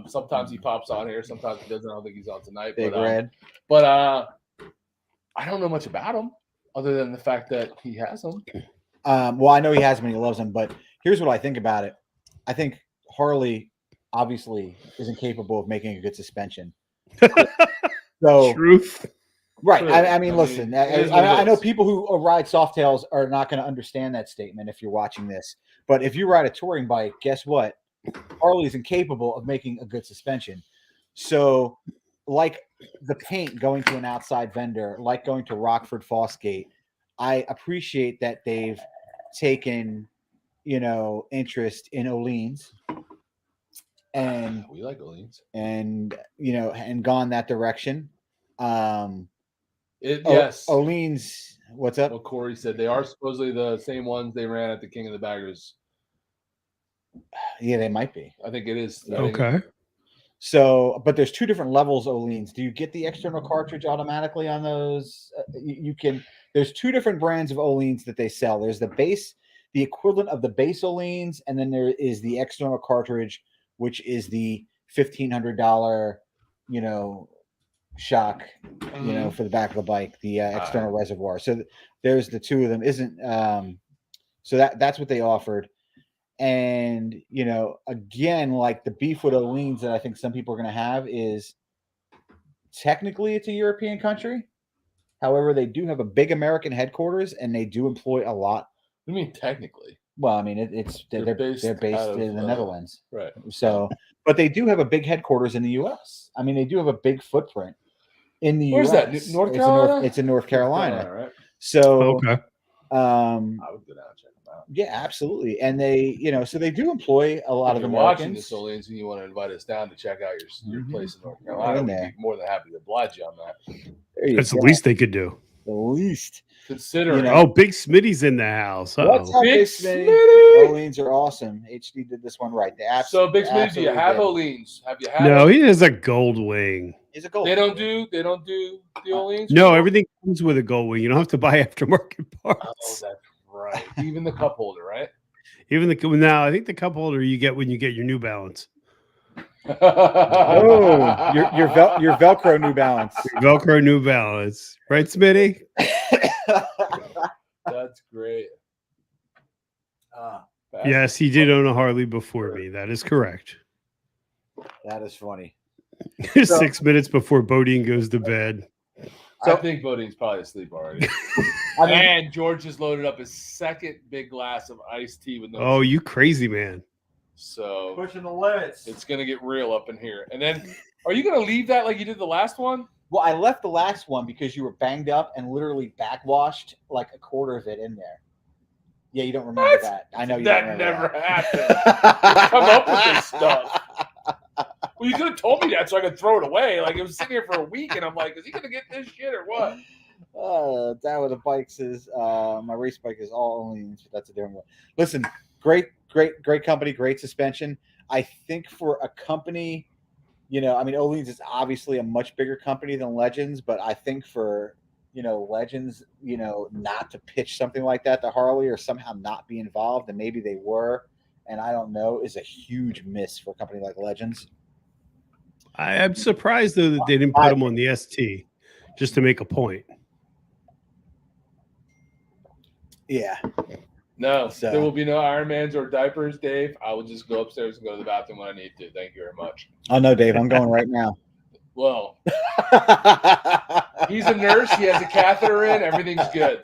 Sometimes he pops on here, sometimes he doesn't. I don't think he's on tonight. Big Red. But I don't know much about him other than the fact that he has them. Well, I know he has them and he loves them, but here's what I think about it. I think Harley obviously is incapable of making a good suspension. So Truth. right. True. I mean, listen, it is what it I know is. people who ride Softails are not going to understand that statement if you're watching this. But if you ride a touring bike, guess what? Harley is incapable of making a good suspension. So, like the paint going to an outside vendor, like going to Rockford Fosgate, I appreciate that they've taken, interest in Ohlins. And We like Ohlins. and gone that direction. Yes. Ohlins, what's up? Well, Corey said they are supposedly the same ones they ran at the King of the Baggers. Yeah, they might be. I think it is. I think Okay. So, but there's two different levels Ohlins. Do you get the external cartridge automatically on those? You can. There's two different brands of Ohlins that they sell. There's the base, the equivalent of the base Ohlins, and then there is the external cartridge, which is the $1,500, shock, for the back of the bike, the external reservoir. So there's the two of them. So that's what they offered. And again, like the beef with Ohlins that I think some people are going to have is technically it's a European country. However, they do have a big American headquarters and they do employ a lot. What do you mean technically? Well, I mean they're based out of, in the Netherlands, Right. So, but they do have a big headquarters in the U.S. I mean, they do have a big footprint in the Where's U.S. that? North Carolina? It's in North Carolina. Right? So, Okay. I would go down and check them out. yeah, absolutely. And they, so they do employ a lot If of you're watching Americans. this, Ohlins, and you want to invite us down to check out your Mhm. place in North Carolina, in we'd there. be more than happy to oblige you on that. There you That's the go. least they could do. The least. Considering Oh, Big Smitty's in the house. What's Uh-oh. up, Big Big Smitty? Smitty! Ohlins are awesome. HD did this one right. So Big Smitty, do you have absolutely Ohlins? Have you had No, them? he has a gold wing. He's a gold. They don't do the Ohlins? No, everything comes with a gold wing. You don't have to buy aftermarket Oh, parts. that's right. Even the cup holder, right? Even now, I think the cup holder you get when you get your New Balance. Oh, your Velcro New Balance. Velcro New Balance. Right, Smitty? That's great. Yes, he did own a Harley before me. That is correct. That is funny. 6 minutes before Bodine goes to bed. I think Bodine's probably asleep already. And George just loaded up his second big glass of iced tea with no Oh, sugar. you crazy man. So Pushing the limits. it's gonna get real up in here. And then are you gonna leave that like you did the last one? Well, I left the last one because you were banged up and literally backwashed like a quarter of it in there. Yeah, you don't remember What? that. I know you That don't never remember happened. Come up with this stuff. Well, you could have told me that so I could throw it away. Like it was sitting here for a week, and I'm like, is he gonna get this shit or what? Down with the bikes is my race bike is all Ohlins, but that's a different one. Listen, great company, great suspension. I think for a company, Ohlins is obviously a much bigger company than Legends, but I think for Legends, not to pitch something like that to Harley or somehow not be involved, and maybe they were, and I don't know, is a huge miss for a company like Legends. I'm surprised though that they didn't put him on the ST just to make a point. Yeah. No, So- there will be no Ironmans or diapers, Dave. I will just go upstairs and go to the bathroom when I need to. Thank you very much. Oh no, Dave, I'm going right now. Well, he's a nurse. He has a catheter in. Everything's good.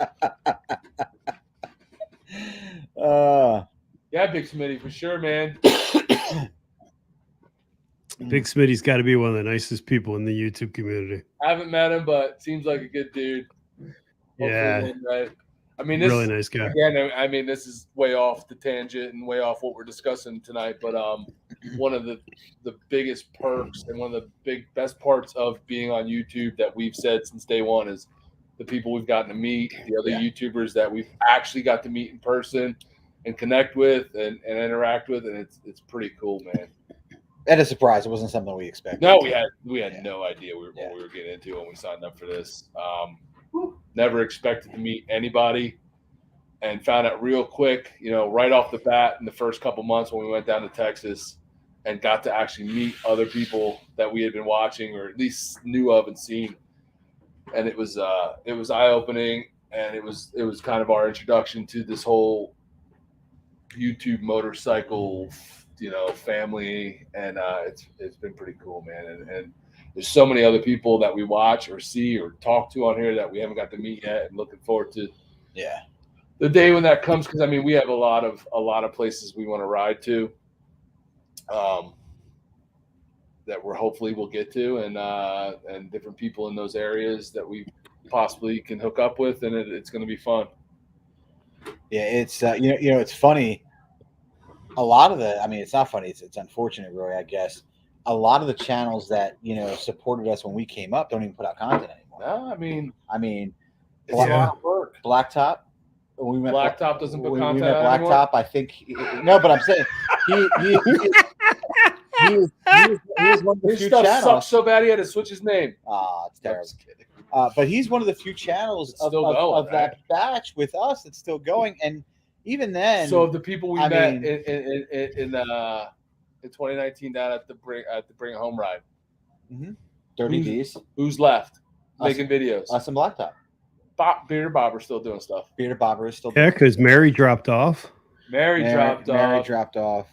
Uh, Yeah, Big Smitty, for sure, man. Big Smitty's got to be one of the nicest people in the YouTube community. I haven't met him, but seems like a good dude. Yeah. Hopefully one day. I mean, this Really nice guy. again. I mean, this is way off the tangent and way off what we're discussing tonight. But one of the biggest perks and one of the best parts of being on YouTube that we've said since day one is the people we've gotten to meet, the other YouTubers that we've actually got to meet in person and connect with and interact with, and it's pretty cool, man. And a surprise. It wasn't something we expected. No, we had no idea what we were getting into when we signed up for this. Never expected to meet anybody, and found out real quick, right off the bat in the first couple months when we went down to Texas and got to actually meet other people that we had been watching or at least knew of and seen. And it was eye-opening, and it was kind of our introduction to this whole YouTube motorcycle, family, and it's been pretty cool, man. And there's so many other people that we watch or see or talk to on here that we haven't got to meet yet, and looking forward to the day when that comes. Because I mean, we have a lot of places we want to ride to, that we're hopefully we'll get to, and different people in those areas that we possibly can hook up with, and it's going to be fun. Yeah, it's it's funny. A lot of it's not funny. It's unfortunate, Roy. I guess a lot of the channels that supported us when we came up don't even put out content anymore. No, I mean, it's a lot of work. Blacktop. We met Blacktop doesn't put content we met out Blacktop. Anymore? I think no, but I'm saying he was one of the His few stuff channels. sucks so bad he had to switch his name. It's I'm terrible. just kidding. But he's one of the few channels It's still going, that batch with us that's still going. And even then, So of the people we I met mean- in 2019 down at the Bring It Home ride, 30 who's- D's, who's left Us. making videos? us and Blacktop. Bearded Bob are still doing stuff. Bearded Bobber is still Yeah, because Mary dropped off. Mary dropped Mary off. dropped off.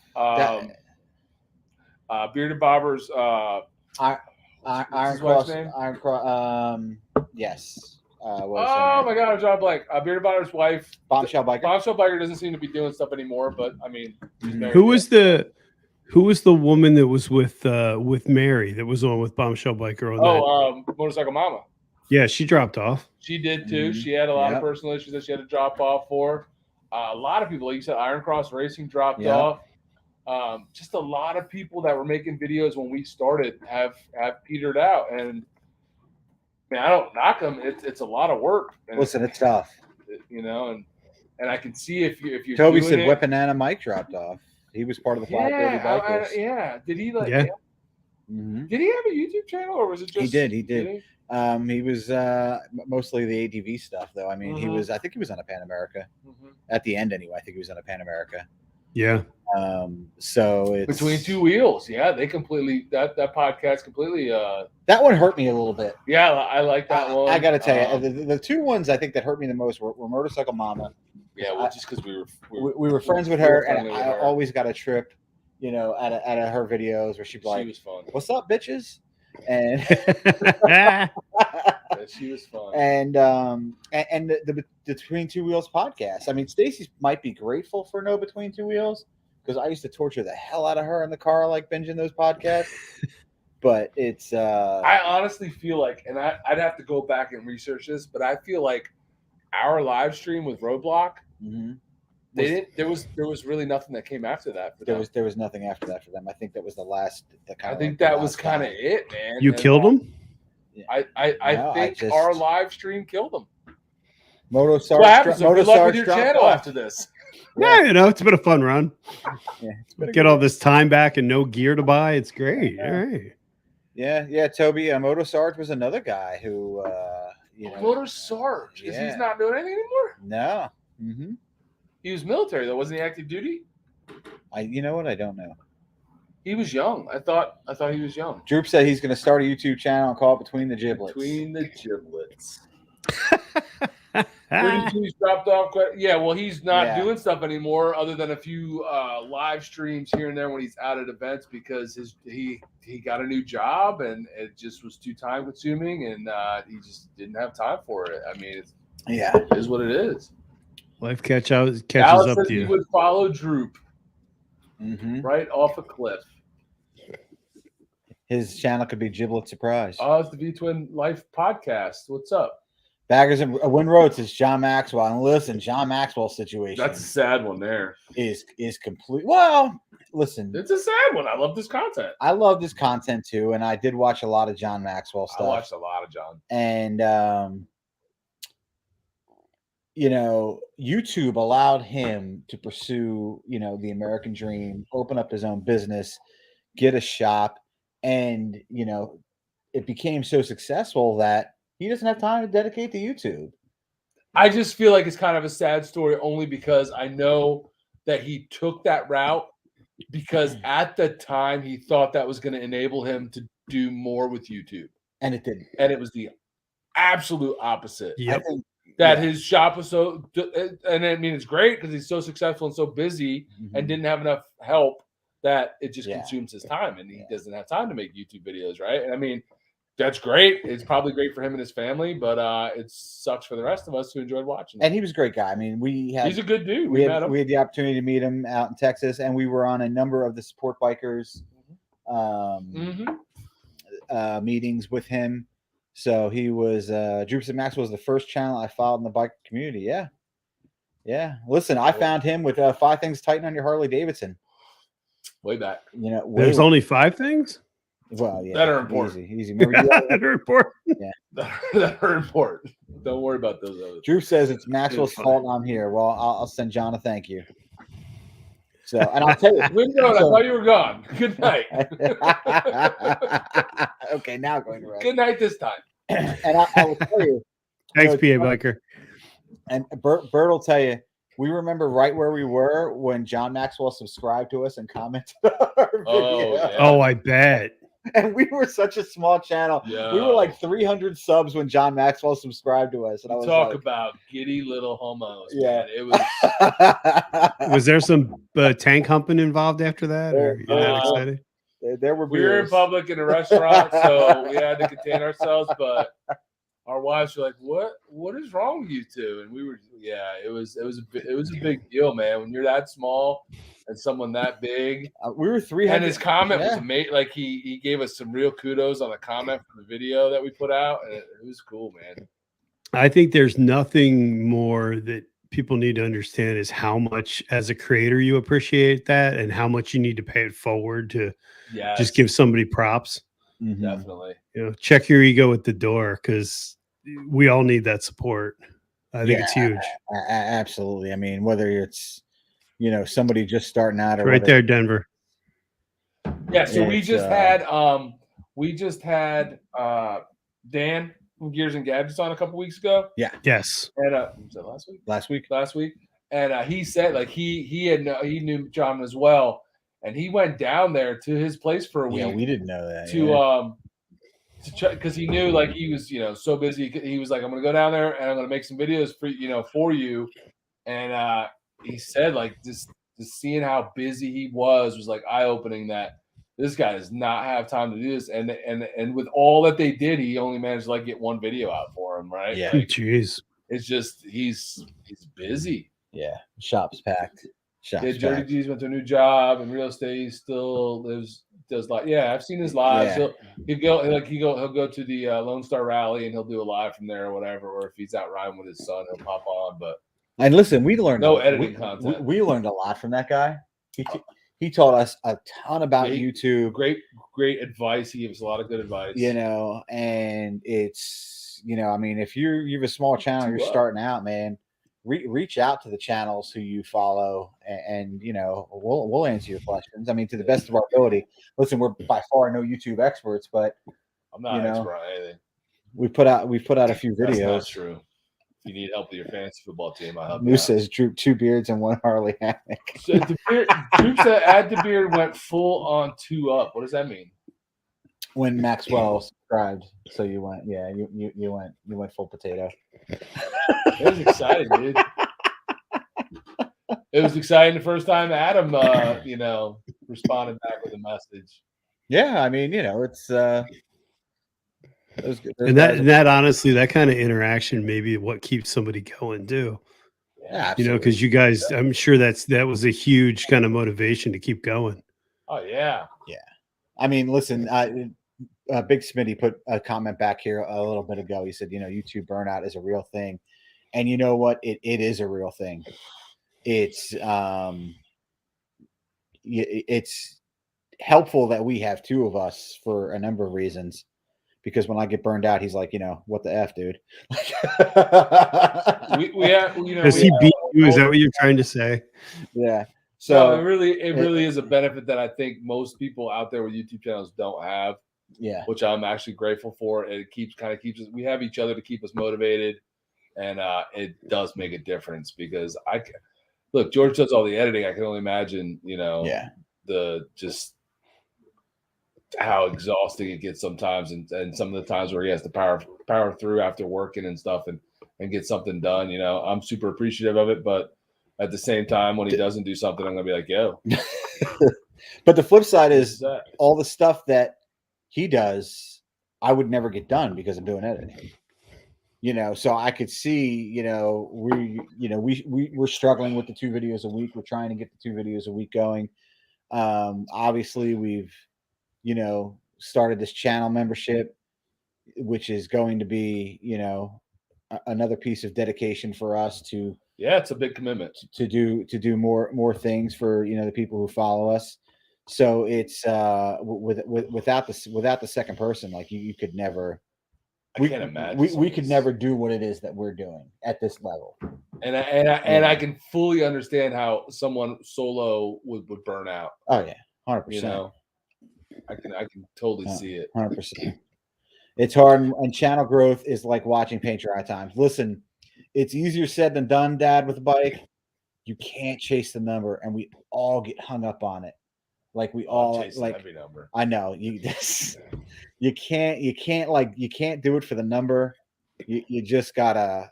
Bearded Bobber's Iron his Cross. wife's name? Iron Cross. Yes. What was her oh name? my god, I dropped blank. Bearded Bobber's wife. Bombshell Biker. Bombshell Biker doesn't seem to be doing stuff anymore, but I mean, she's married Who yet. was the woman that was with Mary that was on with Bombshell Biker on that? Motorcycle Mama. Yeah, she dropped off. She did too. Mhm. She had a lot of Yep. personal issues that she had to drop off for. A lot of people, like you said, Iron Cross Racing dropped Yep. off. Just a lot of people that were making videos when we started have petered out. And I don't knock them. It's a lot of work. And Listen, it's tough. and I can see if you're Toby doing said it, Weaponana Mike dropped off. He was part of the 530 Bikers. yeah. Did he Yeah. Mhm. Did he have a YouTube channel or was it just? He did. He did. he? He was mostly the ADV stuff, though. I mean, Mhm. I think he was on a Pan America Mhm. at the end, anyway. I think he was on a Pan America. Yeah. So it's Between Two Wheels, yeah, they completely that podcast completely. that one hurt me a little bit. Yeah, I like that one. I got to tell you, the two ones I think that hurt me the most were Motorcycle Mama. Yeah, well, just because We were friends with we were her, and friendly with I her. always got a trip, out of her videos where she'd be She like, was fun. "What's up, bitches?" And Yeah, she was fun. and the Between Two Wheels podcast. I mean, Stacy might be grateful for no Between Two Wheels because I used to torture the hell out of her in the car, like binging those podcasts. But it's I honestly feel like, and I'd have to go back and research this, but I feel like our live stream with Roadblock, mhm. they didn't. There was really nothing that came after that. For them. there was nothing after that for them. I think that was the last. I think that was kind of it, man. You And killed him? I No, think our live stream killed them. Moto That's what happens. So good luck with your channel after this. Yeah, it's been a fun run. Yeah, it's been a Get good all one. this time back and no gear to buy. It's great. All right. Yeah, Toby. Moto Sarge was another guy who, Motor Sarge. Is Yeah. he's not doing anything anymore? No. Mm-hmm. He was military though, wasn't he? Active duty. You know what? I don't know. He was young. I thought he was young. Droop said he's going to start a YouTube channel and call it Between the Giblets. Between the giblets. He's dropped off. Yeah, well, he's not doing stuff anymore, other than a few live streams here and there when he's out at events because he got a new job and it just was too time consuming and he just didn't have time for it. I mean, it is what it is. Life catches Alice up said to he you. would follow Droop Mm-hmm. right off a cliff. His channel could be Giblet Surprise. Oh, it's the V Twin Life podcast. What's up? Baggers and Win Roads is John Maxwell. And listen, John Maxwell's situation That's a sad one there. is complete. Well, listen, It's a sad one. I love this content. I love this content too, and I did watch a lot of John Maxwell I stuff. watched a lot of John. And you know, YouTube allowed him to pursue, you know, the American dream, open up his own business, get a shop, and you know, it became so successful that he doesn't have time to dedicate to YouTube. I just feel like it's kind of a sad story only because I know that he took that route because at the time he thought that was going to enable him to do more with YouTube. And it didn't. And it was the absolute opposite. I Yep. think That his shop was so, and I mean, it's great because he's so successful and so busy and didn't have enough help that it just consumes his time and he doesn't have time to make YouTube videos, right? And I mean, that's great. It's probably great for him and his family, but it sucks for the rest of us who enjoyed watching. And he was a great guy. I mean, He's a good dude. We met had, him. we had the opportunity to meet him out in Texas, and we were on a number of the support bikers meetings with him. So he was Droops and Max was the first channel I followed in the bike community. Yeah. Listen, I found him with 5 things tighten on your Harley Davidson. Way back. You know, There's only 5 things well, yeah, that are important. Easy. Remember, that are important. that are important. Don't worry about those others. Drew says it's Maxwell's fault I'm here. Well, I'll send John a thank you. So, and I'll tell you, Windrow, I thought you were gone. Good night. okay, now going to rest. Good night this time. And I will tell you, Thanks, you PA know, Biker. and Bert will tell you, we remember right where we were when John Maxwell subscribed to us and commented on our video. Oh, yeah. Oh, I bet. And we were such a small channel. Yeah. We were like 300 subs when John Maxwell subscribed to us. And I was Talk like, about giddy little homos. Yeah. Man. It was. Was there some tank humping involved after that? Or you that excited? there were We were in beers. public in a restaurant, so we had to contain ourselves. But our wives were like, "What is wrong with you two?" And we were, it was a big deal, man. When you're that small and someone that big, We were 300. and his comment was yeah. amazing. Like he gave us some real kudos on the comment for the video that we put out, and it was cool, man. I think there's nothing more that people need to understand is how much as a creator you appreciate that and how much you need to pay it forward to just give somebody props. Mhm. Definitely. You know, check your ego at the door because we all need that support. I think it's huge. Absolutely. I mean, whether it's, you know, somebody just starting out or Right there, Denver. Yeah. So we It's, just had Dan from Gears and Gadgets on a couple weeks ago, Yes. and was that last week? last week. And he said like he knew John as well, and he went down there to his place for a week. Yeah, we didn't know that. to check because he knew like he was so busy. He was like, I'm gonna go down there and I'm gonna make some videos for you. And he said like just seeing how busy he was like eye opening. That this guy does not have time to do this. And with all that they did, he only managed to like get one video out for him. Right? Yeah. Like, Jeez. it's just he's busy. Yeah, shop's packed. Yeah, Dirty G's went to a new job in real estate. He still does like I've seen his lives. Yeah. He'll go to the Lone Star Rally and he'll do a live from there or whatever. Or if he's out riding with his son, he'll pop on. But And listen, we learned editing content. We learned a lot from that guy. He taught us a ton about YouTube. Great advice. He gave us a lot of good advice. You know, and it's I mean, if you have a small channel, you're starting out, man. Reach out to the channels who you follow, and we'll answer your questions. I mean, to the best of our ability. Listen, we're by far no YouTube experts, but I'm not an expert on anything. We put out a few videos. That's not true. If you need help with your fantasy football team, I'll help you. Moose says Droop 2 beards and 1 Harley hammock. So Droop said add the beard went full on 2 up. What does that mean? When Maxwell subscribed, so you went, you went full potato. It was exciting, dude. It was exciting the first time Adam, responded back with a message. Yeah, I mean, it's it was good. And that honestly, that kind of interaction maybe what keeps somebody going too. Yeah, because you guys, I'm sure that was a huge kind of motivation to keep going. Oh yeah. I mean, listen, Big Smitty put a comment back here a little bit ago. He said, YouTube burnout is a real thing. And you know what? It is a real thing. It's helpful that we have two of us for a number of reasons. Because when I get burned out, he's like, what the F, dude? we have, Does he beat you? Is that what you're trying to say? Yeah. So So it really is a benefit that I think most people out there with YouTube channels don't have. Yeah. Which I'm actually grateful for. It keeps us. We have each other to keep us motivated, and it does make a difference because look, George does all the editing. I can only imagine, the just how exhausting it gets sometimes, and some of the times where he has to power through after working and stuff and get something done. I'm super appreciative of it, but at the same time, when he doesn't do something, I'm gonna be like, yo. But the flip side is all the stuff that he does, I would never get done because I'm doing editing. So I could see, we're struggling with the 2 videos a week. We're trying to get the 2 videos a week going. Obviously we've, started this channel membership, which is going to be, another piece of dedication for us to. Yeah, it's a big commitment to do more things for, the people who follow us. So it's without the second person, like you could never. I can't imagine. We could never do what it is that we're doing at this level. And I can fully understand how someone solo would burn out. Oh yeah, 100%. I can totally see it. 100%. It's hard, and channel growth is like watching paint dry times. Listen, it's easier said than done, Dad, with a bike. You can't chase the number, and we all get hung up on it. Like we all like every number. I know you can't do it for the number. You just gotta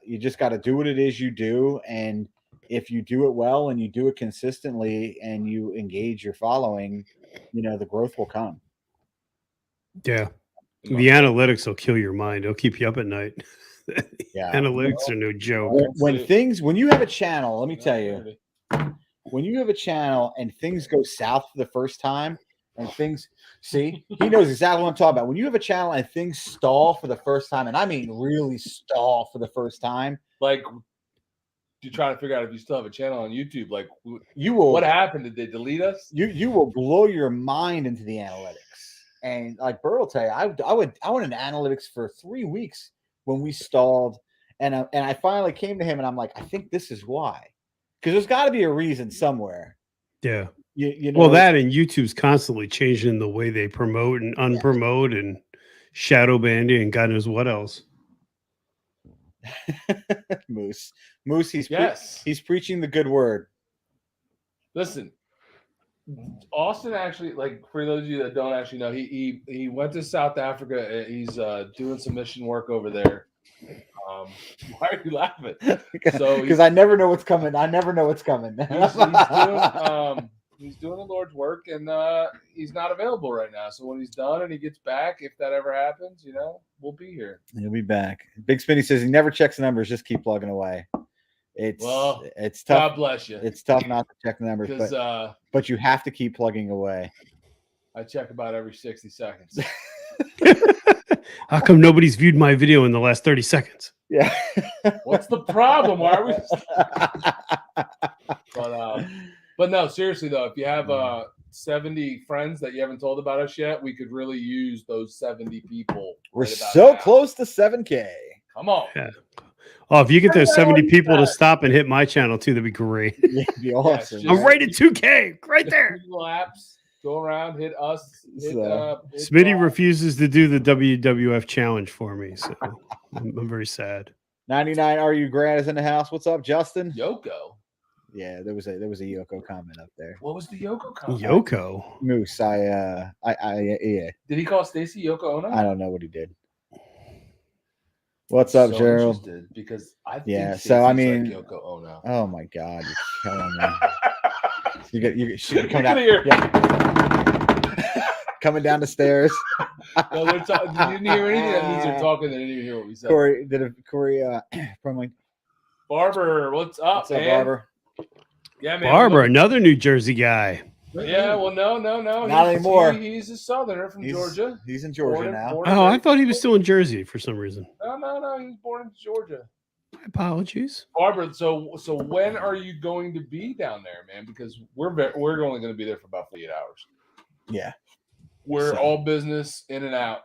do what it is you do, and if you do it well and you do it consistently and you engage your following, the growth will come. Yeah. The analytics will kill your mind. It'll keep you up at night. Yeah. Analytics are no joke. When you have a channel, let me tell you, when you have a channel and things go south for the first time and he knows exactly what I'm talking about. When you have a channel and things stall for the first time, and I mean really stall for the first time, like you're trying to figure out if you still have a channel on YouTube, like you will. What happened? Did they delete us? You will blow your mind into the analytics. And like Burr will tell you, I went in analytics for 3 weeks when we stalled, and I finally came to him and I'm like, I think this is why, because there's got to be a reason somewhere. Yeah. You know, well, that and YouTube's constantly changing the way they promote and unpromote and shadow banding and God knows what else. Moose, he's preaching the good word. Listen, Austin actually, like for those of you that don't actually know, he went to South Africa. He's doing some mission work over there. Why are you laughing? Because I never know what's coming. He's doing the Lord's work, and he's not available right now. So when he's done and he gets back, if that ever happens, we'll be here. He'll be back. Big Spinny says he never checks the numbers. Just keep plugging away. It's tough. God bless you. It's tough not to check the numbers, but you have to keep plugging away. I check about every 60 seconds. How come nobody's viewed my video in the last 30 seconds? Yeah. What's the problem? Why are we? But no, seriously though, if you have 70 friends that you haven't told about us yet, we could really use those 70 people. We're so close to 7K. Come on. Yeah. Oh, if you get those 70 people to stop and hit my channel too, that'd be great. Yeah, it'd be awesome. I'm right at 2K, right there. Apps, go around, hit us. Smitty refuses to do the WWF challenge for me, so I'm very sad. 99, are you Grant is in the house? What's up, Justin? Yoko. Yeah, there was a Yoko comment up there. What was the Yoko comment? Yoko. Moose, yeah. Did he call Stacy Yoko Ono? I don't know what he did. What's up, Gerald? Because I think like Yoko Ono. Oh my God, you're killing me. you should come down here. Yeah. Coming down the stairs. No, they're talking. You didn't hear anything. That means they're talking. They didn't even hear what we said. Corey from like Barber, what's up, man? Barber? Yeah, man. Barber, another New Jersey guy. Yeah, well, no. Not anymore. He's a Southerner from Georgia. He's in Georgia now. Born and Oh, I raised- thought he was still in Jersey for some reason. No. He was born in Georgia. My apologies. Barbara, so when are you going to be down there, man? Because we're only going to be there for about 48 hours. Yeah, We're So- all business in and out.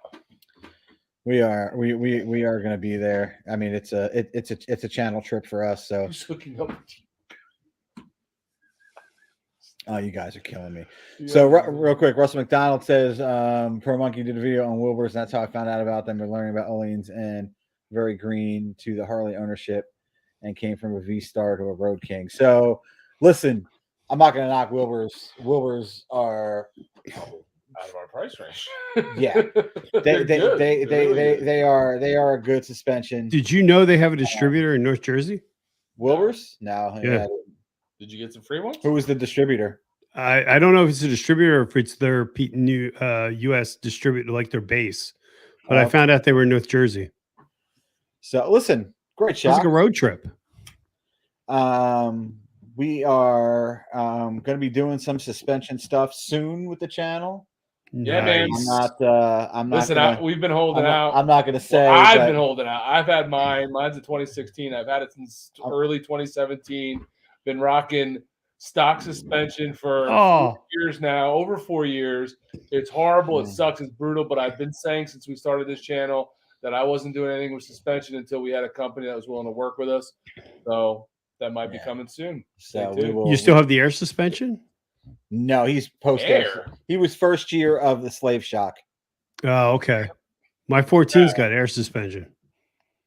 we are. We are going to be there. I mean, it's a channel trip for us. So, Who's hooking up? oh, you guys are killing me. So real quick, Russell McDonald says Pro Monkey did a video on Wilbur's, and that's how I found out about them. We're learning about Ohlins and very green to the Harley ownership, and came from a V Star to a Road King. So listen, I'm not going to knock Wilbur's. Wilbur's are out of our price range. Yeah. They're good. they are a good suspension. Did you know they have a distributor in North Jersey? Wilbur's? No. Yeah. Did you get some free ones? Who was the distributor? I don't know if it's a distributor or if it's their new U.S. distributor, like their base. But I found out they were in North Jersey. So listen, great It was shot. like a road trip. We are going to be doing some suspension stuff soon with the channel. Yeah, man. I'm not. Listen, we've been holding out. I'm not going to say. I've but been holding out. I've had mine. Mine's a 2016. I've had it since early 2017. Been rocking stock suspension for 4 years now, over 4 years. It's horrible. It sucks. It's brutal. But I've been saying since we started this channel that I wasn't doing anything with suspension until we had a company that was willing to work with us. So that might be coming soon. So we will. You still have the air suspension? No, he's post air. He was first year of the Slave Shock. Oh, okay. My 14's got air suspension.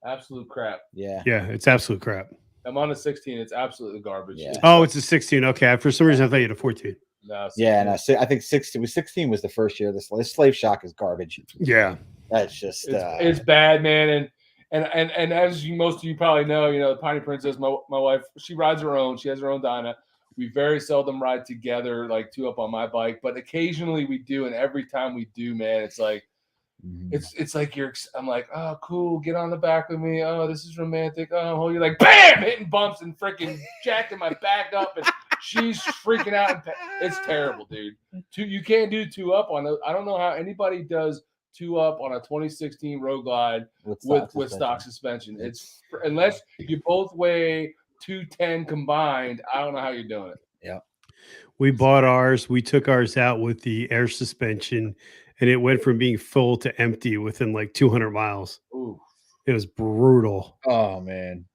Absolute crap. Yeah. Yeah, it's absolute crap. I'm on a 16. It's absolutely garbage. Yeah. Oh, it's a 16. Okay. For some reason, I thought you had a 14. No, Yeah, no. I think 16 was the first year. The Slave Shock is garbage. Yeah. That's just it's bad, man. And as most of you probably know, the Piney Princess, my wife, she rides her own. She has her own Dyna. We very seldom ride together, like two up on my bike, but occasionally we do. And every time we do, man, it's like, it's like I'm like, oh, cool, get on the back with me. Oh, this is romantic. Oh, you're like, bam, hitting bumps and freaking jacking my back up, and she's freaking out. It's terrible, dude. You can't do two up on I don't know how anybody does two up on a 2016 Road Glide with stock suspension. It's unless you both weigh 210 combined. I don't know how you're doing it. Yeah. We bought ours. We took ours out with the air suspension, and it went from being full to empty within like 200 miles. Ooh. It was brutal. Oh man.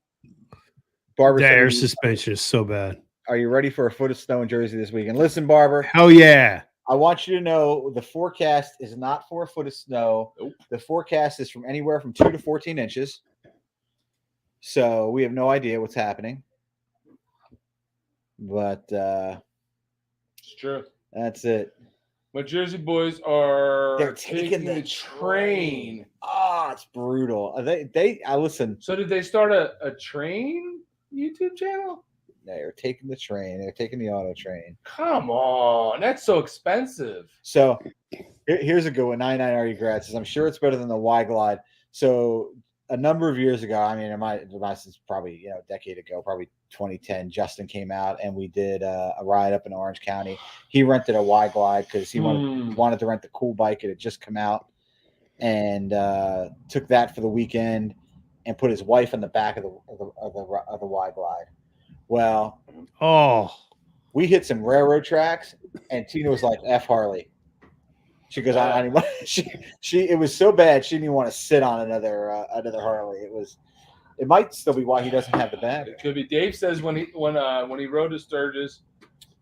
Barbara, The air suspension is so bad. Are you ready for a foot of snow in Jersey this weekend? Listen, Barbara. Hell yeah. I want you to know the forecast is not for a foot of snow. Nope. The forecast is from anywhere from 2 to 14 inches. So we have no idea what's happening. But It's true. that's it. My Jersey boys are They're taking the train. Oh, it's brutal. I listen. So did they start a train YouTube channel? They're taking the train. They're taking the auto train. Come on, that's so expensive. So here's a good one. 99 Are You Grad says, I'm sure it's better than the Y Glide. So a number of years ago, I mean, it might since probably a decade ago, probably 2010. Justin came out and we did a ride up in Orange County. He rented a Y Glide because he wanted to rent the cool bike. It had just come out, and took that for the weekend and put his wife in the back of the Y Glide. Well, we hit some railroad tracks, and Tina was like, "F Harley." She goes, "I don't she it was so bad she didn't even want to sit on another Harley. It might still be why he doesn't have the bag. It could be. Dave says when he rode his Sturgis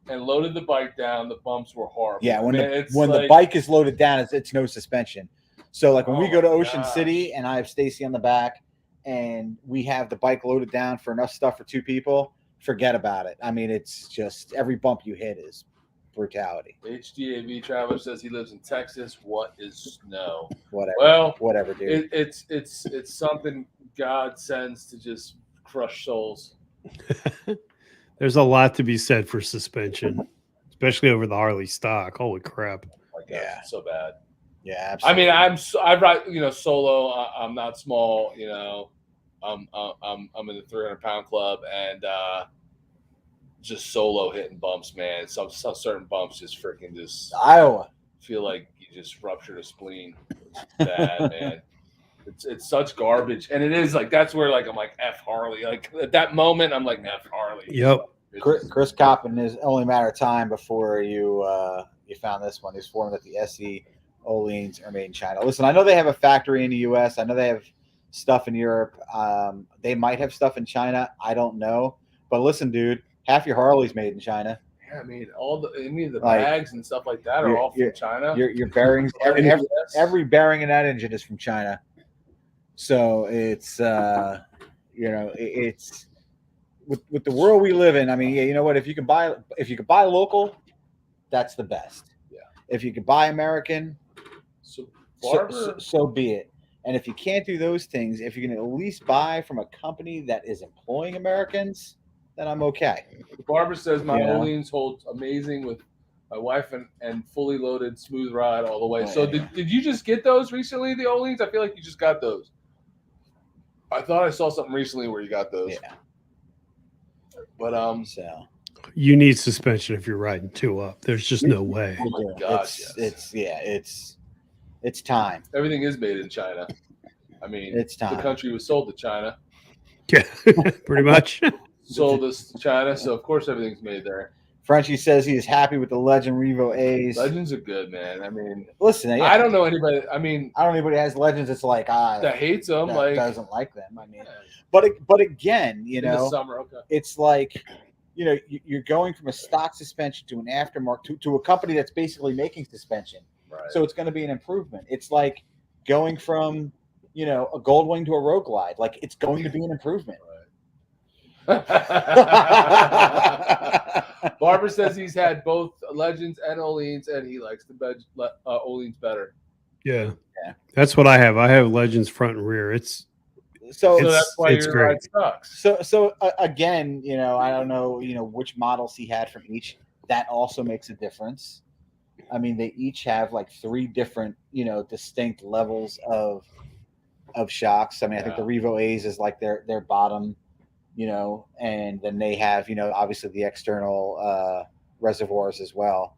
and loaded the bike down, the bumps were horrible. Yeah, when the bike is loaded down, it's no suspension. So like when we go to Ocean City and I have Stacy on the back and we have the bike loaded down for enough stuff for two people, forget about it. I mean, it's just every bump you hit is brutality. HDAV Traveler says he lives in Texas. What is snow? Whatever. Well, whatever, dude. It's something God sends to just crush souls. There's a lot to be said for suspension, especially over the Harley stock. Holy crap! Oh my God, it's so bad. Yeah, absolutely. I mean, I ride solo. I'm not small. I'm in the 300-pound club, and just solo hitting bumps, man. Some certain bumps just freaking just Iowa. feel like you just ruptured a spleen. It's bad, man. It's such garbage, and it is like that's where like I'm like F Harley. Like at that moment, I'm like F Harley. Yep. Chris Coppin is only a matter of time before you found this one. He's informed that the SE Ohlins are made in China. Listen, I know they have a factory in the U.S. I know they have stuff in Europe. They might have stuff in China. I don't know. But listen, dude, half your Harley's made in China. Yeah, I mean, any of the Like, bags and stuff like that are all from China. Your bearings, every bearing in that engine is from China. So it's it's with the world we live in. I mean, yeah, you know what? If you can buy local, that's the best. Yeah. If you could buy American, So so be it. And if you can't do those things, if you can at least buy from a company that is employing Americans, then I'm okay. Barbara says my Yeah. Ohlins hold amazing with my wife and fully loaded smooth ride all the way. Oh, So yeah. did you just get those recently, the Ohlins? I feel like you just got those. I thought I saw something recently where you got those. Yeah. But So You need suspension if you're riding 2 up. There's just no way. oh my gosh, it's time. everything is made in China. I mean, It's time. the country was sold to China, Yeah, pretty much. sold this to China, so of course everything's made there. Frenchie says he is happy with the Legend Revo A's. Legends are good, man. I mean, Listen, yeah, I don't know anybody. I mean, I don't know anybody that has Legends. It's like that hates them. that Like, doesn't like them. I mean, yeah, but again, you in the know, summer, okay. it's like, you know, you're going from a stock suspension to an aftermarket to a company that's basically making suspension. Right. So it's going to be an improvement. It's like going from, you know, a Goldwing to a Road Glide. Like it's going to be an improvement. Barbara says he's had both Legends and Ohlins, and he likes the Ohlins better. Yeah. Yeah. That's what I have. I have Legends front and rear. It's So It's- that's why it's your great. ride sucks. So again, you know, I don't know, you know, which models he had from each. That also makes a difference. I mean, they each have like 3 different, you know, distinct levels of shocks. I mean, I think the Revo A's is like their bottom, you know, and then they have, you know, obviously the external reservoirs as well.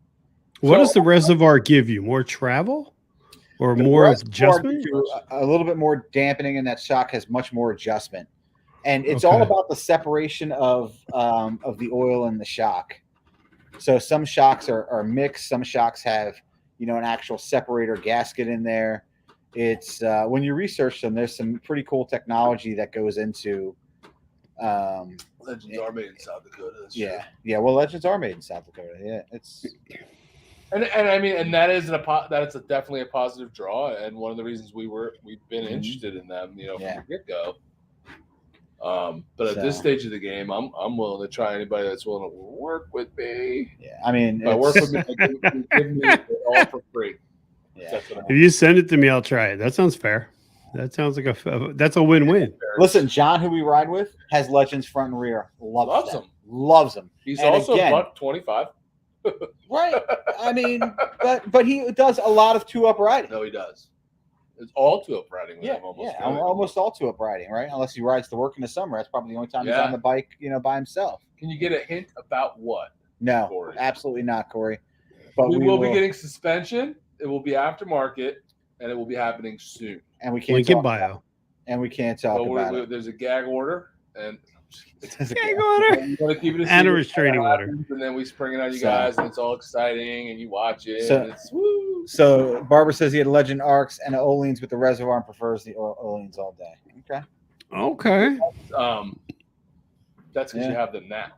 what So- does the reservoir give you? More travel or The more reservoir adjustment? gives you a little bit more dampening, and that shock has much more adjustment. And it's all Okay. about the separation of the oil and the shock. So some shocks are mixed. Some shocks have, you know, an actual separator gasket in there. It's when you research them, there's some pretty cool technology that goes into. Legends are made in South Dakota. That's true. Yeah. Well, Legends are made in South Dakota. Yeah, it's And I mean, and that is definitely a positive draw, and one of the reasons we've been interested in them, you know, from the get go. But at this So- stage of the game, I'm willing to try anybody that's willing to work with me. yeah. I mean, By work it's- with me, give me it all for free. yeah. That's what If you send it to me, I'll try it. That sounds fair. That sounds like that's a win-win. Listen, John, who we ride with, has Legends front and rear. Loves them. them. Loves them. He's And also again- $125. Right. I mean, but he does a lot of 2-up riding. No, he does. It's all 2-up riding with Yeah, him almost. yeah, almost all 2-up riding, right? Unless he rides to work in the summer. That's probably the only time he's Yeah. on the bike, you know, by himself. Can you get a hint about what? No, Corey. absolutely not, Corey. But We will be getting suspension. It will be aftermarket, and it will be happening soon. and we can't Link in talk, bio. and we can't talk So about it. there's a gag order, and Gag order. you want to keep it a And a secret, restraining order. and then we spring it on you So- guys, and it's all exciting, and you watch it. So- and it's woo. So Barbara says he had Legend Arcs and Ohlins with the reservoir and prefers the Ohlins all day. Okay. Okay. That's because Yeah. you have them now.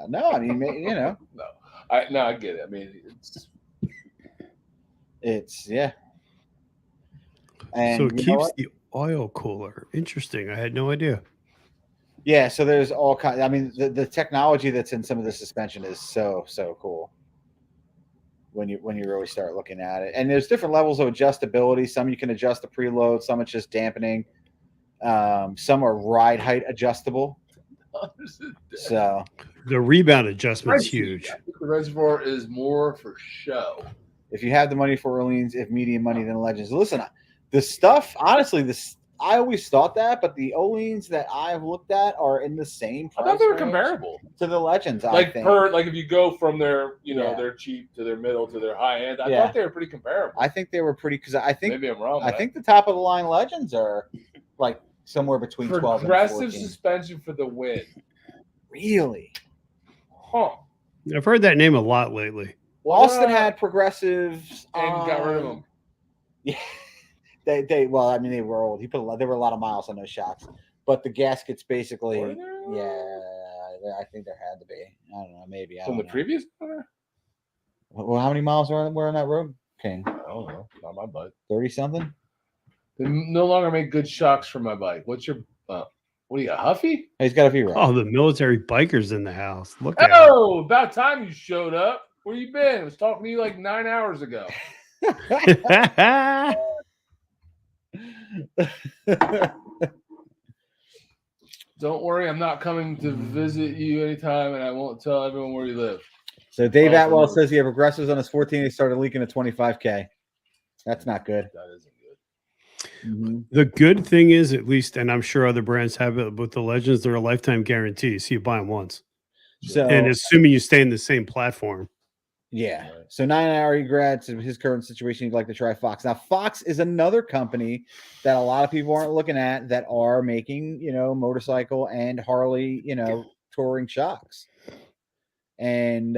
No, I mean, you know, No, I get it. I mean, it's yeah. And So it you know keeps what? the oil cooler. Interesting. I had no idea. Yeah, so there's all kinds. I mean, the technology that's in some of the suspension is so cool. When you really start looking at it, and there's different levels of adjustability. Some you can adjust the preload. Some it's just dampening. Some are ride height adjustable. So The rebound adjustment's Crazy. huge. I think the reservoir is more for show. if you have the money for Orleans, if medium money, then Legends. Listen, the stuff. Honestly, I always thought that, but the Ohlins that I've looked at are in the same I price thought they were range comparable. to the Legends. I Like think. like if you go from their Yeah. their cheap to their middle to their high end, I Yeah. thought they were pretty comparable. I think they were pretty because I think Maybe I'm wrong. I think the top of the line Legends are like somewhere between 12 and progressive 14. suspension for the win. Really? Huh. I've heard that name a lot lately. Austin had progressives and got rid of on- them. Yeah, they well, I mean, they were old. There were a lot of miles on those shocks, but the gaskets basically, Were there? yeah, I think there had to be. I don't know, maybe I From don't the know. previous owner? Well, how many miles were on that road, King? I don't know. Not my bike. 30 something. They no longer make good shocks for my bike. What's your what do you got, Huffy? He's got a few right. Oh, the military bikers in the house. Look at Oh, about time you showed up. Where you been? I was talking to you like 9 hours ago. it. Don't worry, I'm not coming to visit you anytime, and I won't tell everyone where you live. So Dave Oh, Atwell for says he had progressives on his 14. He started leaking at 25K. That's not good. That isn't good. Mhm. The good thing is, at least, and I'm sure other brands have it, but the Legends, they're a lifetime guarantee. So you buy them once. So And assuming you stay in the same platform. yeah. So 9-hour grad to his current situation, he'd like to try Fox. Now, Fox is another company that a lot of people aren't looking at that are making, motorcycle and Harley, touring shocks. And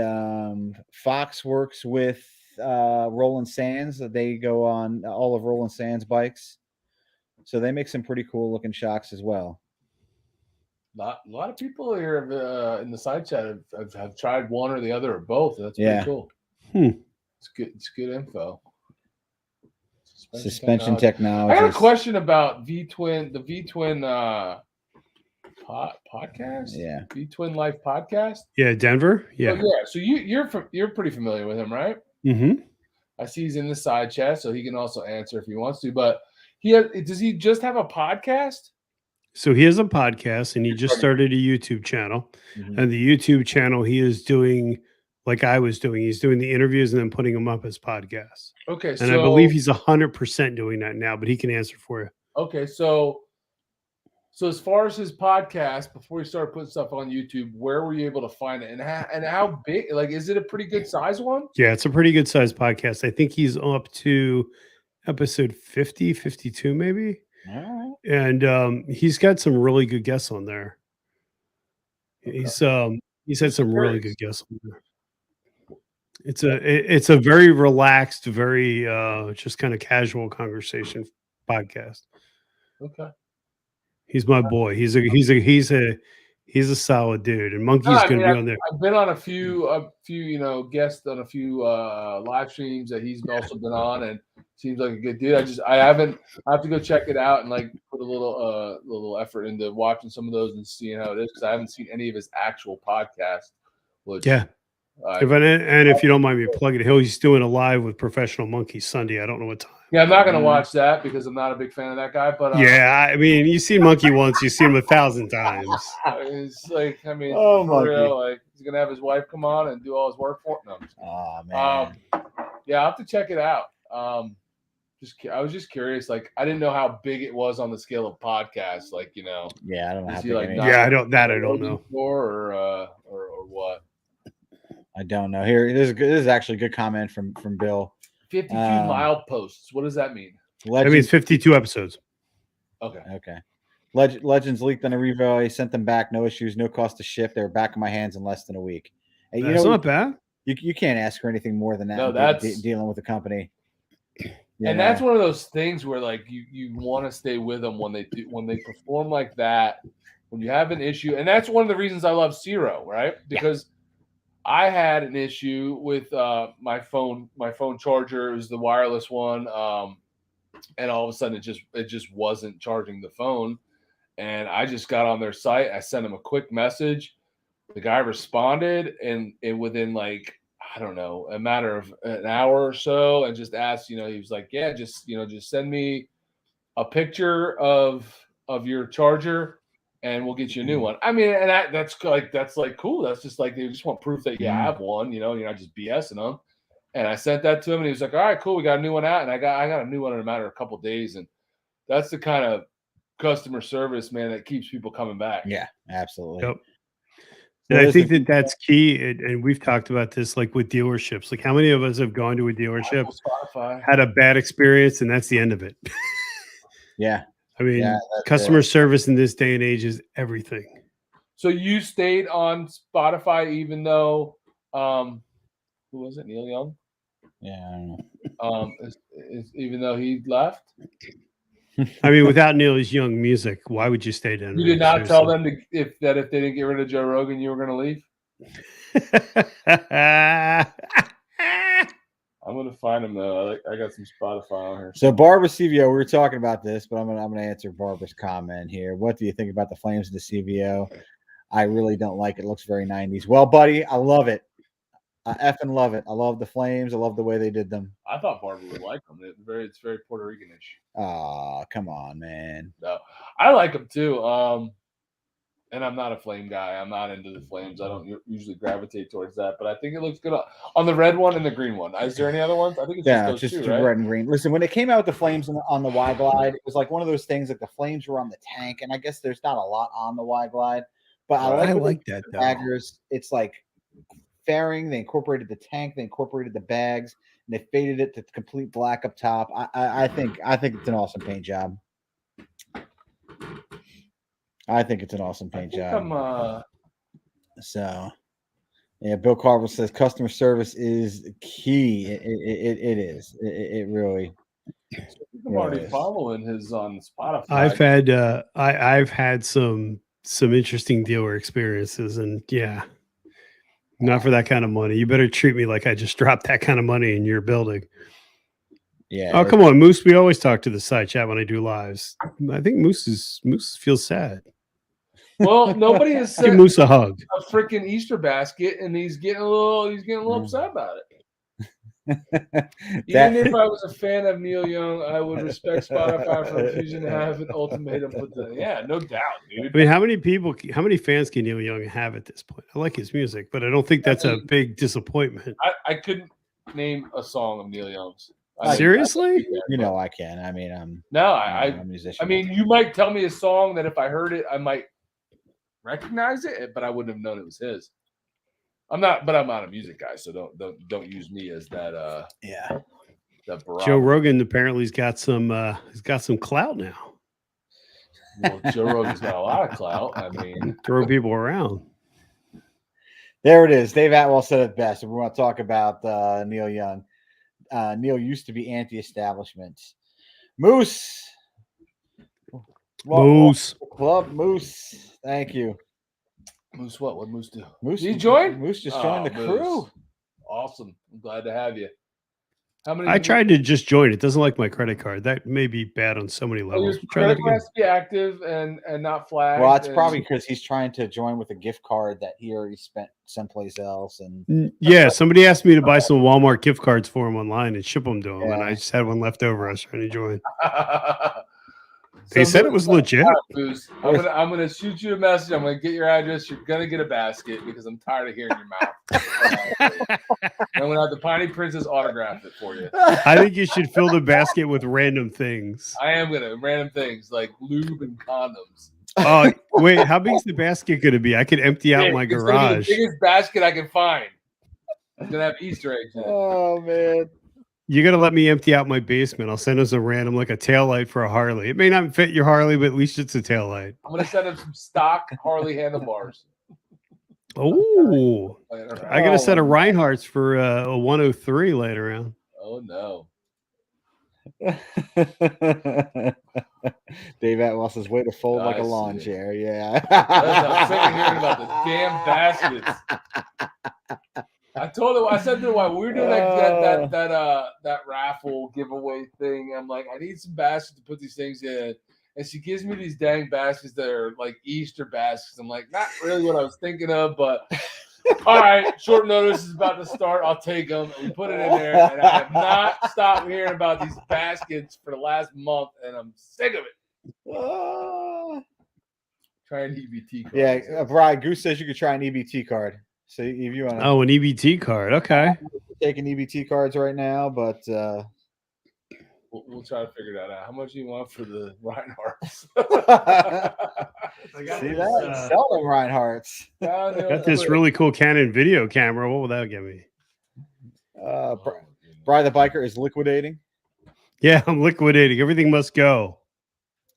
Fox works with Roland Sands. They go on all of Roland Sands bikes. So they make some pretty cool looking shocks as well. A lot of people here in the side chat have tried one or the other or both. That's pretty Yeah. cool. Hmm. It's good. It's good info. Suspension technology. I got a question about the V Twin podcast. Yeah. V Twin Life podcast. Yeah, Denver. Oh, Yeah. yeah. So you're pretty familiar with him, right? Mm-hmm. I see he's in the side chat, so he can also answer if he wants to. But does he just have a podcast? So he has a podcast and he just started a YouTube channel. Mhm. And the YouTube channel, he is doing like I was doing. He's doing the interviews and then putting them up as podcasts. Okay, And I believe he's 100% doing that now, but he can answer for you. okay. So as far as his podcast, before he started putting stuff on YouTube, where were you able to find it, and how big? Like, is it a pretty good size one? Yeah, it's a pretty good sized podcast. I think he's up to episode 50, 52 maybe. All right. And he's got some really good guests on there. Okay. He's had some really good guests on there. It's a very relaxed, very just kind of casual conversation podcast. Okay. He's my boy. He's a solid dude, and Monkey's going to be on there. I've been on a few guests on a few live streams that he's also been on, and seems like a good dude. I have to go check it out and like put a little effort into watching some of those and seeing how it is, because I haven't seen any of his actual podcasts. Which, Yeah. If you don't mind me plugging it, he's doing a live with Professional Monkey Sunday. I don't know what time. yeah, I'm not gonna watch that because I'm not a big fan of that guy. But Yeah, I mean, you've seen Monkey once, you've seen him 1,000 times. it's like, I mean, Oh, for Monkey. real, like he's gonna have his wife come on and do all his work for him. No, I'm just kidding. Oh man. Yeah, I'll have to check it out. I was just curious. Like, I didn't know how big it was on the scale of podcasts. Like, Yeah, I don't know is how he big like it is. not- Yeah, I don't know. or what? I don't know. Here, this is actually a good comment from Bill. 52 mile posts. What does that mean? That means 52 episodes. Okay. Okay. Legends leaked on a Revo. I sent them back. No issues. No cost to ship. They were back in my hands in less than a week. And That's not bad. You can't ask for anything more than that. No, in that's- dealing with the company. And that's one of those things where like you want to stay with them when they perform like that, when you have an issue. And that's one of the reasons I love Zero, right? Because I had an issue with my phone charger. It was the wireless one. And all of a sudden it just wasn't charging the phone. And I just got on their site. I sent him a quick message. The guy responded, and within like, I don't know, a matter of an hour or so, and just asked, he was like, yeah, just send me a picture of your charger and we'll get you a new one. I mean, and that's cool. That's just like, they just want proof that you have one, you're not just BSing them. And I sent that to him, and he was like, all right, cool. We got a new one out. And I got a new one in a matter of a couple of days. And that's the kind of customer service, man, that keeps people coming back. Yeah, absolutely. Yep. So And I listen, think that's key. And we've talked about this like with dealerships. Like, how many of us have gone to a dealership, Apple, Spotify. had a bad experience, and that's the end of it? yeah, I mean, Yeah, that's customer it. service in this day and age is everything. So you stayed on Spotify even though who was it? Neil Young? Yeah, I don't know. Even though he left? I mean, without Neil's Young music, why would you stay down You there? did not tell Seriously. them if they didn't get rid of Joe Rogan, you were gonna leave? I'm gonna find him though. I got some Spotify on here. So Barbara CVO, we were talking about this, but I'm gonna answer Barbara's comment here. What do you think about the flames of the CVO? I really don't like it. It looks very 90s. Well, buddy, I love it. I effing love it. I love the flames. I love the way they did them. I thought Barbara would like them. It's very Puerto Rican-ish. Oh, come on, man. No, I like them too. And I'm not a flame guy. I'm not into the flames. I don't usually gravitate towards that, but I think it looks good on the red one and the green one. Is there any other ones? I think it's Yeah, just those just two, right? red and green. Listen, when it came out with the flames on the Y Glide, it was like one of those things like the flames were on the tank, and I guess there's not a lot on the Y Glide, but I I like that though. baggers. It's like fairing. They incorporated the tank, they incorporated the bags, and they faded it to complete black up top. I think it's an awesome paint job. I think it's an awesome paint job. So, yeah, Bill Carver says customer service is key. It is. It really. I'm already following his on Spotify. I've had some interesting dealer experiences, and yeah, not for that kind of money. You better treat me like I just dropped that kind of money in your building. Yeah. Oh, come on, Moose. We always talk to the side chat when I do lives. I think Moose feels sad. Well, nobody has Give said Moose a hug. a freaking Easter basket, and he's getting a little upset about it. Even if I was a fan of Neil Young, I would respect Spotify for refusing to have an ultimatum put to them. Yeah, no doubt, dude. I mean, how many fans can Neil Young have at this point? I like his music, but I don't think that's a big disappointment. I couldn't name a song of Neil Young's. Seriously? You know I can. I mean, I'm a musician. I mean, you might tell me a song that if I heard it, I might recognize it, but I wouldn't have known it was his. I'm not a music guy, so don't use me as that. Yeah. That Joe Rogan apparently he's got some clout now. Well, Joe Rogan's got a lot of clout. I mean, throw people around. There it is. Dave Atwell said it best. If we want to talk about Neil Young. Neil used to be anti-establishment. Moose. Moose. Club Moose. Thank you. Moose what? What Moose do? Moose, did he join? Moose just joined the crew. Awesome. I'm glad to have you. How many? I tried to just join. It doesn't like my credit card. That may be bad on so many levels. Your credit card has to be active and not flagged. Well, it's probably because he's trying to join with a gift card that he already spent someplace else. And yeah, somebody asked me to buy some Walmart gift cards for him online and ship them to him, and I just had one left over. I was trying to join. They said it was legit. I'm gonna shoot you a message. I'm gonna get your address. You're gonna get a basket because I'm tired of hearing your mouth. I'm gonna have the Piney Princess autograph it for you. I think you should fill the basket with random things. I am gonna random things like lube and condoms. Oh wait, how big is the basket gonna be? I could empty out my garage. The biggest basket I can find. I'm gonna have Easter eggs in it. Oh man. You got to let me empty out my basement. I'll send us a random, like a taillight for a Harley. It may not fit your Harley, but at least it's a taillight. I'm going to send him some stock Harley handlebars. Oh, I got a set of Reinhardt's for a 103 later on. Oh, no. Dave Atwell says, way to fold like a lawn chair. Yeah. I'm sick of hearing about the damn baskets. I said to her, while we were doing that raffle giveaway thing, I'm like, I need some baskets to put these things in. And she gives me these dang baskets that are like Easter baskets. I'm like, not really what I was thinking of, but all right, short notice is about to start. I'll take them. And we put it in there. And I have not stopped hearing about these baskets for the last month, and I'm sick of it. Try an EBT card. Yeah, Brian Goose says you could try an EBT card. So if you want to, an EBT card, okay. Taking EBT cards right now, but We'll try to figure that out. How much do you want for the Reinhardts? I got See this, that? Sell them Reinhardts. got this really cool Canon video camera. What will that get me? Brian the Biker is liquidating. Yeah, I'm liquidating. Everything must go.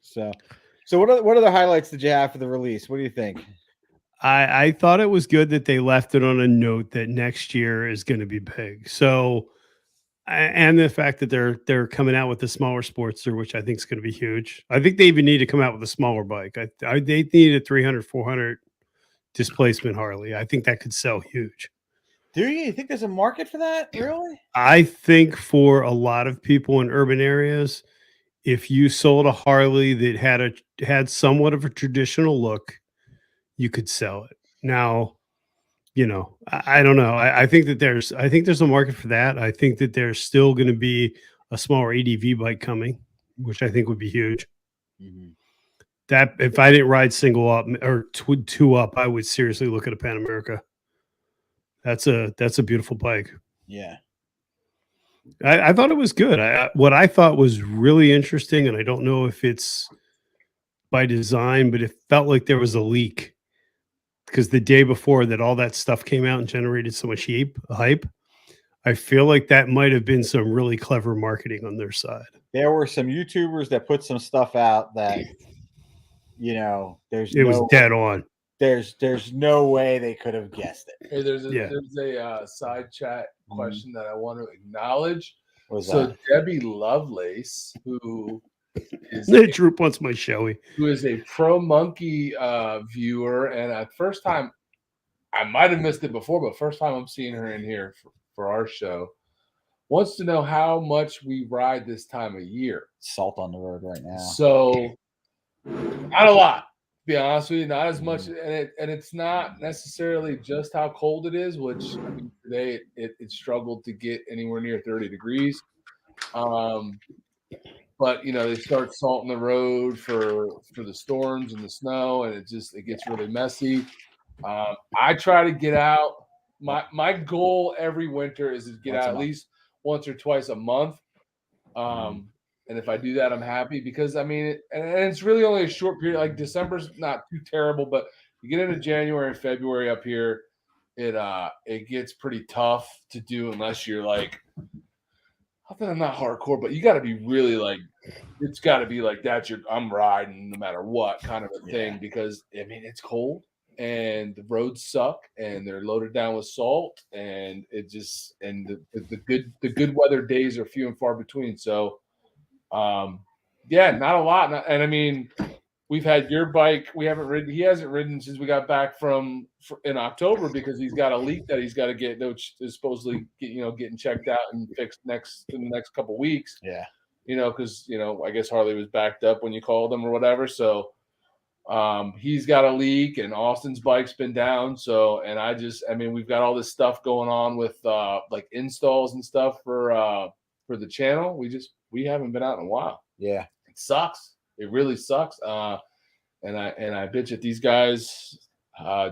So what other highlights did you have for the release? What do you think? I thought it was good that they left it on a note that next year is going to be big. So, and the fact that they're coming out with the smaller Sportster, which I think is going to be huge. I think they even need to come out with a smaller bike. They need a 300, 400 displacement Harley. I think that could sell huge. Do you think there's a market for that? Really? I think for a lot of people in urban areas, if you sold a Harley that had somewhat of a traditional look, you could sell it. Now, I don't know. I think there's a market for that. I think that there's still going to be a smaller ADV bike coming, which I think would be huge. Mm-hmm. That if I didn't ride single up or two up, I would seriously look at a Pan America. That's a beautiful bike. Yeah. I thought it was good. What I thought was really interesting, and I don't know if it's by design, but it felt like there was a leak. Because the day before that all that stuff came out and generated so much hype, I feel like that might have been some really clever marketing on their side. There were some YouTubers that put some stuff out that, it was dead on. There's no way they could have guessed it. Hey, there's a side chat question that I want to acknowledge. What's so that? Debbie Lovelace, who Droop wants my showy, who is a Pro Monkey viewer, and first time I might have missed it before, but first time I'm seeing her in here for our show, wants to know how much we ride this time of year. Salt on the road right now. So not a lot, to be honest with you, not as much, and it's not necessarily just how cold it is, which I mean, today it struggled to get anywhere near 30 degrees. But they start salting the road for the storms and the snow, and it gets really messy. I try to get out. My goal every winter is to get out at least once or twice a month. And if I do that, I'm happy because and it's really only a short period. Like December's not too terrible, but you get into January and February up here, it gets pretty tough to do unless you're like. Not that I'm not hardcore, but you got to be really it's got to be like that's I'm riding no matter what kind of a thing because it's cold and the roads suck and they're loaded down with salt and the good weather days are few and far between. So, not a lot. And we've had your bike. We haven't ridden. He hasn't ridden since we got back in October because he's got a leak that he's got to get, which is supposedly getting checked out and fixed in the next couple weeks. Yeah. Because I guess Harley was backed up when you called him or whatever. So he's got a leak and Austin's bike's been down. So and we've got all this stuff going on with like installs and stuff for the channel. We haven't been out in a while. Yeah. It sucks. It really sucks. And I bitch at these guys,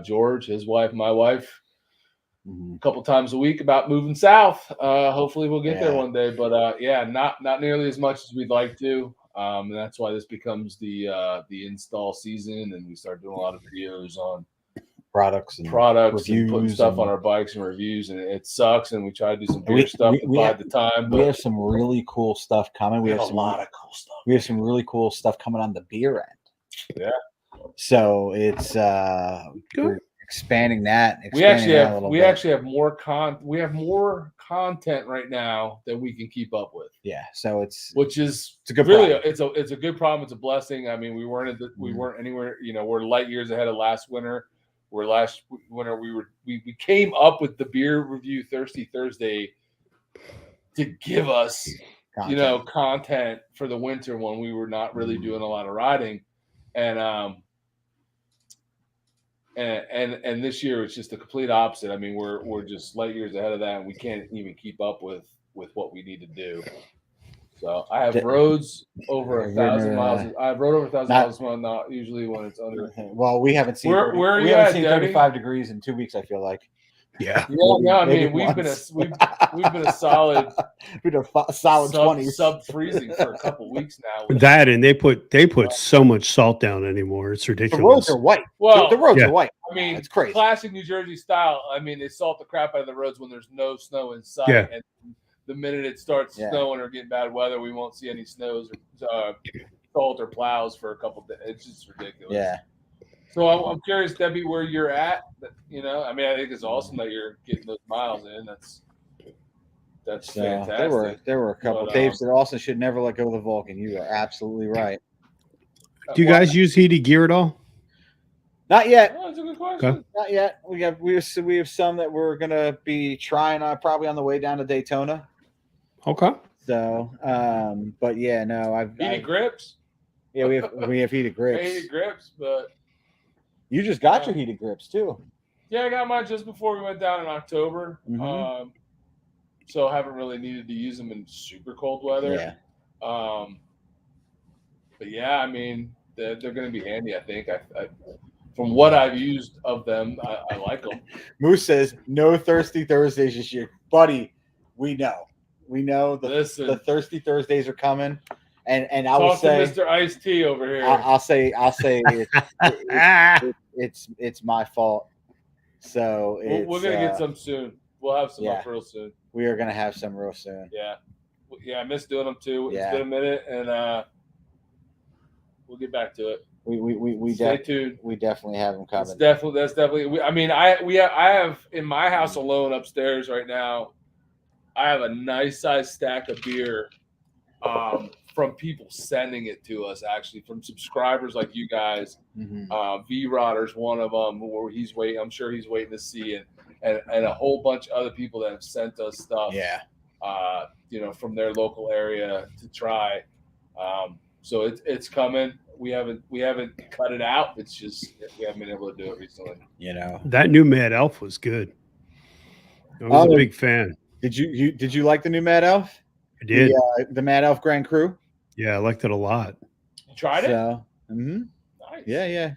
George, his wife, my wife, a couple times a week about moving south. Hopefully we'll get there one day, but not nearly as much as we'd like to. And that's why this becomes the install season, and we start doing a lot of videos on products and putting stuff on our bikes and reviews, and it sucks. And we try to do some beer stuff to bide the time. But we have some really cool stuff coming. We have a lot of cool stuff. We have some really cool stuff coming on the beer end. Yeah. So it's we're expanding that. We actually have more content right now than we can keep up with. Yeah. So it's a good problem. It's a good problem. It's a blessing. We weren't anywhere. We're light years ahead of last winter. Last winter we came up with the beer review Thirsty Thursday to give us content for the winter when we were not really doing a lot of riding, and this year it's just the complete opposite. We're just light years ahead of that, and we can't even keep up with what we need to do. So I have roads over 1,000 miles. I have road over 1,000 miles. Not usually when it's under. Well, we haven't seen. Where are we you haven't at, seen Debbie? 35 degrees in 2 weeks. I feel like. Yeah. Yeah, no, I Maybe mean we've been once. we've been a solid solid 20s. sub freezing for a couple weeks now. which- That and they put so much salt down anymore. It's The roads ridiculous. are white. Well, the roads yeah. are white. I mean, it's crazy. classic New Jersey style. I mean, they salt the crap out of the roads when there's no snow in sight, Yeah. and the minute it starts Yeah. snowing or getting bad weather, we won't see any snows or salt or plows for a couple days. It's just ridiculous. Yeah. So I'm curious, Debbie, where you're at. You know, I mean, I think it's awesome that you're getting those miles in. That's So fantastic. there were a couple. But, Dave said Austin should never let go of the Vulcan. You are absolutely right. Do you guys use heated gear at all? Not yet. Oh, that's a good question. Okay. Not yet. We have some that we're gonna be trying probably on the way down to Daytona. Okay. So, but yeah, no, Heated grips. yeah, we have heated grips. Heated grips, but You just got Yeah. your heated grips too. yeah, I got mine just before we went down in October. Mhm. So I haven't really needed to use them in super cold weather. Yeah. But yeah, I mean, they're going to be handy. I think. I from what I've used of them, I like them. Moose says no Thirsty Thursdays this year, buddy. We know the Listen, Thirsty Thursdays are coming, and I will talk to say, Mr. Ice T over here. I'll say it's my fault. So We're going to get some soon. We'll have some yeah. up real soon. We are gonna have some real soon. Yeah. I miss doing them too. Yeah. It's been a minute, and we'll get back to it. We Stay tuned. We definitely have them coming. That's definitely. I mean, I have in my house alone upstairs right now. I have a nice size stack of beer from people sending it to us. Actually, from subscribers like you guys. Mhm. V Rodder's one of them. Where he's waiting. I'm sure he's waiting to see it, and a whole bunch of other people that have sent us stuff. Yeah. From their local area to try. So it's coming. We haven't cut it out. It's just we haven't been able to do it recently. That new Mad Elf was good. I was a Oh. big fan. Did you like the new Mad Elf? I did. The Mad Elf Grand Cru. Yeah, I liked it a lot. You tried it? So, mhm. Nice. Yeah.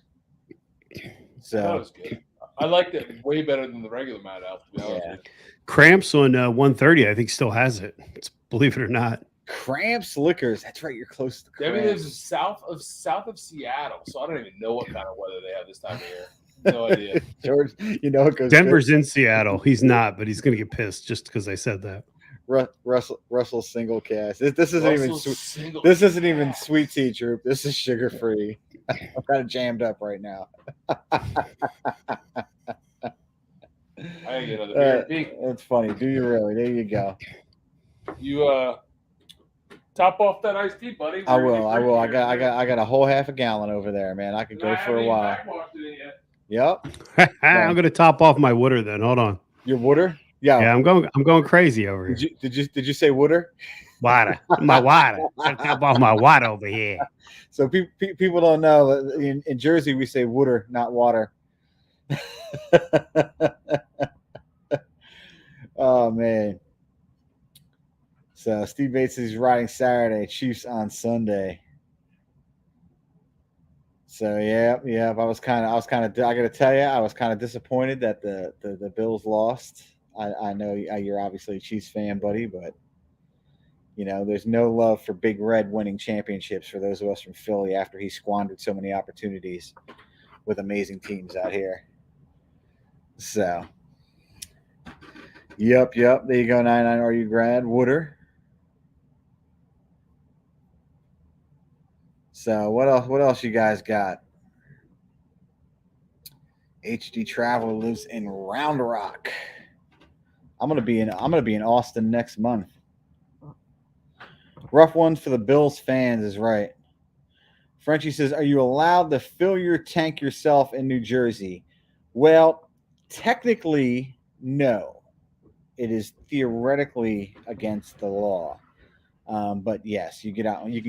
That So was good. I liked it way better than the regular Mad Elf. To be honest Yeah. with you. Cramps on 130, I think, still has it. Believe it or not. Cramps Liquors. That's right. You're close to Debbie Cramps. lives south of Seattle, so I don't even know what kind of weather they have this time of year. No idea. George, it goes. Denver's in Seattle. He's not, but he's going to get pissed just because I said that. Russell single cast. This isn't even Russell's sweet. single. This isn't even sweet tea troop. This is sugar free. I'm kind of jammed up right now. I gotta get another beer. Pete, That's funny. Do you really? There you go. you top off that iced tea, buddy. I will. I got a whole half a gallon over there, man. I could go for a while. Yep. I'm going to top off my Wooder then. Hold on. Your water? Yeah. Yeah, I'm going crazy over here. Did you say water? Water. My water. I'm gonna top off my water over here. So people don't know. In Jersey, we say water, not water. Oh man. So Steve Bates is riding Saturday, Chiefs on Sunday. So yeah. I gotta tell you, I was kind of disappointed that the Bills lost. I know you're obviously a Chiefs fan, buddy, but there's no love for Big Red winning championships for those of us from Philly after he squandered so many opportunities with amazing teams out here. So, yep. There you go, 99. Are you grad? Wooder. So what else you guys got? HD Traveler lives in Round Rock. I'm gonna be in Austin next month. Rough one for the Bills fans is right. Frenchie says, "Are you allowed to fill your tank yourself in New Jersey?" Well, technically, no. It is theoretically against the law. But yes, you can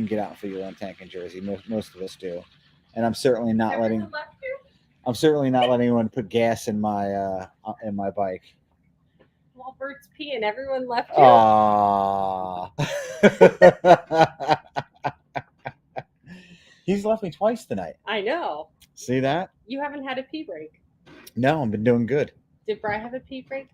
get out and fill your own tank in Jersey. Most of us do, and I'm certainly not letting anyone put gas in my bike. While Bert's peeing, everyone left you. Ah. He's left me twice tonight. I know. See that? You haven't had a pee break. No, I've been doing good. Did Bri have a pee break?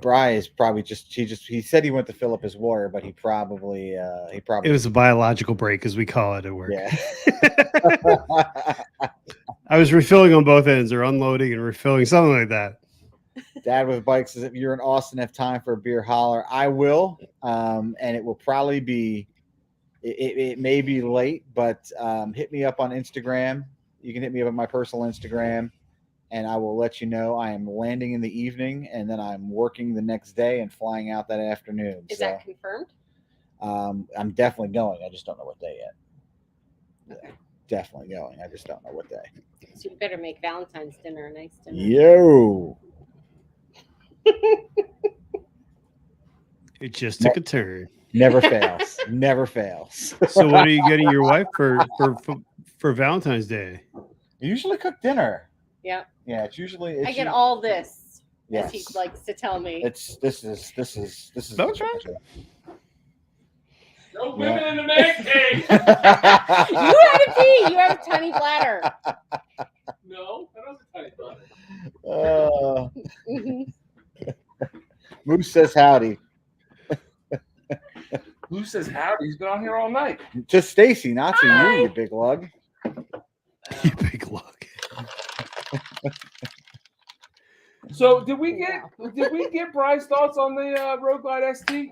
Bri is probably he said he went to fill up his water, but he probably It was a biological break, as we call it at work. yeah. I was refilling on both ends, or unloading and refilling, something like that. Dad with Bikes says, if you're in Austin, have time for a beer, holler. I will, and it will probably be. It may be late, but hit me up on Instagram. You can hit me up on my personal Instagram, and I will let you know. I am landing in the evening, and then I'm working the next day and flying out that afternoon. Is that confirmed? I'm definitely going. I just don't know what day yet. Yeah, definitely going. I just don't know what day. So you better make Valentine's dinner a nice dinner. Yo. It just took a turn. Never fails. Never fails. So, what are you getting your wife for Valentine's Day? I usually cook dinner. Yeah. Yeah, it's usually. I get all this, yes. as he likes to tell me. This is. Okay. No women in the man cave. You had a pee. You have a tiny bladder. No, I don't have a tiny bladder. Moose says howdy. Who says howdy? He's been on here all night. To Stacy, not to you, you big lug. You big lug. So did we get Bry's thoughts on the Road Glide ST?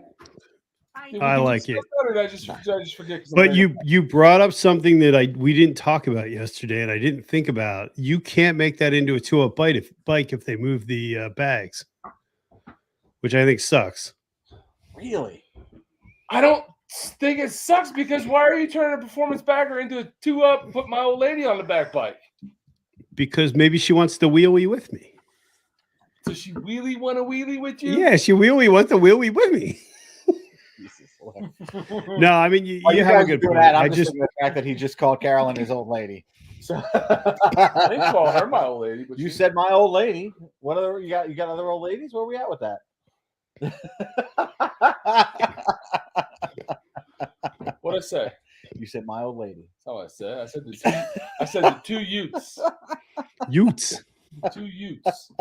I like it. Or did I just forget? But you brought up something that we didn't talk about yesterday, and I didn't think about. You can't make that into a 2-up bike if they move the bags, which I think sucks. Really? I don't think it sucks because why are you turning a performance bagger into a 2-up and put my old lady on the back bike? Because maybe she wants to wheelie with me. Does she really want to wheelie with you? Yeah, she wants to wheelie with me. No, I mean you have a good point. I'm just thinking the fact that he just called Carolyn his old lady. So I didn't call her my old lady. But you said my old lady. What other you got? You got other old ladies? Where are we at with that? What I say? You said my old lady. That's how I said. I said the two Utes. Utes. 2 Utes.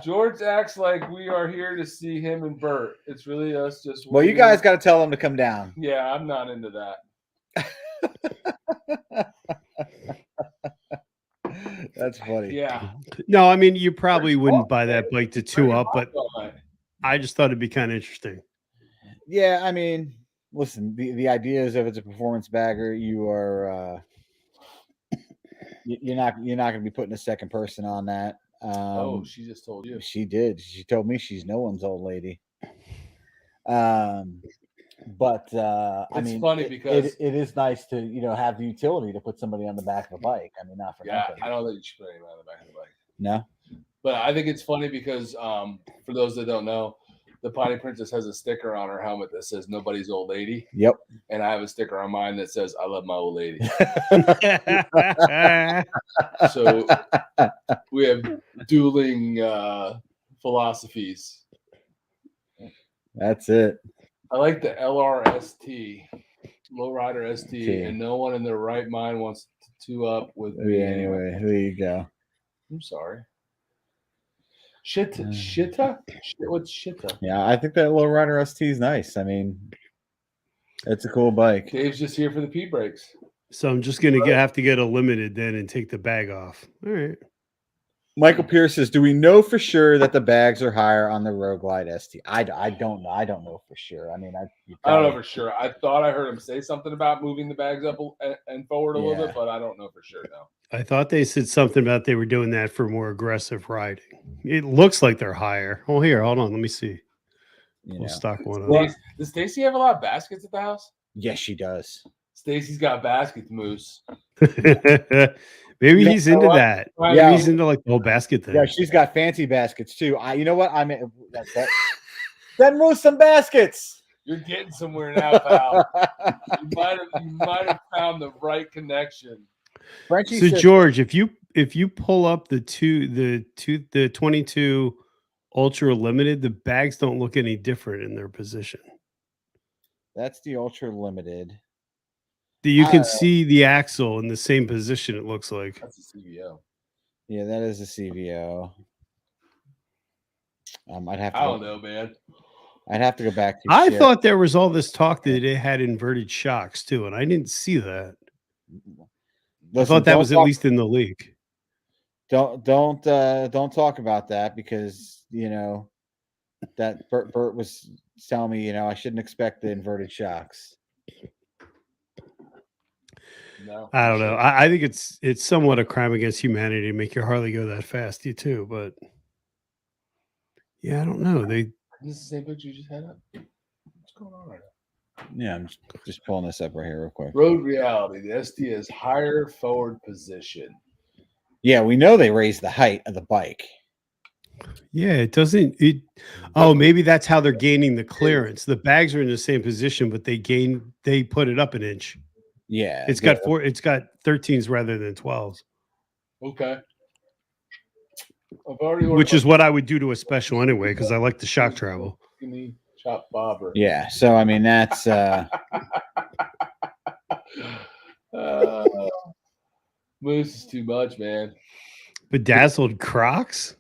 George acts like we are here to see him and Bert. It's really us just. Well, you guys got to tell them to come down. Yeah, I'm not into that. That's funny. Yeah. No, I mean you probably wouldn't buy that bike to 2-up, but I just thought it'd be kind of interesting. Yeah, I mean, listen, the idea is if it's a performance bagger, you are you're not going to be putting a second person on that. She just told you. She did. She told me she's no one's old lady. But I mean, funny because it is nice to have the utility to put somebody on the back of a bike. I mean, not for nothing. I don't think you should put anyone on the back of the bike. No, but I think it's funny because for those that don't know, the Potty Princess has a sticker on her helmet that says "Nobody's old lady." Yep. And I have a sticker on mine that says "I love my old lady." So we have dueling philosophies. That's it. I like the LRST, Lowrider ST, and no one in their right mind wants to 2-up with me. Anyway, there you go. I'm sorry. Shitta? What's shitta? Yeah, I think that Lowrider ST is nice. I mean, it's a cool bike. Dave's just here for the P brakes. So I'm just gonna have to get a limited then and take the bag off. All right. Michael Pierce says, "Do we know for sure that the bags are higher on the Road Glide ST?" I don't know. I don't know for sure. I mean, I don't know for sure. I thought I heard him say something about moving the bags up and forward a little bit, but I don't know for sure now. I thought they said something about they were doing that for more aggressive riding. It looks like they're higher. Oh, here, hold on. Let me see. We'll stock one up. Does Stacy have a lot of baskets at the house? Yes, she does. Stacy's got baskets, Moose. Maybe he's into that. Yeah, maybe he's into like the whole basket thing. Yeah, she's got fancy baskets too. You know what? I mean, then move some baskets. You're getting somewhere now, pal. you might have found the right connection. Frenchie so says, George, if you pull up the 22 Ultra Limited, the bags don't look any different in their position. That's the Ultra Limited. You can see the axle in the same position. It looks like that's a CVO. Yeah, that is a CVO. I'd have to. I don't know, man. I'd have to go back to. I shit. thought there was all this talk that it had inverted shocks too, and I didn't see that. I Listen, thought that don't was at talk- least in the leak. Don't talk about that because that Bert was telling me I shouldn't expect the inverted shocks. No, I don't know. I think it's somewhat a crime against humanity to make your Harley go that fast, too. But yeah, I don't know. Is this the same picture you just had up? What's going on right now? Yeah, I'm just pulling this up right here real quick. Road reality. The ST is higher forward position. Yeah, we know they raised the height of the bike. Yeah, it doesn't. Oh, maybe that's how they're gaining the clearance. The bags are in the same position, but they put it up an inch. Yeah, It's got 13s rather than 12s. Okay. I've already ordered Which is what I would do to a special anyway, because I like the shock travel. skinny chop bobber. Yeah, so I mean that's Moose is too much, man. Bedazzled Crocs?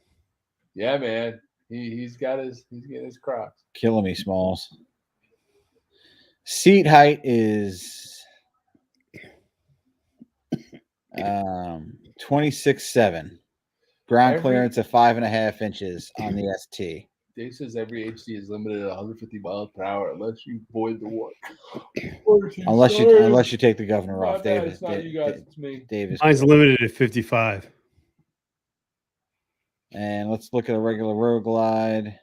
Yeah, man. He's getting his Crocs. killing me, Smalls. Seat height is 26.7. Ground clearance of 5.5 inches on the ST. Dave says every HD is limited at 150 miles per hour unless you void the warranty. Unless you take the governor My off, bad, David. it's not you guys, it's me. Davis. Mine's limited at 55. And let's look at a regular road glide.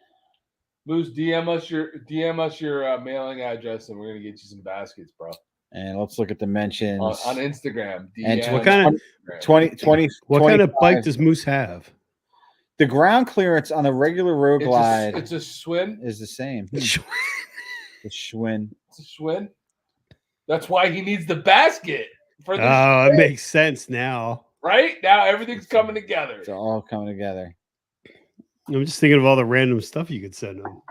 Moose, DM us your mailing address, and we're gonna get you some baskets, bro. And let's look at the mentions on Instagram. And DM what kind of 20. what kind of bike does Moose have? The ground clearance on the regular road glide It's a Schwinn. is the same. The Schwinn. It's a Schwinn. That's why he needs the basket for the. Oh, it makes sense now. Right now, everything's coming together. It's all coming together. I'm just thinking of all the random stuff you could send them.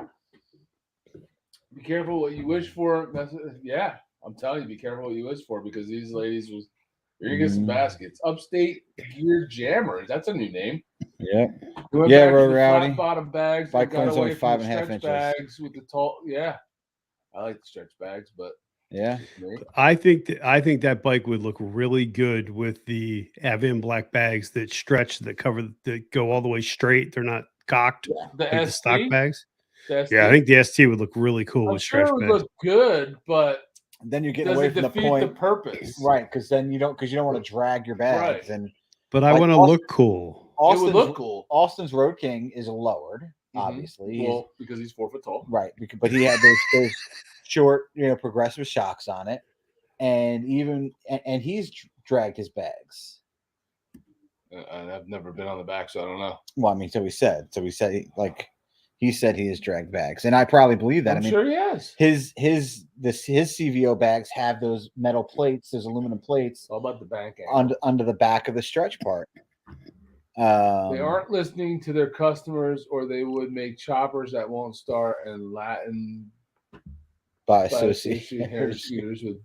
Be careful what you wish for. Yeah, I'm telling you, be careful what you wish for because these ladies you're gonna get some baskets. Upstate Gear Jammers. That's a new name. Yeah. Yeah, road rowdy. Bottom bags. Bike Got clearance away only from the 5.5 stretch inches. bags with the tall. Yeah, I like the stretch bags, but Yeah. I think that bike would look really good with the Avan black bags that stretch, that go all the way straight. They're not cocked like the stock bags. Yeah, I think the ST would look really cool I'm with sure stretch it would bags. look good, but Then you're getting does away it from the defeat point. the purpose? Right, because then you don't want to drag your bags. Right. And But I like want to Austin- look cool. It would look cool. Austin's Road King is lowered, Mhm. obviously. He's- Well, because he's 4 foot tall. right, but he had those short, progressive shocks on it, and he's dragged his bags. I've never been on the back, so I don't know. Well, I mean, so he said he said he has dragged bags, and I probably believe that. I'm I mean, sure he has. his CVO bags have those metal plates, those aluminum plates It's all about the bank angle. under the back of the stretch part. They aren't listening to their customers, or they would make choppers that won't start and Latin by association hair association scooters with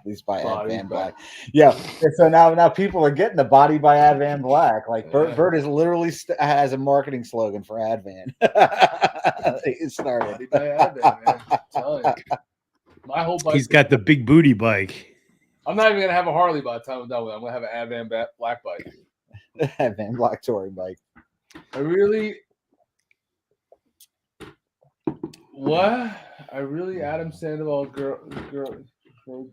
these by body Advan by- Black. Yeah, and so now people are getting the body by Advan Black. Like Yeah. Bert is literally has a marketing slogan for Advan. He started. body by Advan, man. I'm telling you. My whole bike. He's got the big booty bike. I'm not even gonna have a Harley by the time I'm done with it. I'm gonna have an Advan black bike. Advan Black touring bike. Adam Sandoval girl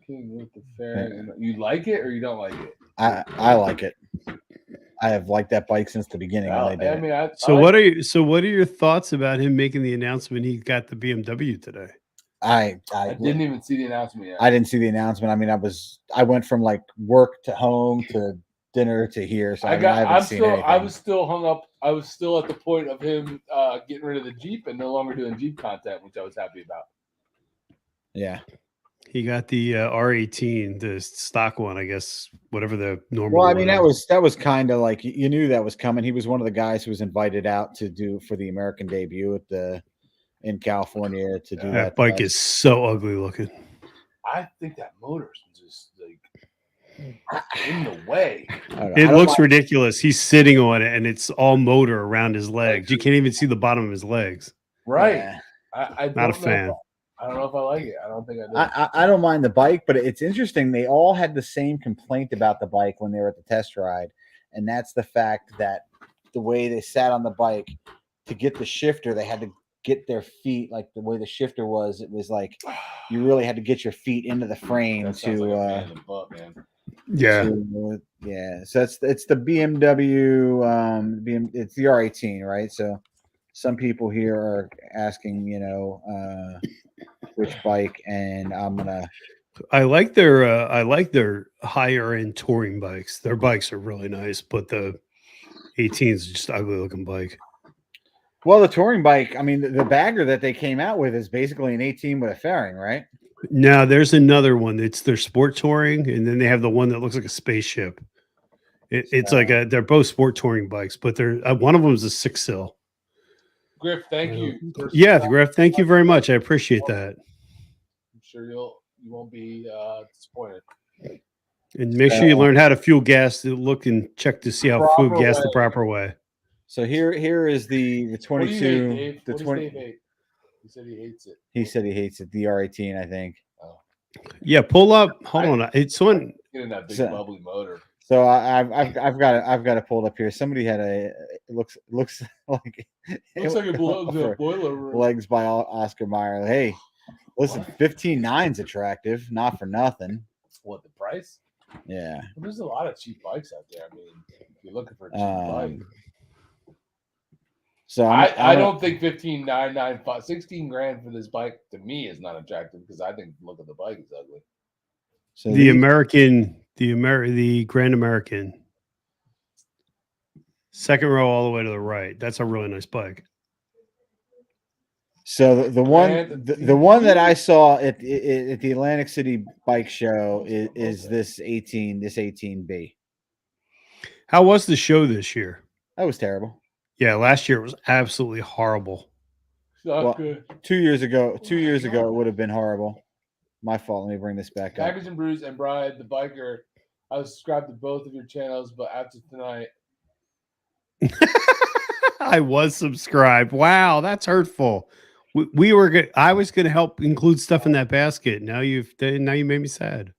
King with the fair. You like it or you don't like it? I like it. I have liked that bike since the beginning. When they did it. What are your thoughts about him making the announcement he got the BMW today? I didn't even see the announcement yet. I didn't see the announcement. I mean, I went from like work to home to dinner to here. So I was still hung up. I was still at the point of him getting rid of the Jeep and no longer doing Jeep content, which I was happy about. Yeah. He got the R18, the stock one, I guess, whatever the normal. Well, I mean, that was kind of like you knew that was coming. He was one of the guys who was invited out to do for the American debut in California to do that bike is so ugly looking. I think that motor's just like in the way. I don't know. It I don't looks mind- ridiculous. He's sitting on it, and it's all motor around his legs. You can't even see the bottom of his legs. Right. Yeah. I Not a don't know if fan. I don't know if I like it. I don't think I do. I don't mind the bike, but it's interesting. They all had the same complaint about the bike when they were at the test ride, and that's the fact that the way they sat on the bike to get the shifter, they had to get their feet like the way the shifter was. It was like you really had to get your feet into the frame That sounds to. like a pain in the butt, man. Yeah. Yeah. So it's the BMW. It's the R18, right? So some people here are asking, which bike, and I'm gonna. I like their higher end touring bikes. Their bikes are really nice, but the 18 is just ugly looking bike. Well, the touring bike. I mean, the bagger that they came out with is basically an 18 with a fairing, right? Now there's another one. It's their sport touring, and then they have the one that looks like a spaceship. It's like they're both sport touring bikes, but they're one of them is a 6-sill. Griff, thank you. Yeah, Griff, thank you very much. I appreciate that. I'm sure you won't be disappointed. And make sure you learn how to fuel gas. To look and check to see how fuel Proper gas the way. proper way. So here is the What do you 22. hate, Dave? The What does 20. Dave hate? He said he hates it. He said he hates it. The R18, I think. Yeah, pull up. Hold on. It's on. Get in that big So- bubbly motor. So I've got it pulled up here. Somebody had it looks like Looks like it blows for a boiler room. legs by Oscar Mayer. Hey, listen, 15.9's attractive, not for nothing. What, the price? Yeah. Well, there's a lot of cheap bikes out there. I mean, if you're looking for a cheap bike. So I don't think 15,995, 16 grand for this bike to me is not attractive because I think the look of the bike is ugly. So The Grand American. Second row all the way to the right. That's a really nice bike. So the one that I saw at the Atlantic City Bike Show is this 18B. How was the show this year? That was terrible. Yeah, last year it was absolutely horrible. Not Well, good. 2 years ago, it would have been horrible. My fault. Let me bring this back up. Package and Bruce and Brian, the biker. I was subscribed to both of your channels, but after tonight, I was subscribed. Wow, that's hurtful. We were good. I was going to help include stuff in that basket. Now you made me sad.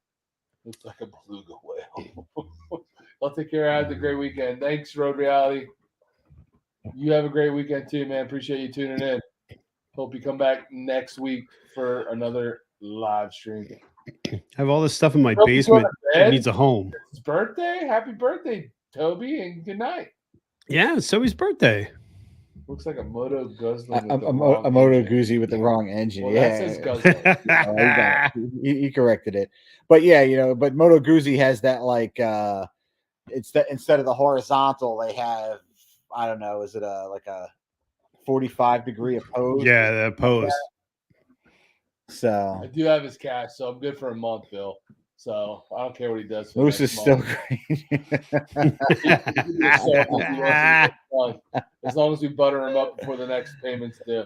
looks like a beluga whale. I'll take care. Have a great weekend. Thanks, Road Reality. You have a great weekend too, man. Appreciate you tuning in. Hope you come back next week for another live stream. I have all this stuff in my Hope you go basement. to It bed. needs a home. It's birthday. Happy birthday, Toby, and good night. Yeah, it's Toby's birthday. Looks like a Moto Guzzling. A Moto Guzzi with the wrong engine. Well, yeah. that says Guzzling. Oh, he got it. He corrected it. But yeah, but Moto Guzzi has that like it's that instead of the horizontal, they have, I don't know, is it like a 45-degree opposed? Yeah, that pose. So I do have his cash, so I'm good for a month, Bill. So I don't care what he does. For the Moose next is still month. great. As long as we butter him up before the next payments due.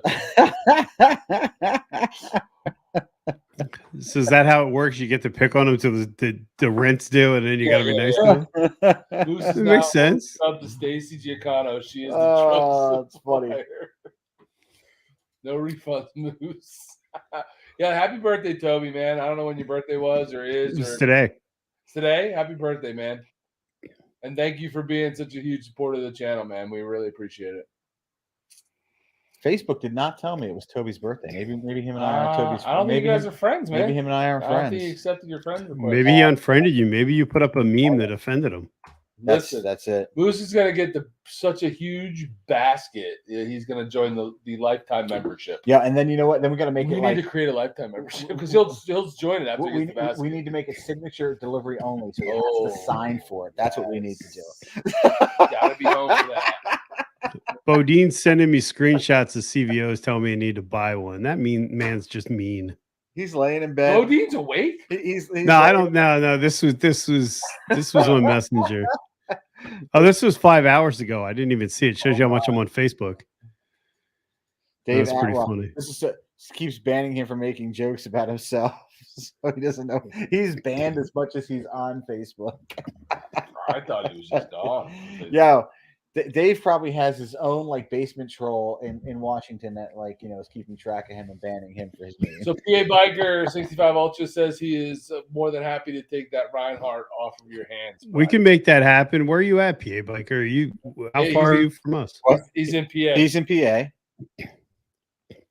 So is that how it works? You get to pick on them till the rent's due, and then you got to be nice to them. Moose is It now makes sense. up to Stacy Giaccano. She is the Oh, trust that's funny. supplier. No refunds, Moose. Yeah, happy birthday, Toby, man. I don't know when your birthday was or is. It's Or today. today. Happy birthday, man. And thank you for being such a huge supporter of the channel, man. We really appreciate it. Facebook did not tell me it was Toby's birthday. Maybe him and I are Toby's. I don't think you guys are friends, man. Maybe him and I aren't I don't think he friends. accepted your friend request. Maybe he unfriended you. Maybe you put up a meme that offended him. Listen, That's it. Moose is gonna get such a huge basket. He's gonna join the lifetime membership. Yeah, and then you know what? Then we got to make We it need like to create a lifetime membership because he'll join it after he we, gets the basket. we need to make a signature delivery only, so he has Oh, to sign for it. That's what we need to do. Gotta be home for that. Bodine's sending me screenshots of CVOs telling me I need to buy one. That man's just mean. He's laying in bed. Bodine's awake. He's No, I don't. No. This was on Messenger. Oh, this was 5 hours ago. I didn't even see it. Shows you how much I'm on Facebook. Dave That's pretty Atwell. funny. This is keeps banning him from making jokes about himself. So he doesn't know he's banned as much as he's on Facebook. I thought he was just gone. Yo, Dave probably has his own like basement troll in Washington that like is keeping track of him and banning him for his meetings. So PA Biker 65 Ultra says he is more than happy to take that Reinhardt off of your hands. We can make that happen. Where are you at, PA Biker? Are you how Yeah, far are you from us? He's in PA. He's in PA.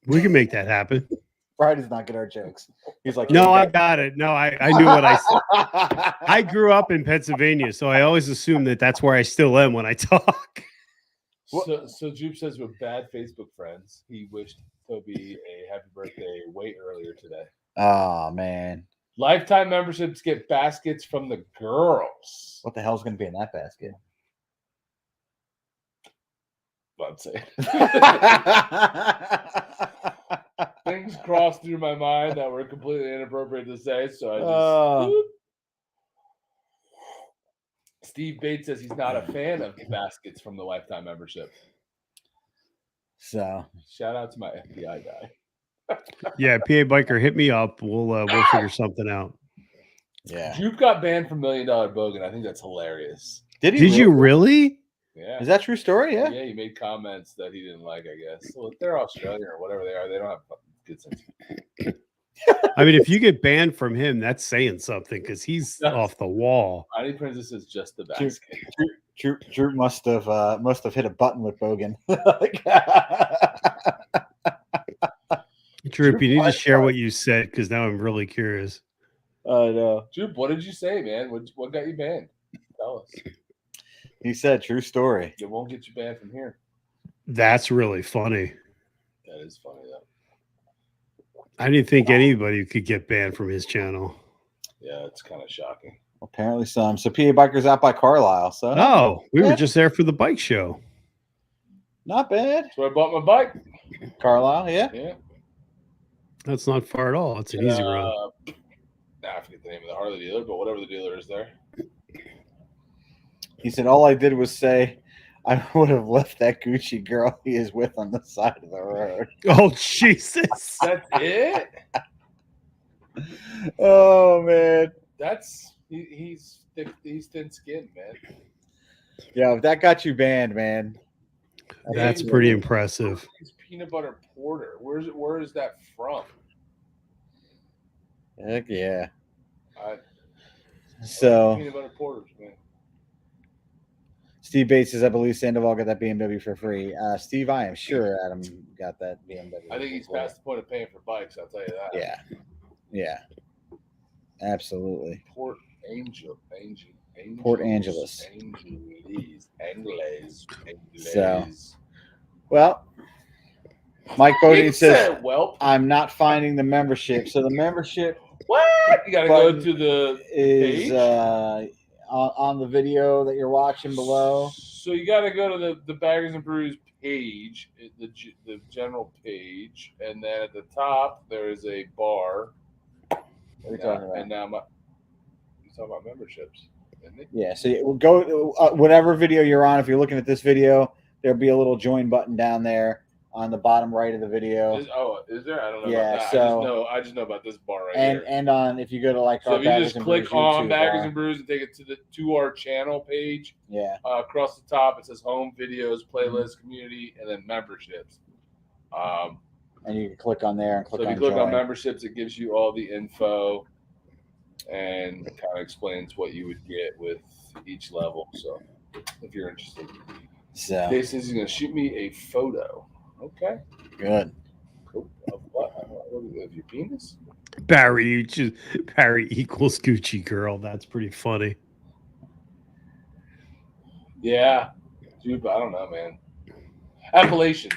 We can make that happen. Brian does not get our jokes. He's like, No, I got it. No, I knew what I said. I grew up in Pennsylvania, so I always assume that that's where I still am when I talk. So Jupe says with bad Facebook friends, he wished Toby a happy birthday way earlier today. Oh man, Lifetime memberships get baskets from the girls. what the hell's going to be in that basket? Let's say things crossed through my mind that were completely inappropriate to say, so I just. Steve Bates says he's not a fan of baskets from the lifetime membership. So shout out to my FBI guy. Yeah, PA Biker, hit me up. We'll figure something out. Yeah, Jupe got banned from $1 Million Bogan. I think that's hilarious. Did you really? Yeah. Is that true story? Yeah. Yeah, he made comments that he didn't like, I guess. Well, if they're Australian or whatever they are, they don't have good sense. I mean, if you get banned from him, that's saying something because he's off the wall. Mighty Princess is just the basket. Drew must have hit a button with Bogan. Droop, you need to share what you said because now I'm really curious. I know. Droop, what did you say, man? What got you banned? Tell us. He said, "True story." It won't get you banned from here. That's really funny. That is funny, though. I didn't think anybody could get banned from his channel. Yeah, it's kind of shocking. Apparently some. So PA Biker's out by Carlisle. So Oh, we were just there for the bike show. not bad. That's where I bought my bike. Carlisle, yeah. Yeah. That's not far at all. It's an easy run. I forget the name of the Harley dealer, but whatever the dealer is there. He said, all I did was say, I would have left that Gucci girl he is with on the side of the road. Oh, Jesus. That's it? Oh, man. He's thin skinned, man. Yeah, if that got you banned, man. That's pretty impressive. It's peanut butter porter. Where is that from? Heck yeah. Peanut butter porters, man. Steve Bates says, I believe Sandoval got that BMW for free. Steve, I am sure Adam got that BMW. I think he's past the point of paying for bikes, I'll tell you that. Yeah. Yeah. Absolutely. Port Angeles. Angeles. So, well, Mike Bodine says, well, I'm not finding the membership. So the membership what? You got to go to the is page? On the video that you're watching below. So you got to go to the Baggers and Brews page, the general page, and then at the top there is a bar. What are you talking about? And now you're talking about memberships, isn't it? Yeah, so we'll go whatever video you're on. If you're looking at this video, there'll be a little join button down there on the bottom right of the video. Is there? I don't know Yeah, about that. so I just know about this bar right here. And on if you go to like So our if you Baggers just and click Brews on YouTube Baggers bar, and Brews and take it to our channel page, yeah, across the top it says Home, Videos, Playlist, Community, and then Memberships. and you can click on there and click So if on you click join. on Memberships, it gives you all the info and kind of explains what you would get with each level. So if you're interested, So Dave says he's going to shoot me a photo. Okay. good. Cool. Of what? Of your penis? Barry equals Gucci girl. That's pretty funny. Yeah. Dude, but I don't know, man. Appalachian.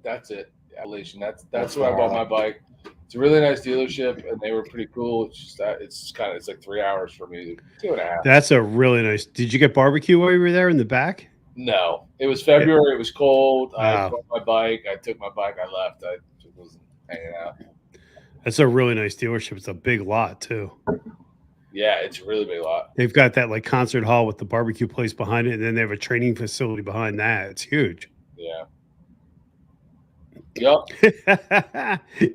That's it. Appalachian. That's where I bought my bike. It's a really nice dealership, and they were pretty cool. It's just that it's like 3 hours for me, 2.5. That's a really nice. Did you get barbecue while you were there in the back? No, it was February. It was cold. I Wow. bought my bike. I took my bike. I left. I just wasn't hanging out. That's a really nice dealership. It's a big lot too. Yeah, it's a really big lot. They've got that like concert hall with the barbecue place behind it, and then they have a training facility behind that. It's huge. Yeah. Yep.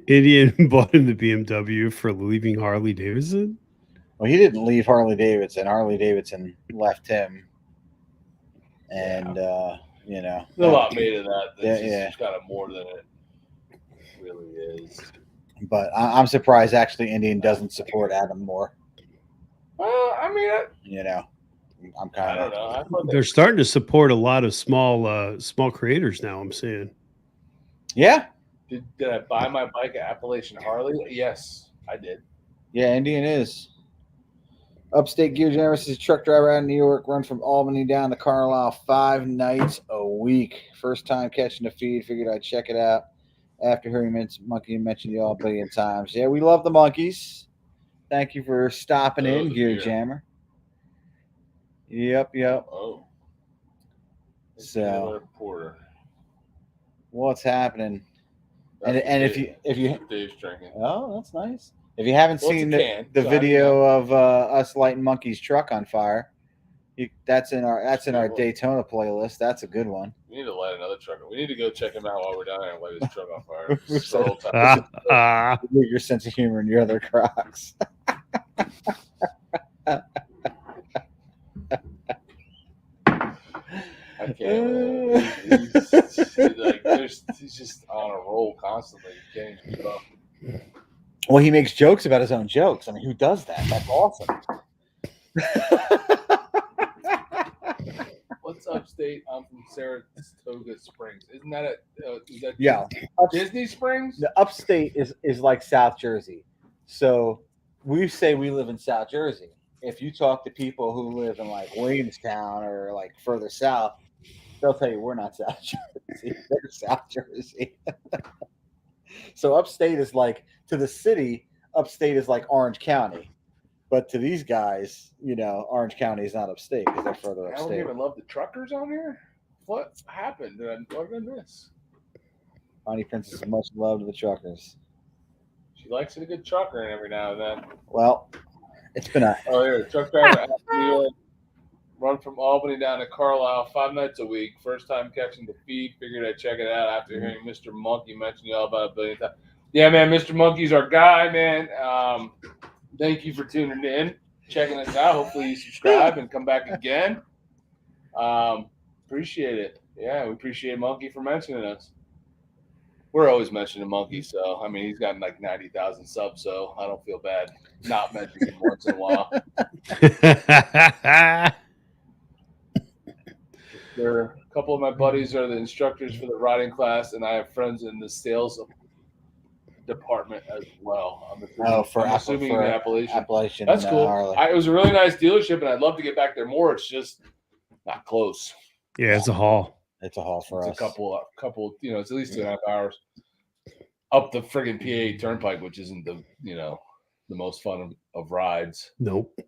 Indian bought him the BMW for leaving Harley Davidson. Well, he didn't leave Harley Davidson. Harley Davidson left him, and you know, There's a lot made of that. Yeah, It's kind of more than it really is. But I'm surprised actually Indian doesn't support Adam more. Well, I mean, You know, I'm I kind don't of. know. I thought They're starting to support a lot of small creators now. I'm seeing. Yeah, did I buy my bike at Appalachian Harley? Yes, I did. yeah, Indian is. Upstate Gear Jarvis is a truck driver out of New York, run from Albany down to Carlisle 5 nights a week. First time catching the feed, figured I'd check it out after hearing Monkey mention you all a billion times. Yeah, we love the monkeys. Thank you for stopping in, Gear Jammer. Yep. Oh. So, Porter. what's happening? And if you Dave's drinking. Oh, that's nice. If you haven't seen the So video of us lighting Monkey's truck on fire, that's in our Daytona playlist. That's a good one. We need to light another truck. We need to go check him out while we're down there and light his truck on fire. Your sense of humor and your other Crocs. I can't. He's just on a roll constantly. You can't even keep up. Well, he makes jokes about his own jokes. I mean, who does that? That's awesome. What's upstate? I'm from Saratoga Springs. Isn't that Disney Springs? The upstate is like South Jersey. So we say we live in South Jersey. If you talk to people who live in like Williamstown or like further south, they'll tell you we're not South Jersey. They're South Jersey. So upstate is like, to the city, upstate is like Orange County. But to these guys, you know, Orange County is not upstate because they're further upstate. I don't even love the truckers on here. What happened? Did I miss? Bonnie Princess, much love to the truckers. She likes a good trucker every now and then. Well, it's been a... Oh, here, truck driver out of New York. Run from Albany down to Carlisle 5 nights a week. First time catching the feed. Figured I'd check it out after hearing Mr. Monkey mention you all about a billion times. Yeah, man, Mr. Monkey's our guy, man. Thank you for tuning in, checking us out. Hopefully you subscribe and come back again. Appreciate it. Yeah, we appreciate Monkey for mentioning us. We're always mentioning Monkey, so I mean he's got like 90,000 subs, so I don't feel bad not mentioning him once in a while. A couple of my buddies are the instructors for the riding class, and I have friends in the sales department as well. I'm assuming the Appalachian. That's cool. It was a really nice dealership, and I'd love to get back there more. It's just not close. Yeah, it's a haul. It's a haul for us. A couple. You know, it's at least 2.5 hours up the friggin' PA Turnpike, which isn't the most fun of rides. Nope. If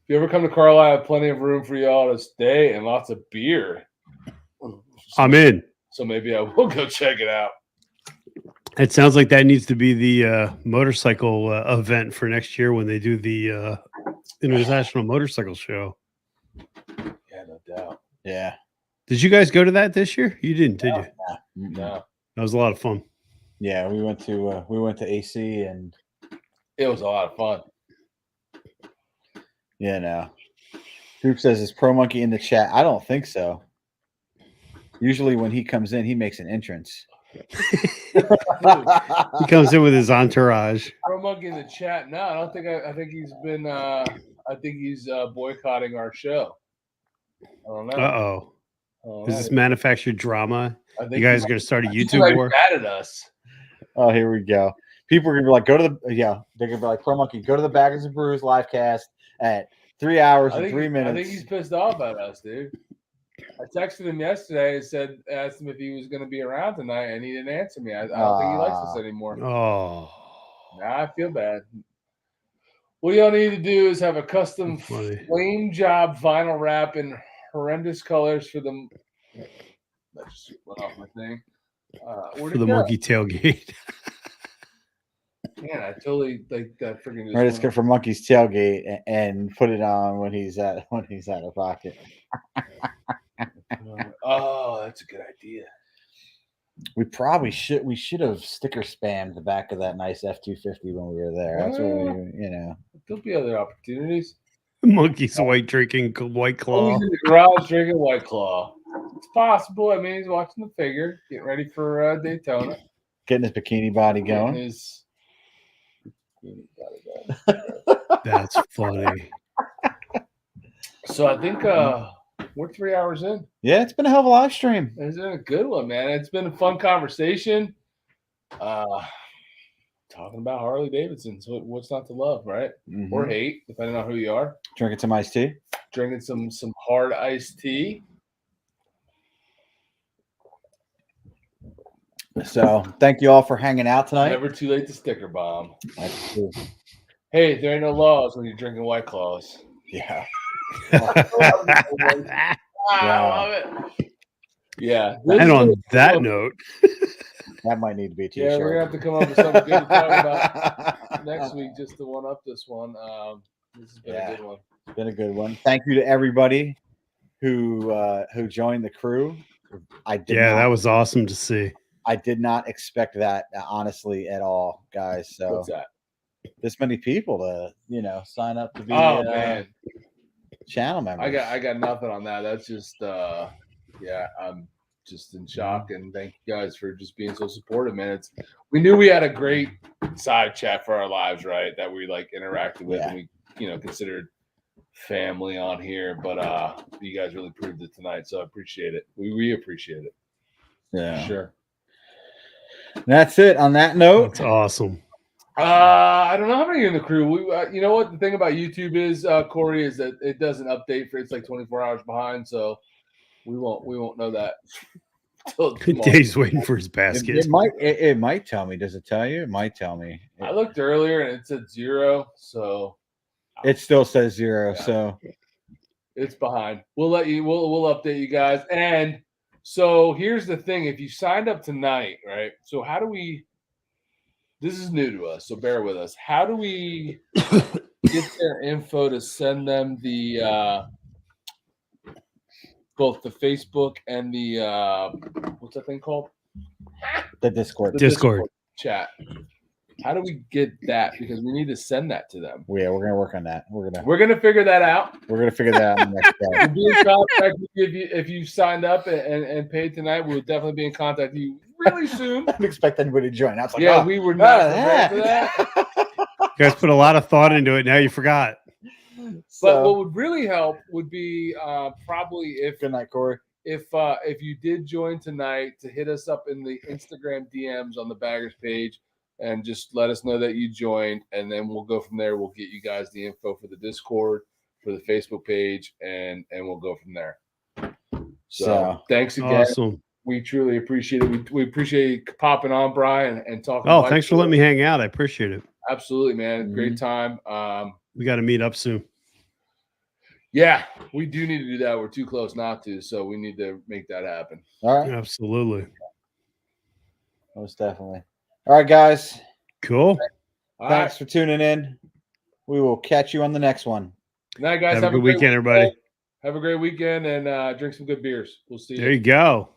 you ever come to Carlisle, I have plenty of room for y'all to stay and lots of beer. I'm in. So maybe I will go check it out. It sounds like that needs to be the motorcycle event for next year when they do the International Motorcycle Show. Yeah, no doubt. Yeah. Did you guys go to that this year? You didn't, did you? No. That was a lot of fun. Yeah, we went to AC and it was a lot of fun. Yeah, no. Troop says, is Pro Monkey in the chat? I don't think so. Usually when he comes in, he makes an entrance. He comes in with his entourage. Pro Monkey in the chat. No, I don't think. I think he's been. I think he's boycotting our show. I don't know. Is this manufactured drama? You guys are going to start a YouTube war? Mad at us. Oh, here we go. People are going to be like, they're going to be like, Pro Monkey, go to the Baggers and Brews live cast at 3 hours and 3 minutes. I think he's pissed off at us, dude. I texted him yesterday and asked him if he was going to be around tonight, and he didn't answer me. I don't think he likes us anymore. Oh. I feel bad. What y'all need to do is have a custom flame job vinyl wrap in horrendous colors for the. That just went off my thing. For the monkey tailgate. Man, I totally like that freaking. Right, it's good for Monkey's tailgate and put it on when he's out of pocket. Oh, that's a good idea. We probably should. We should have sticker spammed the back of that nice F-250 when we were there. That's what we. There'll be other opportunities. Monkey's white drinking White Claw. Always in the garage drinking White Claw. It's possible. I mean, he's watching the figure, getting ready for Daytona. Getting his bikini body Getting going. his bikini body going. That's funny. So I think we're 3 hours in. Yeah, it's been a hell of a live stream. It's been a good one, man. It's been a fun conversation. Talking about Harley Davidson. So what's not to love, right? Mm-hmm. Or hate, depending on who you are. Drinking some iced tea. Drinking some hard iced tea. So thank you all for hanging out tonight. Never too late to sticker bomb. That's true. Hey, there ain't no laws when you're drinking White Claws. Yeah. I love it. Yeah. And on that note, That might need to be a yeah, t-shirt. we're gonna have to come up with something good to talk about next week just to one up this one. This has been a good one. It's been a good one. Thank you to everybody who joined the crew. that was awesome to see. I did not expect that, honestly, at all, guys. So What's that? this many people to sign up to be Man, channel members. I got nothing on that. That's just I'm just in shock, and thank you guys for just being so supportive, man. We knew we had a great side chat for our lives, right? That we interacted with and we considered family on here, but you guys really proved it tonight, so I appreciate it. We appreciate it. Yeah, sure. That's it. On that note, That's awesome. I don't know how many in the crew. We, you know what the thing about YouTube is, Corey, is that it doesn't update for it's like 24 hours behind, so we won't know that. Dave's waiting for his basket. it might tell me. Does it tell you? It might tell me. I looked earlier and it said 0, so It still says 0, Yeah. so it's behind. We'll update you guys. And so here's the thing: if you signed up tonight, right? So how do we? This is new to us, so bear with us. How do we get their info to send them the both the Facebook and the what's that thing called? the Discord. The Discord chat. How do we get that? Because we need to send that to them. Yeah, we're gonna work on that. We're gonna figure that out. gonna figure that out in the next We'll day. be in contact with you if you signed up and paid tonight. We'll definitely be in contact with you really soon. I didn't expect anybody to join. I was like, Yeah, oh, we were not prepared for that. You guys put a lot of thought into it. Now you forgot. But what would really help would be probably if good night, Corey. if you did join tonight, to hit us up in the Instagram DMs on the Baggers page and just let us know that you joined, and then we'll go from there. We'll get you guys the info for the Discord, for the Facebook page, and we'll go from there. So thanks again. Awesome. We truly appreciate it. We appreciate you popping on, Brian, and talking. Oh, thanks for letting me hang out. I appreciate it. Absolutely, man. Great time. We got to meet up soon. Yeah, we do need to do that. We're too close not to, so we need to make that happen. All right. Absolutely. Most definitely. All right, guys. Cool. Thanks for tuning in. We will catch you on the next one. Night, guys. Have a good weekend, everybody. Have a great weekend and drink some good beers. We'll see you. There you go.